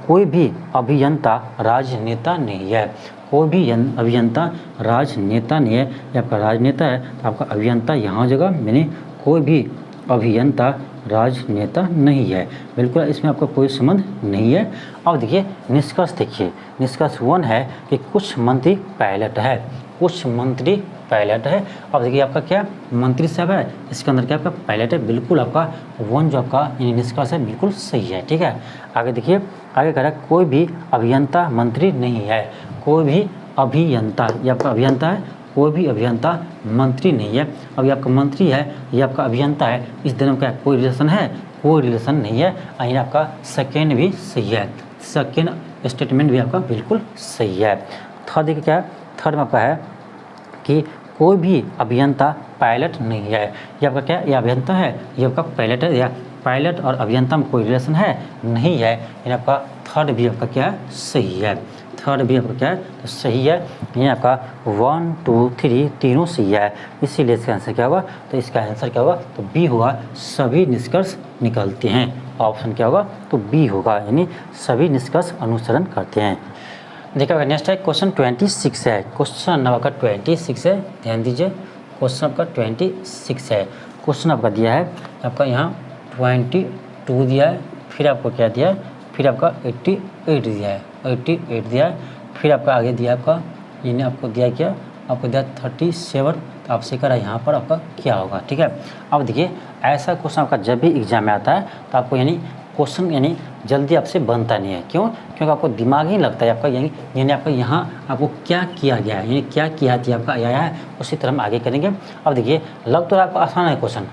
कोई भी अभियंता राजनेता नहीं है, कोई भी अभियंता राजनेता नहीं है। ये आपका राजनेता है तो आपका अभियंता यहाँ जगह, यानी कोई भी अभियंता राजनेता नहीं है। बिल्कुल इसमें आपका कोई संबंध नहीं है। अब देखिए निष्कर्ष, देखिए निष्कर्ष 1 है कि कुछ मंत्री पायलट है, कुछ मंत्री पायलट है। अब देखिए आपका क्या मंत्री साहब है, इसके अंदर क्या आपका पायलट है। बिल्कुल आपका 1 जो आपका निष्कर्ष है बिल्कुल सही है। ठीक है, आगे देखिए, आगे कह रहा है कोई भी अभियंता मंत्री नहीं है। कोई भी अभियंता, ये आपका अभियंता है, कोई भी अभियंता मंत्री नहीं है। अब ये आपका मंत्री है, ये आपका अभियंता है, इस दोनों का कोई रिलेशन है, कोई रिलेशन नहीं है। यही आपका सेकेंड भी सही है, सेकेंड स्टेटमेंट भी आपका बिल्कुल सही है। थर्ड देखिए क्या है, थर्ड में आपका है कि कोई भी अभियंता पायलट नहीं है। ये आपका क्या, ये अभियंता है, ये आपका पायलट है, या पायलट और अभियंता में कोई रिलेशन है नहीं है। यानी आपका थर्ड भी आपका क्या है, सही है। थर्ड भी आपका क्या है, तो सही है। ये आपका 1 2 3 तीनों सही है, इसीलिए इसका आंसर क्या होगा, तो इसका आंसर क्या होगा, तो बी होगा। सभी निष्कर्ष निकलते हैं। ऑप्शन क्या होगा, तो बी होगा, यानी सभी निष्कर्ष अनुसरण करते हैं। देखिए नेक्स्ट है क्वेश्चन 26 है। क्वेश्चन आपका 26 है, ध्यान दीजिए। क्वेश्चन आपका 26 है। क्वेश्चन आपका दिया है, आपका यहाँ 22 दिया है, फिर आपको क्या दिया है, फिर आपका 88 दिया है, 88 दिया है, फिर आपका आगे दिया आपका, इन्हें आपको दिया क्या, आपको दिया 37। तो आपसे करा यहाँ पर आपका क्या होगा। ठीक है, अब देखिए ऐसा क्वेश्चन आपका जब भी एग्जाम में आता है तो आपको क्वेश्चन जल्दी आपसे बनता नहीं है। क्यों? क्योंकि आपको दिमाग ही लगता है आपका, यानी आपका यहाँ आपको क्या किया गया है, यानी क्या किया थी आपका आया है, उसी तरह हम आगे करेंगे। अब देखिए लग तो आपको आसान है क्वेश्चन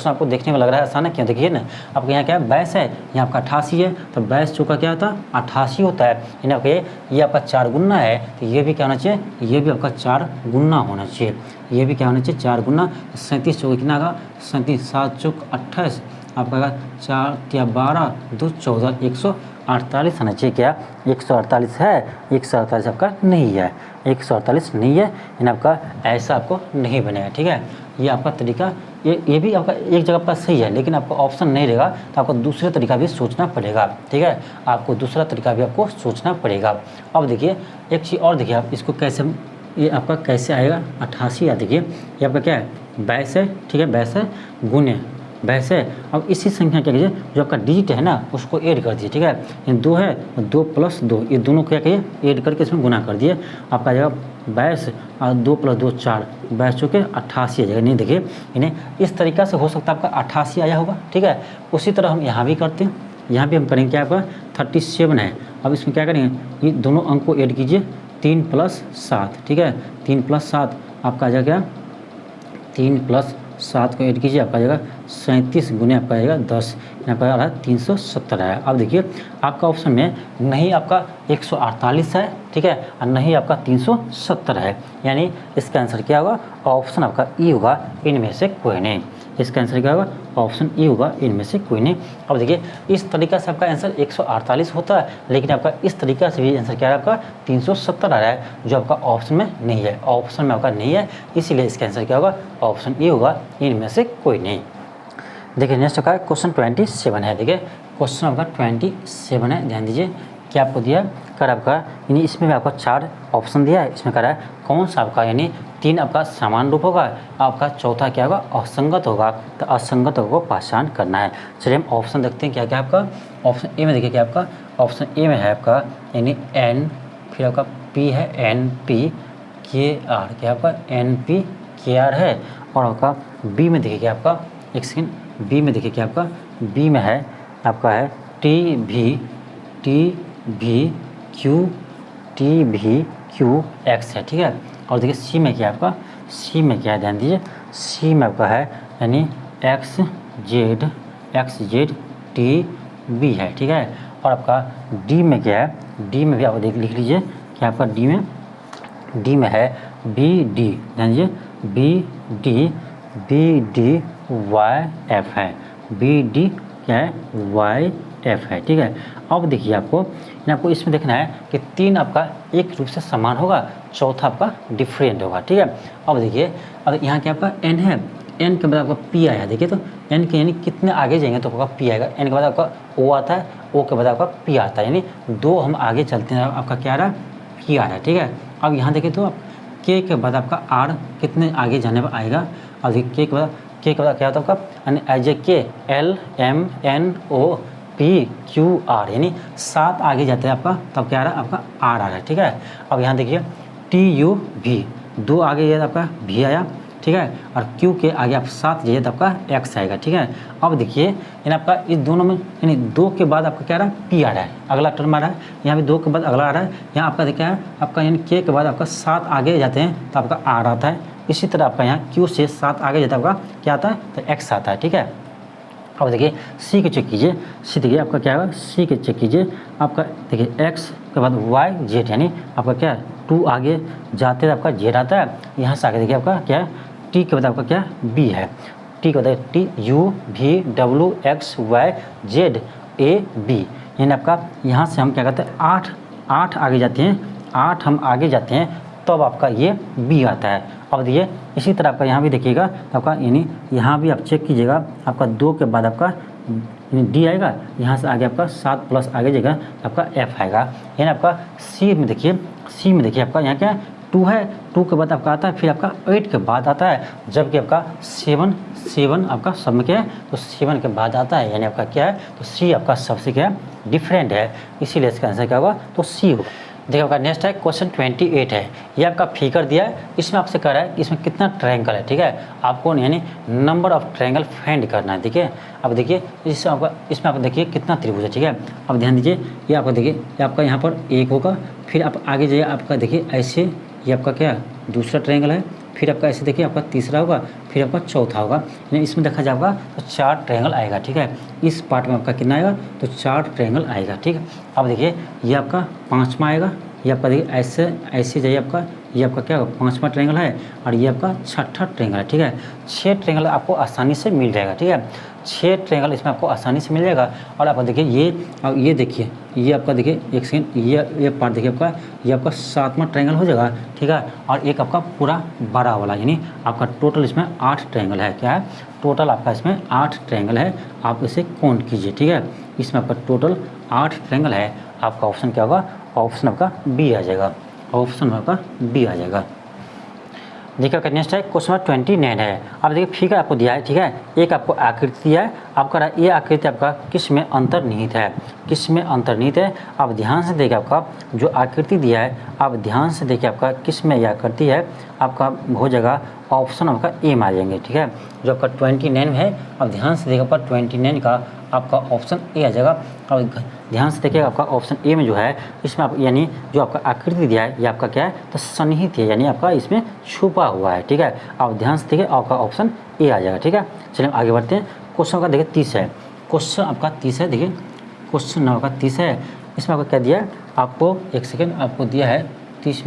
आपको देखने में लग रहा है आसान है, क्यों? देखिए ना, आपको यहाँ क्या है, 22 है, यहाँ आपका 88 है, तो 22 चौका क्या होता है, 88 होता है। यानी आपका ये आपका 4 गुना है, तो ये भी क्या होना चाहिए, ये भी आपका 4 गुना होना चाहिए। ये भी क्या होना चाहिए, 4 गुना। 37 चौका कितना आएगा, 37, 7 चौक 28, आपका 4 या 12 2 14, 148 आना चाहिए। क्या 148 है? 148 आपका नहीं है, 148 नहीं है, यानी आपका ऐसा आपको नहीं बनेगा। ठीक है, ये आपका तरीका, ये भी आपका एक जगह पर सही है, लेकिन आपका ऑप्शन नहीं रहेगा तो आपको दूसरे तरीका भी सोचना पड़ेगा। ठीक है, आपको दूसरा तरीका भी आपको सोचना पड़ेगा। अब देखिए एक चीज़ और, देखिए आप इसको कैसे, ये आपका कैसे आएगा 88 या देखिए ये आपका क्या है 22 है। ठीक है, 22 है गुने 22 है। अब इसी संख्या क्या कीजिए, जो आपका डिजिट है ना उसको ऐड कर दीजिए। ठीक है, ये 2 है, 2 + 2, ये दोनों क्या कहिए ऐड करके इसमें गुना कर दिए, आपका आ जाएगा 22 और 2 + 2 4, 22 चौके 88 आ जाएगा। नहीं देखिए इन्हें इस तरीक़ा से हो सकता है आपका 88 आया होगा। ठीक है, उसी तरह हम यहाँ भी करते हैं, यहाँ भी हम करेंगे क्या, आपका 37 है। अब इसमें क्या करेंगे, ये दोनों अंक को ऐड कीजिए, 3 + 7। ठीक है, 3 + 7 आपका आ जाएगा, 3 + 7 को ऐड कीजिए, आपका आ जाएगा 37 गुने आपका आ जाएगा 10, यहाँ पर आ रहा है 370 है। अब देखिए आपका ऑप्शन में नहीं आपका 148 है, ठीक है, और नहीं आपका 370 है, यानी इसका आंसर क्या होगा, ऑप्शन आपका ई होगा, इनमें से कोई नहीं। इसका आंसर क्या होगा, ऑप्शन ई होगा, इनमें से कोई नहीं। अब देखिए इस तरीका से आपका आंसर 148 होता है, लेकिन आपका इस तरीका से भी आंसर क्या है, आपका 370 आ रहा है, जो आपका ऑप्शन में नहीं है, ऑप्शन में आपका नहीं है, इसीलिए इसका आंसर क्या होगा, ऑप्शन ई होगा, इनमें से कोई नहीं। देखिए नेक्स्ट का क्वेश्चन 27 है। देखिए क्वेश्चन आपका 27 है, ध्यान दीजिए क्या आपको दिया कर, आपका यानी इसमें भी आपको 4 ऑप्शन दिया है, इसमें कर रहा है कौन सा आपका, यानी 3 आपका समान रूप होगा, आपका चौथा क्या होगा, असंगत होगा। तो असंगत को पहचान करना है। चलिए हम ऑप्शन देखते हैं क्या क्या आपका। ऑप्शन ए में देखिए क्या आपका, ऑप्शन ए में है आपका यानी एन, फिर आपका पी है NPKR, क्या आपका NPKR है। और आपका बी में देखिए क्या आपका, एक सेकेंड, बी में देखिए क्या आपका, बी में है आपका है TVQX है, ठीक है। और देखिए सी में क्या है आपका, सी में क्या है, ध्यान दीजिए, सी में आपका है यानी XZTB है, ठीक है। और आपका डी में क्या है, डी में भी आप लिख लीजिए क्या आपका डी में है BD, ध्यान दीजिए BDYF है, BD क्या है YF है, ठीक है। अब देखिए आपको इसमें देखना है कि 3 आपका एक रूप से समान होगा, चौथा आपका डिफरेंट होगा, ठीक है। अब देखिए अब यहाँ क्या आपका N है, N के बाद आपका P आया, देखिए तो N के यानी कितने आगे जाएंगे तो आपका P आएगा, N के बाद आपका O आता है, O के बाद आपका P आता है, यानी 2 हम आगे चलते हैं, आपका क्या आ रहा है, P आ रहा है, ठीक है। अब यहाँ देखें तो आप के के बाद आपका आर कितने आगे जाने पर आएगा। अब देखिए के के बाद क्या होता है आपका यानी एज A K L M N O P Q R यानी 7 आगे जाते हैं आपका, तब क्या आ रहा है आपका आर आ रहा है, ठीक है। अब यहाँ देखिए टी यू भी 2 आगे जाए आपका भी आया, ठीक है, और क्यू के आगे आप 7 जाइए तो आपका एक्स आएगा, ठीक है। अब देखिए यानी आपका इस दोनों में यानी 2 के बाद आपका क्या आ रहा है पी आ रहा है, अगला टर्म आ रहा है, यहाँ भी 2 के बाद अगला आ रहा है, यहाँ आपका देखिए आपका यानी के बाद आपका 7 आगे जाते हैं तो आपका आर आता है। इसी तरह आपका यहाँ क्यू से 7 आगे जाता है आपका क्या आता है तो एक्स आता है, ठीक है। अब देखिए सी के चेक कीजिए, सी देखिए आपका क्या होगा, सी के चेक कीजिए आपका देखिए एक्स के बाद वाई जेड यानी आपका क्या 2 आगे जाते आपका जेड आता है, यहाँ से आगे देखिए आपका क्या है टी के बाद आपका क्या बी है, टी के बाद T U V W X Y Z A B यानी आपका यहाँ से हम क्या करते हैं 8 आगे जाते हैं, 8 हम आगे जाते हैं तब तो आपका ये बी आता है। अब देखिए इसी तरह आपका यहाँ भी देखिएगा तो आपका यानी यहाँ भी आप चेक कीजिएगा आपका 2 के बाद आपका डी आएगा, यहाँ से आगे आपका 7 प्लस आगे जाएगा तो आपका एफ आएगा। यानी आपका सी में देखिए आपका यहाँ क्या 2 है, 2 के बाद आपका आता है फिर आपका 8 के बाद आता है, जबकि आपका 7 आपका सब में क्या है तो 7 के बाद आता है, यानी आपका क्या है तो सी आपका सबसे क्या है डिफरेंट है, इसीलिए इसका आंसर क्या होगा तो सी होगा। देखिए आपका नेक्स्ट है क्वेश्चन 28 है, ये आपका फिगर दिया है, इसमें आपसे कह रहा है कि इसमें कितना ट्रायंगल है, ठीक है, आपको यानी नंबर ऑफ ट्रायंगल फाइंड करना है, ठीक है। अब देखिए इसमें आपको देखिए कितना त्रिभुज है, ठीक है। अब ध्यान दीजिए ये आपका देखिए ये आपका यहाँ पर 1 होगा, फिर आप आगे जाइए आपका देखिए ऐसे ये आपका क्या दूसरा ट्रायंगल है, फिर आपका ऐसे देखिए आपका तीसरा होगा, फिर आपका चौथा होगा, यानी इसमें देखा जाएगा तो 4 ट्रायंगल आएगा, ठीक है। इस पार्ट में आपका कितना आएगा तो 4 ट्रायंगल आएगा, ठीक है। अब देखिए ये आपका 5वां आएगा, ये आपका देखिए ऐसे जाइए आपका ये आपका क्या होगा 5वां ट्रायंगल है और ये आपका 6ठा ट्रायंगल है, ठीक है। 6 ट्रायंगल आपको आसानी से मिल जाएगा, ठीक है, 6 ट्रायंगल इसमें आपको आसानी से मिल जाएगा। और आप देखिए ये देखिए ये आपका देखिए एक सेकेंड ये पार्ट देखिए आपका ये आपका 7वां ट्रायंगल हो जाएगा, ठीक है। और एक आपका पूरा बड़ा वाला यानी आपका टोटल इसमें 8 ट्रायंगल है, क्या है टोटल आपका इसमें 8 ट्रायंगल है, आप इसे काउंट कीजिए, ठीक है। इसमें आपका टोटल 8 ट्रायंगल है, आपका ऑप्शन क्या होगा ऑप्शन आपका बी आ जाएगा, ऑप्शन आपका बी आ जाएगा। देखिए आपका नेक्स्ट है क्वेश्चन 29 है। अब देखिए फिगर आपको दिया है, ठीक है, एक आपको आकृति दिया है, आपका ये आकृति आपका किस में अंतर्निहित है, किस में अंतर्निहित है। आप ध्यान से देखिए आपका जो आकृति दिया है, आप ध्यान से देखिए आपका किस में यह आकृति है, आपका हो जाएगा ऑप्शन आपका ए में आ जाएंगे, ठीक है। जो आपका 29 है, अब ध्यान से देखिए आपका 29 का आपका ऑप्शन ए आ जाएगा। और ध्यान से देखिएगा आपका ऑप्शन ए में जो है इसमें आप यानी जो आपका आकृति दिया है ये आपका क्या है तो सन्निहित है, यानी आपका इसमें छुपा हुआ है, ठीक है। आप ध्यान से देखिए आपका ऑप्शन ए आ जाएगा, ठीक है। चलिए आगे बढ़ते हैं। क्वेश्चन का देखिए 30 है, क्वेश्चन आपका 30 है, देखिए क्वेश्चन आपका 30 है, इसमें आपको क्या दिया है आपको एक सेकेंड आपको दिया है 30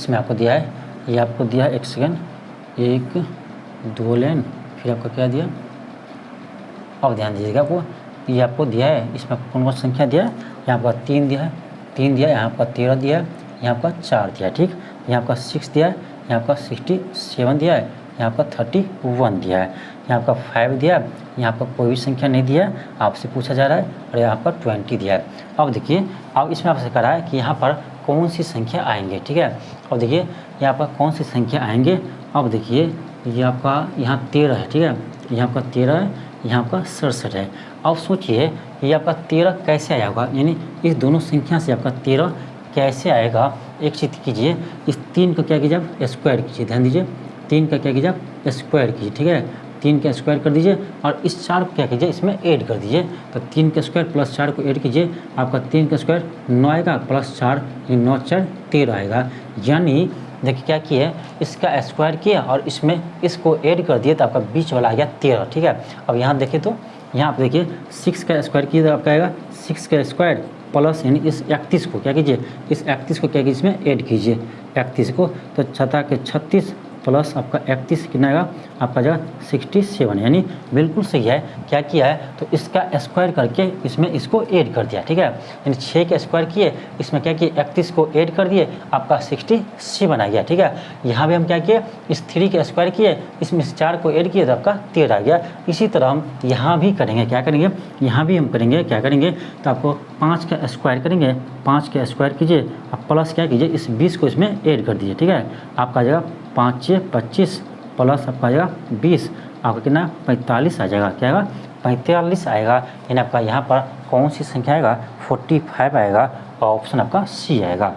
में आपको दिया है ये आपको दिया है एक सेकेंड 1 2 लाइन, फिर आपका क्या दिया, अब ध्यान दीजिएगा आपको ये आपको दिया है, इसमें आपको कौन कौन संख्या दिया है, यहाँ आपका 3 दिया है, यहाँ आपका 13 दिया है, यहाँ आपका 4 दिया है, ठीक, यहाँ आपका 6 दिया है, यहाँ आपका 67 दिया है, यहाँ आपका 31 दिया है, यहाँ आपका 5 दिया है, यहाँ आपका कोई भी संख्या नहीं दिया है, आपसे पूछा जा रहा है, और यहाँ पर 20 दिया है। अब देखिए अब इसमें आपसे कह रहा है कि यहाँ पर कौन सी संख्या आएंगे, ठीक है। अब देखिए यहाँ पर कौन सी संख्या आएंगे, अब देखिए ये आपका यहाँ 13 है, ठीक है, यहाँ आपका 13 है, यहाँ आपका 67 है। अब सोचिए ये आपका 13 कैसे आया होगा, यानी इस दोनों संख्या से आपका 13 कैसे आएगा। एक चीज़ कीजिए, इस 3 का क्या कीजिए आप स्क्वायर कीजिए, ध्यान दीजिए 3 का क्या कीजिए आप स्क्वायर कीजिए, ठीक है, 3 का स्क्वायर कर दीजिए और इस 4 को क्या कीजिए इसमें ऐड कर दीजिए। तो 3 का स्क्वायर प्लस 4 को ऐड कीजिए, आपका 3 का स्क्वायर 9 आएगा प्लस 4 9 4 13 आएगा। यानी देखिए क्या किए इसका स्क्वायर किया और इसमें इसको ऐड कर दिए तो आपका बीच वाला आ गया 13, ठीक है। अब यहाँ देखिए तो यहाँ आप देखिए 6 का स्क्वायर किए तो आपका आएगा 6 का स्क्वायर प्लस यानी इस 31 को क्या कीजिए इस 31 को क्या कीजिए इसमें ऐड कीजिए 31 को, तो 7 के 36 प्लस आपका 31 कितना आएगा आपका जगह 67, यानी बिल्कुल सही है। क्या किया है तो इसका स्क्वायर करके इसमें इसको ऐड कर दिया, ठीक है, यानी 6 के स्क्वायर किए, इसमें क्या किए 31 को ऐड कर दिए, आपका 67 आ गया, ठीक है। यहाँ भी हम क्या किए इस 3 के स्क्वायर किए, इसमें 4 को ऐड किए तो आपका 13 आ गया। इसी तरह हम यहाँ भी करेंगे, क्या करेंगे यहाँ भी हम करेंगे, क्या करेंगे तो आपको 5 का स्क्वायर करेंगे, 5 का स्क्वायर कीजिए, अब प्लस क्या कीजिए इस 20 को इसमें ऐड कर दीजिए, ठीक है। आपका जगह 5 6 25 प्लस आपका आ जाएगा 20, आपका कितना 45 आ जाएगा, क्या आएगा 45 आएगा, यानी आपका यहाँ पर कौन सी संख्या आएगा 45 आएगा, और ऑप्शन आपका सी आएगा,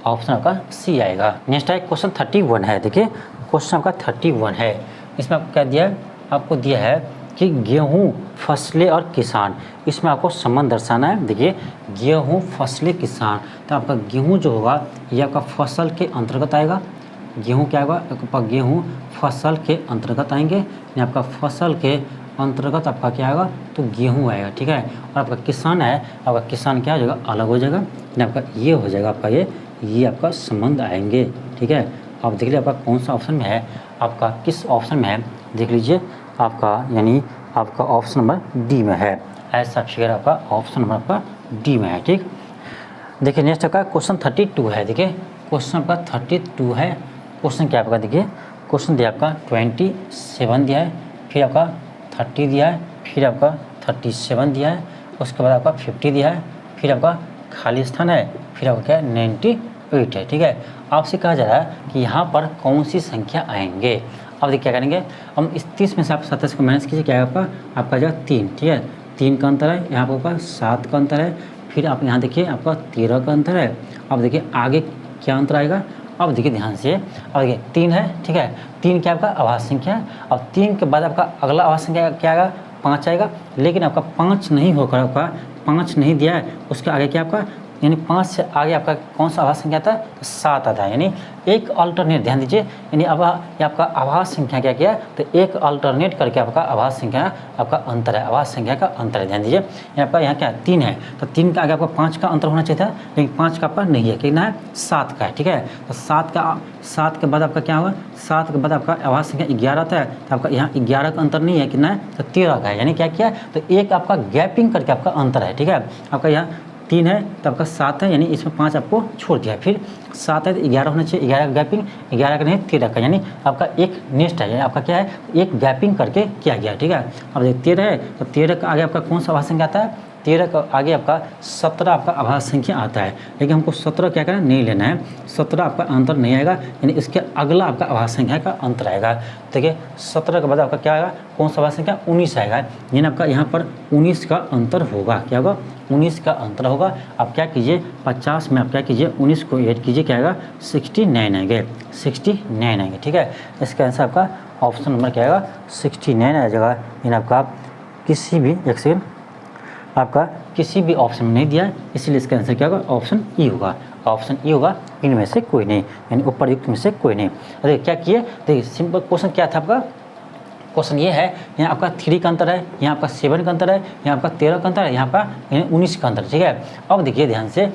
ऑप्शन आपका सी आएगा। नेक्स्ट है क्वेश्चन 31 है, देखिए क्वेश्चन आपका 31 है, इसमें आपको क्या दिया है, आपको दिया है कि गेहूँ फसलें और किसान, इसमें आपको संबंध दर्शाना है। देखिए गेहूँ फसलें किसान, तो आपका गेहूँ जो होगा ये आपका फसल के अंतर्गत आएगा, गेहूँ क्या होगा आपका गेहूँ फसल के अंतर्गत आएंगे, यानी आपका फसल के अंतर्गत आपका क्या आएगा तो गेहूँ आएगा, ठीक है। और आपका किसान है, आपका किसान क्या हो जाएगा अलग हो जाएगा, यानी आपका ये हो जाएगा आपका ये आपका संबंध आएंगे, ठीक है। आप देख लीजिए आपका कौन सा ऑप्शन में है, आपका किस ऑप्शन में है देख लीजिए, आपका यानी आपका ऑप्शन नंबर डी में है, ऐसा फिगर आपका ऑप्शन नंबर आपका डी में है, ठीक। देखिए नेक्स्ट आपका क्वेश्चन 32 है, देखिए क्वेश्चन आपका 32 है, क्वेश्चन क्या आपका देखिए क्वेश्चन दिया आपका 27 दिया है, फिर आपका 30 दिया है, फिर आपका 37 दिया है, उसके बाद आपका 50 दिया है, फिर आपका खाली स्थान है, फिर आपका क्या 98 है, ठीक है। आपसे कहा जा रहा है कि यहाँ पर कौन सी संख्या आएंगे। अब देखिए क्या करेंगे हम इस 30 में से आप 27 को माइनस कीजिए, क्या है आपका जगह 3, ठीक है, 3 का अंतर है, यहाँ पर आपका 7 का अंतर है, फिर आप यहाँ देखिए आपका 13 का अंतर है। अब देखिए आगे क्या अंतर आएगा, अब देखिए ध्यान से, अब देखिए 3 है, ठीक है, 3 क्या आपका आभाज्य संख्या है, अब 3 के बाद आपका अगला आभाज्य संख्या क्या आएगा 5 आएगा, लेकिन आपका 5 नहीं होकर आपका 5 नहीं दिया है, उसके आगे क्या आपका यानी 5 से आगे आपका कौन सा आभाज्य संख्या आता है तो 7 आता है, यानी एक अल्टरनेट, ध्यान दीजिए, यानी अब आपका आभाज्य संख्या क्या किया तो एक अल्टरनेट करके आपका आभाज्य संख्या आपका अंतर है, आभाज्य संख्या का अंतर है, ध्यान दीजिए। आपका यहाँ क्या 3 है, तो 3 का आगे आपका 5 का अंतर होना चाहिए था, लेकिन 5 का आपका नहीं है, कितना है 7 का है, ठीक है। तो 7 के बाद आपका क्या होगा, 7 के बाद आपका आभाज्य संख्या 11 आता है, तो आपका यहाँ 11 का अंतर नहीं है, कितना है तो 13 का है, यानी क्या किया तो एक आपका गैपिंग करके आपका अंतर है, ठीक है। आपका यहाँ 3 है तो आपका 7 है, यानी इसमें 5 आपको छोड़ दिया, फिर 7 है तो 11 होना चाहिए, 11 का गैपिंग, 11 का नहीं 13 का, यानी आपका एक नेक्स्ट है, यानी आपका क्या है एक गैपिंग करके किया गया, ठीक है। अब 13 है तो 13 का आगे आपका कौन सा आभाज्य संख्या आता है, 13 का आगे आपका 17 आपका आभाज्य संख्या आता है, लेकिन हमको 17 क्या करना नहीं लेना है, 17 आपका अंतर नहीं आएगा, यानी इसके अगला आपका आभाज्य संख्या का अंतर आएगा। देखिए 17 के बाद आपका क्या आएगा कौन सा आभाज्य संख्या 19 आएगा, यानी आपका यहाँ पर 19 का अंतर होगा, क्या होगा 19 का अंतर होगा। आप क्या कीजिए 50 में आप क्या कीजिए 19 को ऐड कीजिए, क्या आएगा 69 आएंगे, 69 आएंगे, ठीक है। इसका आंसर आपका ऑप्शन नंबर क्या आएगा 69 आ जाएगा। यानी आपका किसी भी एक सेकेंड आपका किसी भी ऑप्शन में नहीं दिया है, इसलिए इसका आंसर क्या होगा ऑप्शन ई होगा, ऑप्शन ई होगा, इनमें से कोई नहीं, यानी उपरयुक्त में से कोई नहीं। अरे क्या किए देखिए सिंपल क्वेश्चन क्या था आपका, क्वेश्चन ये है यहाँ आपका 3 का अंतर है, यहाँ आपका 7 का अंतर है, यहाँ आपका 13 का अंतर है, यहाँ आपका 19 का अंतर, ठीक है। अब देखिए ध्यान से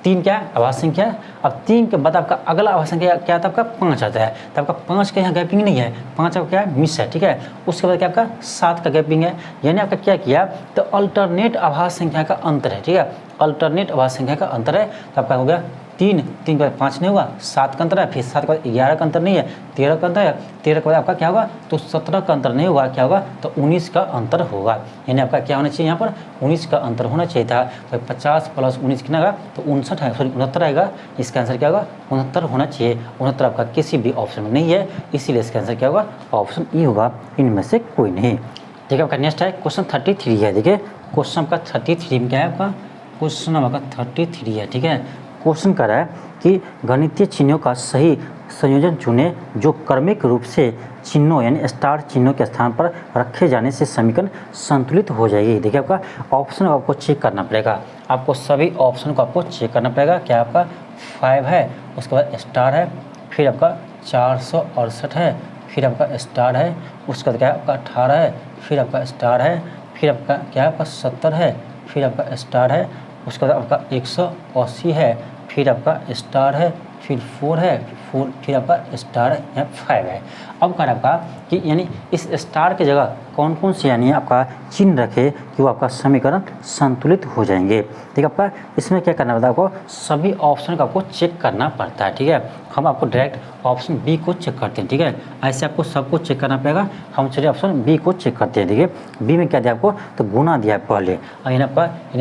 3 क्या आभाज्य संख्या है, अब 3 के बाद आपका अगला आभाज्य संख्या क्या आता है आपका 5 आता है, तो आपका 5 का यहाँ गैपिंग नहीं है, 5 आपका क्या है मिस है, ठीक है। उसके बाद क्या आपका 7 का गैपिंग है, यानी आपका क्या किया तो अल्टरनेट आभाज्य संख्या का अंतर है, ठीक है, अल्टरनेट आभाज्य संख्या का अंतर है, तो आपका हो गया 3 के बाद 5 नहीं होगा, 7 का अंतर है, फिर 7 के बाद 11 का अंतर नहीं है, 13 का अंतर है, 13 के बाद आपका क्या होगा तो 17 का अंतर नहीं होगा, क्या होगा तो 19 का अंतर होगा, यानी आपका क्या होना चाहिए यहाँ पर 19 का अंतर होना चाहिए था। तो 50 प्लस 19 कितना होगा तो 59 है, सॉरी 69 आएगा, इसका आंसर क्या होगा 69 होना चाहिए, 69 आपका किसी भी ऑप्शन में नहीं है, इसीलिए इसका आंसर क्या होगा ऑप्शन ई होगा, इनमें से कोई नहीं। देखिए आपका नेक्स्ट है क्वेश्चन 33 है, देखिए क्वेश्चन आपका 33 में क्या है आपका क्वेश्चन आपका 33 है, ठीक है। क्वेश्चन कर रहा है कि गणितीय चिन्हों का सही संयोजन चुने जो क्रमिक रूप से चिन्हों यानी स्टार चिन्हों के स्थान पर रखे जाने से समीकरण संतुलित हो जाएगी। देखिए आपका ऑप्शन आपको चेक करना पड़ेगा, आपको सभी ऑप्शन को आपको चेक करना पड़ेगा। क्या आपका 5 है, उसके बाद स्टार है, फिर आपका 468 है, फिर आपका स्टार है, उसके बाद क्या आपका 18 है, फिर आपका स्टार है, फिर आपका क्या है आपका 70 है, फिर आपका स्टार है, उसके बाद आपका 180 है, फिर आपका स्टार है, फिर 4 है, फिर आपका स्टार या 5 है। अब कह रहा है आपका कि यानी इस स्टार की जगह कौन कौन से यानी आपका चिन्ह रखे कि वो आपका समीकरण संतुलित हो जाएंगे। ठीक है, आपका इसमें क्या करना पड़ता है, आपको सभी ऑप्शन का आपको चेक करना पड़ता है। ठीक है, हम आपको डायरेक्ट ऑप्शन बी को चेक करते हैं। ठीक है, ऐसे आपको सबको चेक करना पड़ेगा। हम चलिए ऑप्शन बी को चेक करते हैं। देखिए बी में क्या दिया आपको, तो गुना दिया है पहले, और यानी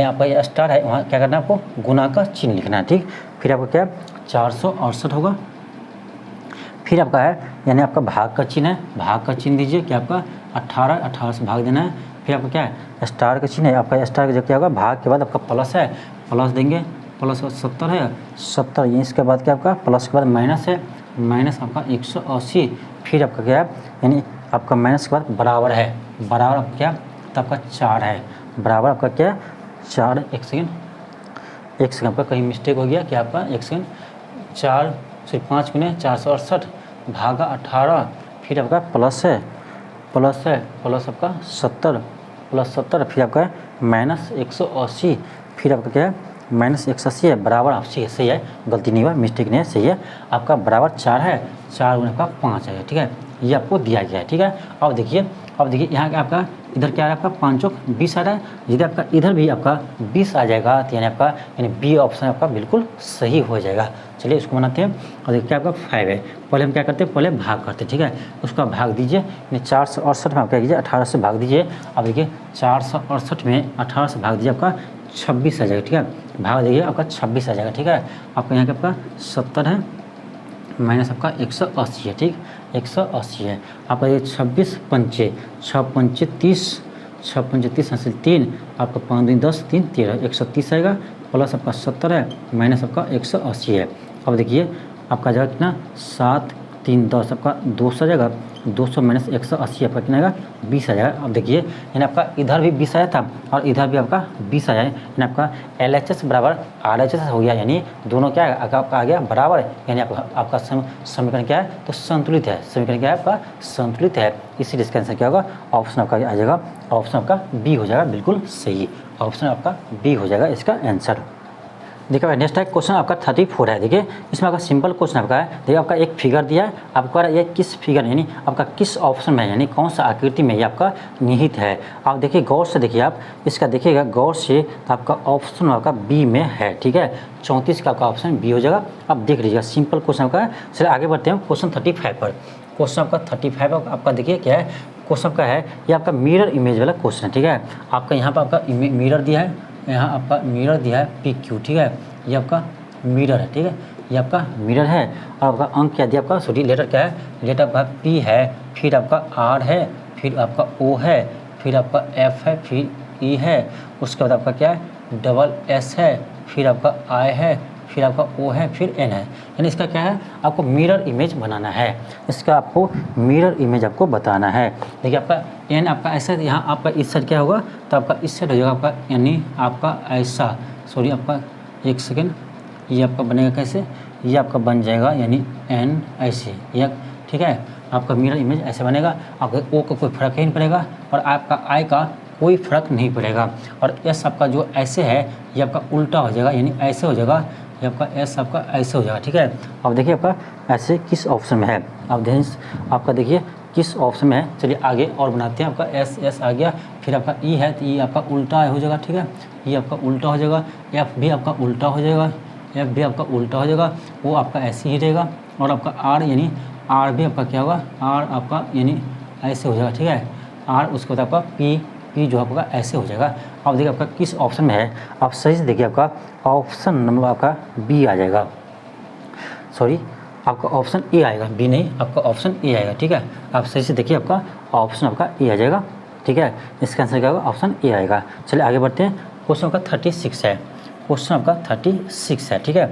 आपका ये स्टार है, वहाँ क्या करना है आपको गुना का चिन्ह लिखना है। ठीक, फिर आपको क्या 468 होगा। फिर आपका है यानी आपका भाग का चिन्ह है, भाग का चिन्ह दीजिए कि आपका 18 से भाग देना है। फिर आपका क्या है स्टार का चिन्ह है, आपका स्टार का जो क्या होगा भाग के बाद आपका प्लस है, प्लस देंगे, प्लस 70 है 70, इसके बाद क्या आपका प्लस के बाद माइनस है, माइनस आपका 180। फिर आपका क्या है यानी आपका माइनस के बाद बराबर है, बराबर आपका क्या तो आपका 4 है, बराबर आपका क्या 4। एक सेकंड आपका कहीं मिस्टेक हो गया कि आपका 1 सेकंड 4 सिर्फ 5 गुने 468 भागा 18, फिर आपका प्लस है, प्लस आपका 70, प्लस 70, फिर आपका माइनस 180, फिर आपका क्या है माइनस 180 है, बराबर आप सही है, गलती नहीं हुआ, मिस्टेक नहीं है, सही है आपका, बराबर 4 है, 4 गुने आपका 5 है। ठीक है, ये आपको दिया गया है। ठीक है, अब देखिए यहाँ आपका इधर क्या है आपका 5 चौक 20 आ रहा है, यदि आपका इधर भी आपका 20 आ जाएगा तो यानी बी ऑप्शन आपका बिल्कुल सही हो जाएगा। चलिए इसको बनाते हैं, और देखिए आपका 5 है, पहले हम क्या करते हैं, पहले भाग करते हैं। ठीक है, उसका भाग दीजिए, यानी 468 में आप क्या कीजिए 18 से भाग दीजिए। अब देखिए 468 में 18 से भाग दीजिए, आपका 26 आ जाएगा। ठीक है, भाग देखिए आपका 26 आ जाएगा। ठीक है, आपका यहाँ का आपका 70 है, माइनस आपका 180 है। ठीक, 180 है आपका, ये 26 पंचे 6 पंचे 30, 6 पंचे 30 हासिल 3, आपका 5 दूनी 10 3 13, 130 आएगा, प्लस आपका 70 है, माइनस आपका 180 है। अब देखिए आपका जाएगा कितना 7 3 10, आपका 200 आ जाएगा, 200 माइनस 180 आपका कितना आएगा 20 आ जाएगा। अब देखिए यानी आपका इधर भी 20 आया था और इधर भी आपका 20 आया है, यानी आपका LHS बराबर RHS हो गया, यानी दोनों क्या है आपका आ गया बराबर, यानी आपका समीकरण क्या है तो संतुलित है। समीकरण क्या है आपका संतुलित है, इसीलिए इसका आंसर क्या होगा ऑप्शन आपका आ जाएगा, ऑप्शन आपका बी हो जाएगा, बिल्कुल सही, ऑप्शन आपका बी हो जाएगा इसका आंसर। देखिए नेक्स्ट है क्वेश्चन आपका 34 है। देखिए इसमें आपका सिंपल क्वेश्चन आपका है, देखिए आपका एक फिगर दिया है, आपको ये किस फिगर यानी आपका किस ऑप्शन में है, यानी कौन सा आकृति में ये आपका निहित है। आप देखिए गौर से देखिए, आप इसका देखिएगा गौर से, तो आपका ऑप्शन आपका बी में है। ठीक है, 34 का आपका ऑप्शन बी हो जाएगा। आप देख लीजिएगा सिंपल क्वेश्चन आपका है। चलिए आगे बढ़ते हैं क्वेश्चन 35 पर। क्वेश्चन आपका 35 आपका देखिए क्या है, क्वेश्चन का है ये आपका मिरर इमेज वाला क्वेश्चन है। ठीक है, आपका यहाँ पर आपका मिरर दिया है, यहाँ आपका मिरर दिया है PQ। ठीक है, ये आपका मिरर है। ठीक है, ये आपका मिरर है, और आपका अंक क्या दिया आपका सॉरी लेटर क्या है, लेटर आपका P है, फिर आपका R है, फिर आपका O है, फिर आपका F है, फिर E है, उसके बाद आपका क्या है डबल S है, फिर आपका I है, फिर आपका O है, फिर N है। यानी इसका क्या है आपको मिरर इमेज बनाना है, इसका आपको मिरर इमेज आपको बताना है। देखिए आपका N आपका ऐसा, यहाँ आपका इस साइड क्या होगा तो आपका इस साइड हो जाएगा आपका, यानी आपका ऐसा सॉरी आपका एक सेकेंड, ये आपका बनेगा कैसे, ये आपका बन जाएगा यानी N ऐसे, ये ठीक है आपका मिरर इमेज ऐसे बनेगा। आपका O का कोई फर्क ही नहीं पड़ेगा, और आपका I का कोई फर्क नहीं पड़ेगा, और S आपका जो ऐसे है ये आपका उल्टा हो जाएगा, यानी ऐसे हो जाएगा, ये आपका S आपका ऐसे हो जाएगा। ठीक है, अब देखिए आपका ऐसे किस ऑप्शन में है, आप ध्यान आपका देखिए किस ऑप्शन में है। चलिए आगे और बनाते हैं, आपका S आ गया, फिर आपका E है तो E आपका उल्टा हो जाएगा। ठीक है, E आपका उल्टा हो जाएगा, F भी आपका उल्टा हो जाएगा, F भी आपका उल्टा हो जाएगा, वो आपका ऐसे ही रहेगा, और आपका R यानी R भी आपका क्या होगा, R आपका यानी ऐसे हो जाएगा। ठीक है, R उसके बाद आपका P जो आपका ऐसे हो जाएगा। अब देखिए आपका किस ऑप्शन में है, आप सही से देखिए आपका ऑप्शन नंबर आपका B आ जाएगा, सॉरी आपका ऑप्शन ए आएगा, बी नहीं आपका ऑप्शन ए आएगा। ठीक है, आप सही से देखिए आपका ऑप्शन आपका ए आ जाएगा। ठीक है, इसका आंसर क्या होगा ऑप्शन ए आएगा। चलिए आगे बढ़ते हैं, क्वेश्चन आपका 36 है, क्वेश्चन आपका 36 है। ठीक है,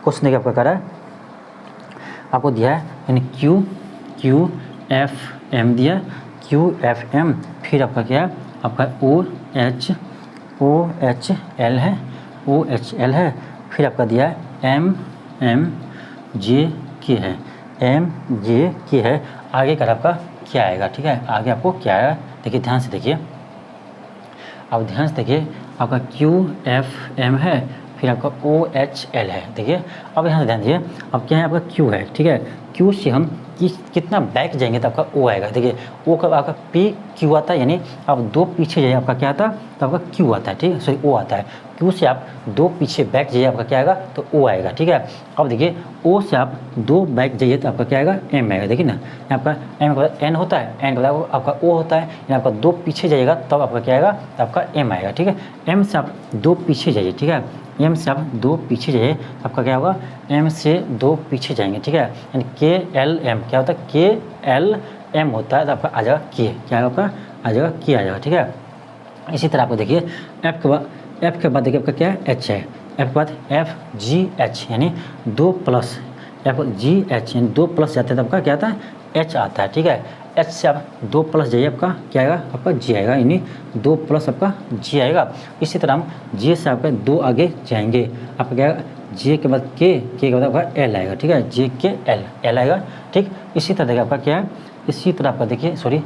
क्वेश्चन देखिए आपका कह रहा है, आपको दिया है यानी क्यू एफ एम दिया है, QFM, फिर आपका क्या है आपका OHL है, OHL है, फिर आपका दिया है MMJK है, MJK है। आगे का आपका क्या आएगा, ठीक है, आगे आपको क्या आएगा देखिए, ध्यान से देखिए, आप ध्यान से देखिए, आपका QFM है, फिर आपका OHL है। देखिए अब यहाँ से ध्यान दीजिए, अब क्या है आपका Q है, ठीक है। Q से हम कितना बैक जाएंगे तो आपका O आएगा। देखिए O का आपका PQ आता है, यानी आप 2 पीछे जाइए आपका क्या आता है तो आपका Q आता है, ठीक है, सॉरी O आता है। Q से आप 2 पीछे बैक जाइए आपका क्या आएगा तो O आएगा, ठीक है। अब देखिए O से आप 2 बैक जाइए तो आपका क्या आएगा M आएगा। देखिए ना आपका M के बाद N होता है, N के बाद आपका O होता है, यानी आपका 2 पीछे जाइएगा तब आपका क्या आएगा तो आपका M आएगा, ठीक है। M से आप 2 पीछे जाइए, ठीक है, M से आप 2 पीछे जाइए आपका क्या होगा M से 2 पीछे जाएंगे, ठीक है, यानी KLM क्या होता है KLM होता है तो आपका आ जाएगा K, क्या आपका आ जाएगा K आ जाएगा, ठीक है। इसी तरह आपको देखिए F के बाद देखिए आपका क्या है H है, F के बाद FGH यानी 2 प्लस FGH यानी 2 प्लस जाते हैं तो आपका क्या आता है H आता है, ठीक है। H से आप 2 प्लस जाइए आपका क्या आएगा आपका G आएगा, यानी 2 प्लस आपका G आएगा। इसी तरह हम J से आपका 2 आगे जाएंगे, आपका क्या आएगा J के बाद K के बाद आपका L आएगा, ठीक है, J के L आएगा, ठीक। इसी तरह देखिए आपका क्या है, इसी तरह आपका देखिए सॉरी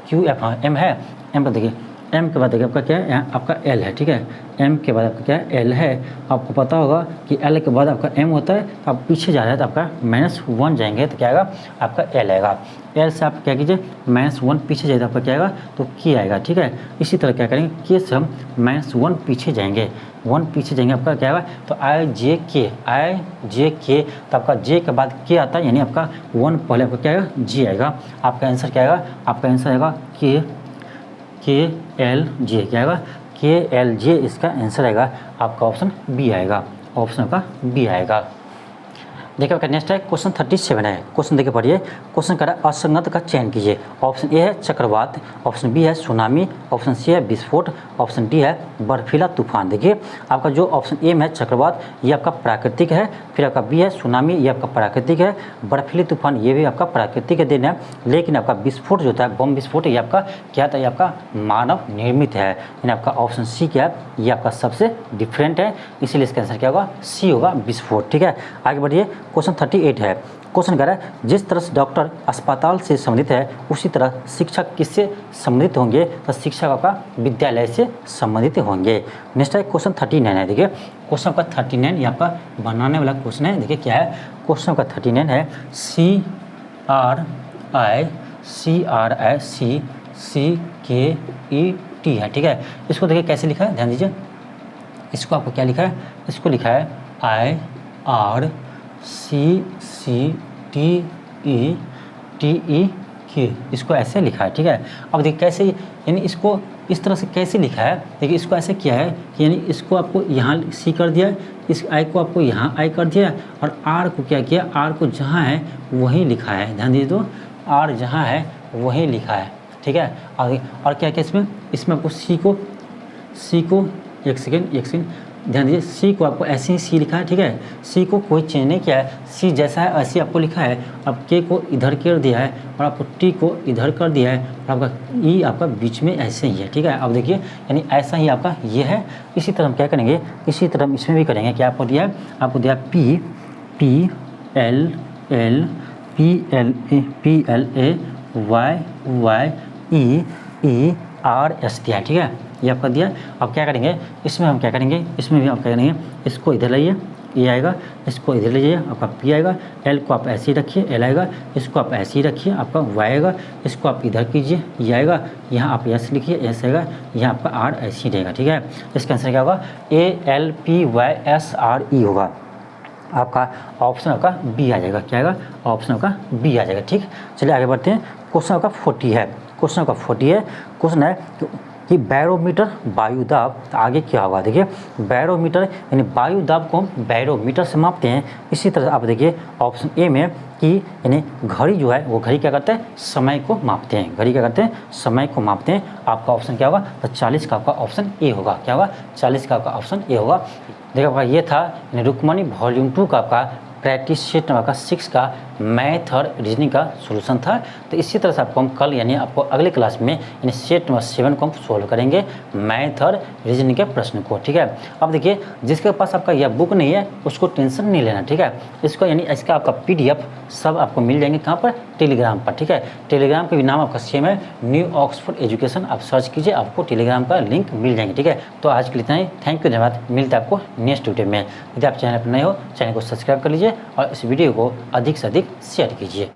QF हाँ M है, M पर देखिए M के बाद देखिए आपका क्या है यहाँ आपका L है, ठीक है, M के बाद आपका क्या है L है। आपको पता होगा कि L के बाद आपका M होता है तो आप पीछे जा रहे हैं तो आपका -1 जाएंगे तो क्या आएगा आपका L आएगा। L से आप क्या कीजिए -1 पीछे जाइए तो आपका क्या आएगा तो K आएगा, ठीक है। इसी तरह क्या करेंगे K से हम -1 पीछे जाएंगे, 1 पीछे जाएंगे आपका क्या आएगा तो IJK तो आपका J के बाद K आता है, यानी आपका 1 पहले आपका क्या आएगा G आएगा। आपका आंसर क्या आएगा आपका आंसर आएगा KLJ, क्या आएगा KLJ इसका आंसर आएगा आपका ऑप्शन बी आएगा, ऑप्शन का बी आएगा। देखिए आपका नेक्स्ट है क्वेश्चन 37 है। क्वेश्चन देखिए पढ़िए, क्वेश्चन कह रहा है असंगत का चयन कीजिए। ऑप्शन ए है चक्रवात, ऑप्शन बी है सुनामी, ऑप्शन सी है विस्फोट, ऑप्शन डी है बर्फीला तूफान। देखिए आपका जो ऑप्शन ए में है चक्रवात ये आपका प्राकृतिक है, फिर आपका बी है सुनामी ये आपका प्राकृतिक है, बर्फीली तूफान ये भी आपका प्राकृतिक देन है, लेकिन आपका विस्फोट जो होता है बम विस्फोट ये आपका क्या था ये आपका मानव निर्मित है, यानी आपका ऑप्शन सी क्या है ये आपका सबसे डिफरेंट है, इसीलिए इसका आंसर क्या होगा सी होगा विस्फोट, ठीक है। आगे बढ़िए क्वेश्चन 38 है। क्वेश्चन कह रहा है जिस तरह से डॉक्टर अस्पताल से संबंधित है उसी तरह शिक्षक किससे संबंधित होंगे तो शिक्षक आपका विद्यालय से संबंधित होंगे। नेक्स्ट है क्वेश्चन 39 है। देखिए क्वेश्चन का 39 ये आपका बनाने वाला क्वेश्चन है। देखिए क्या है क्वेश्चन का 39 है CRICKET है, ठीक है। इसको देखिए कैसे लिखा है ध्यान दीजिए, इसको आपको क्या लिखा है इसको लिखा है IRCCTEK, इसको ऐसे लिखा है, ठीक है। अब देखिए कैसे यानी इसको इस तरह से कैसे लिखा है, देखिए इसको ऐसे किया है कि यानी इसको आपको यहाँ सी कर दिया, इस आई को आपको यहाँ आई कर दिया और आर को क्या किया आर को जहाँ है वहीं लिखा है, ध्यान दीजिए तो आर जहाँ है वहीं लिखा है, ठीक है। और क्या क्या इसमें आपको सी को एक सेकेंड ध्यान दीजिए, सी को आपको ऐसे ही सी लिखा है, ठीक है। सी को कोई चेंज नहीं किया है, सी जैसा है ऐसे आपको लिखा है। अब के को इधर कर दिया है और आपको टी को इधर कर दिया है और आपका ई आपका बीच में ऐसे ही है, ठीक है। अब देखिए यानी ऐसा ही आपका ये है। इसी तरह हम क्या करेंगे, इसी तरह हम इसमें भी करेंगे। क्या आपको दिया है आपको दिया PLLPLAYYERS दिया है, ठीक है, ये आपका दिया। अब क्या करेंगे इसमें हम क्या करेंगे, इसमें भी आप क्या करेंगे इसको इधर लाइए ये आएगा, इसको इधर लीजिए आपका पी आएगा, एल को आप ऐसे ही रखिए एल आएगा, इसको आप ऐसे ही रखिए आपका वाई आएगा, इसको आप इधर कीजिए ये आएगा, यहाँ आप एस लिखिए एस आएगा, यहाँ आपका आर ऐसे ही रहेगा, ठीक है। इसका आंसर क्या होगा ALPYSRE होगा, आपका ऑप्शन आपका बी आ जाएगा। क्या आएगा ऑप्शन आपका बी आ जाएगा, ठीक। चलिए आगे बढ़ते हैं। क्वेश्चन आपका 40 है। क्वेश्चन आपका 40 है। क्वेश्चन है कि बैरोमीटर वायुदाब आगे क्या होगा। देखिए बैरोमीटर यानी वायुदाब को हम बैरोमीटर से मापते हैं। इसी तरह आप देखिए ऑप्शन ए में कि यानी घड़ी जो है वो घड़ी क्या करते हैं समय को मापते हैं, घड़ी क्या करते हैं समय को मापते हैं। आपका ऑप्शन क्या होगा तो 40 का आपका ऑप्शन ए होगा। क्या होगा 40 का आपका ऑप्शन ए होगा। देखिए आपका ये था यानी रुक्मणी वॉल्यूम 2 का आपका प्रैक्टिस सेट आपका 6 का मैथ और रीजनिंग का सोल्यूशन था। तो इसी तरह से आपको हम कल यानी आपको अगले क्लास में यानी सेट नंबर 7 को हम सोल्व करेंगे मैथ और रीजनिंग के प्रश्न को, ठीक है। अब देखिए जिसके पास आपका यह बुक नहीं है उसको टेंशन नहीं लेना, ठीक है। इसको यानी इसका आपका PDF सब आपको मिल जाएंगे कहाँ पर, टेलीग्राम पर, ठीक है। टेलीग्राम का भी नाम आपका सेम है, न्यू ऑक्सफोर्ड एजुकेशन। आप सर्च कीजिए, आपको टेलीग्राम का लिंक मिल जाएंगे, ठीक है। तो आज के लिए इतना ही, थैंक यू, धन्यवाद। मिलता है आपको नेक्स्ट वीडियो में। यदि आप चैनल पर नए हो चैनल को सब्सक्राइब कर लीजिए और इस वीडियो को अधिक से अधिक शेयर कीजिए।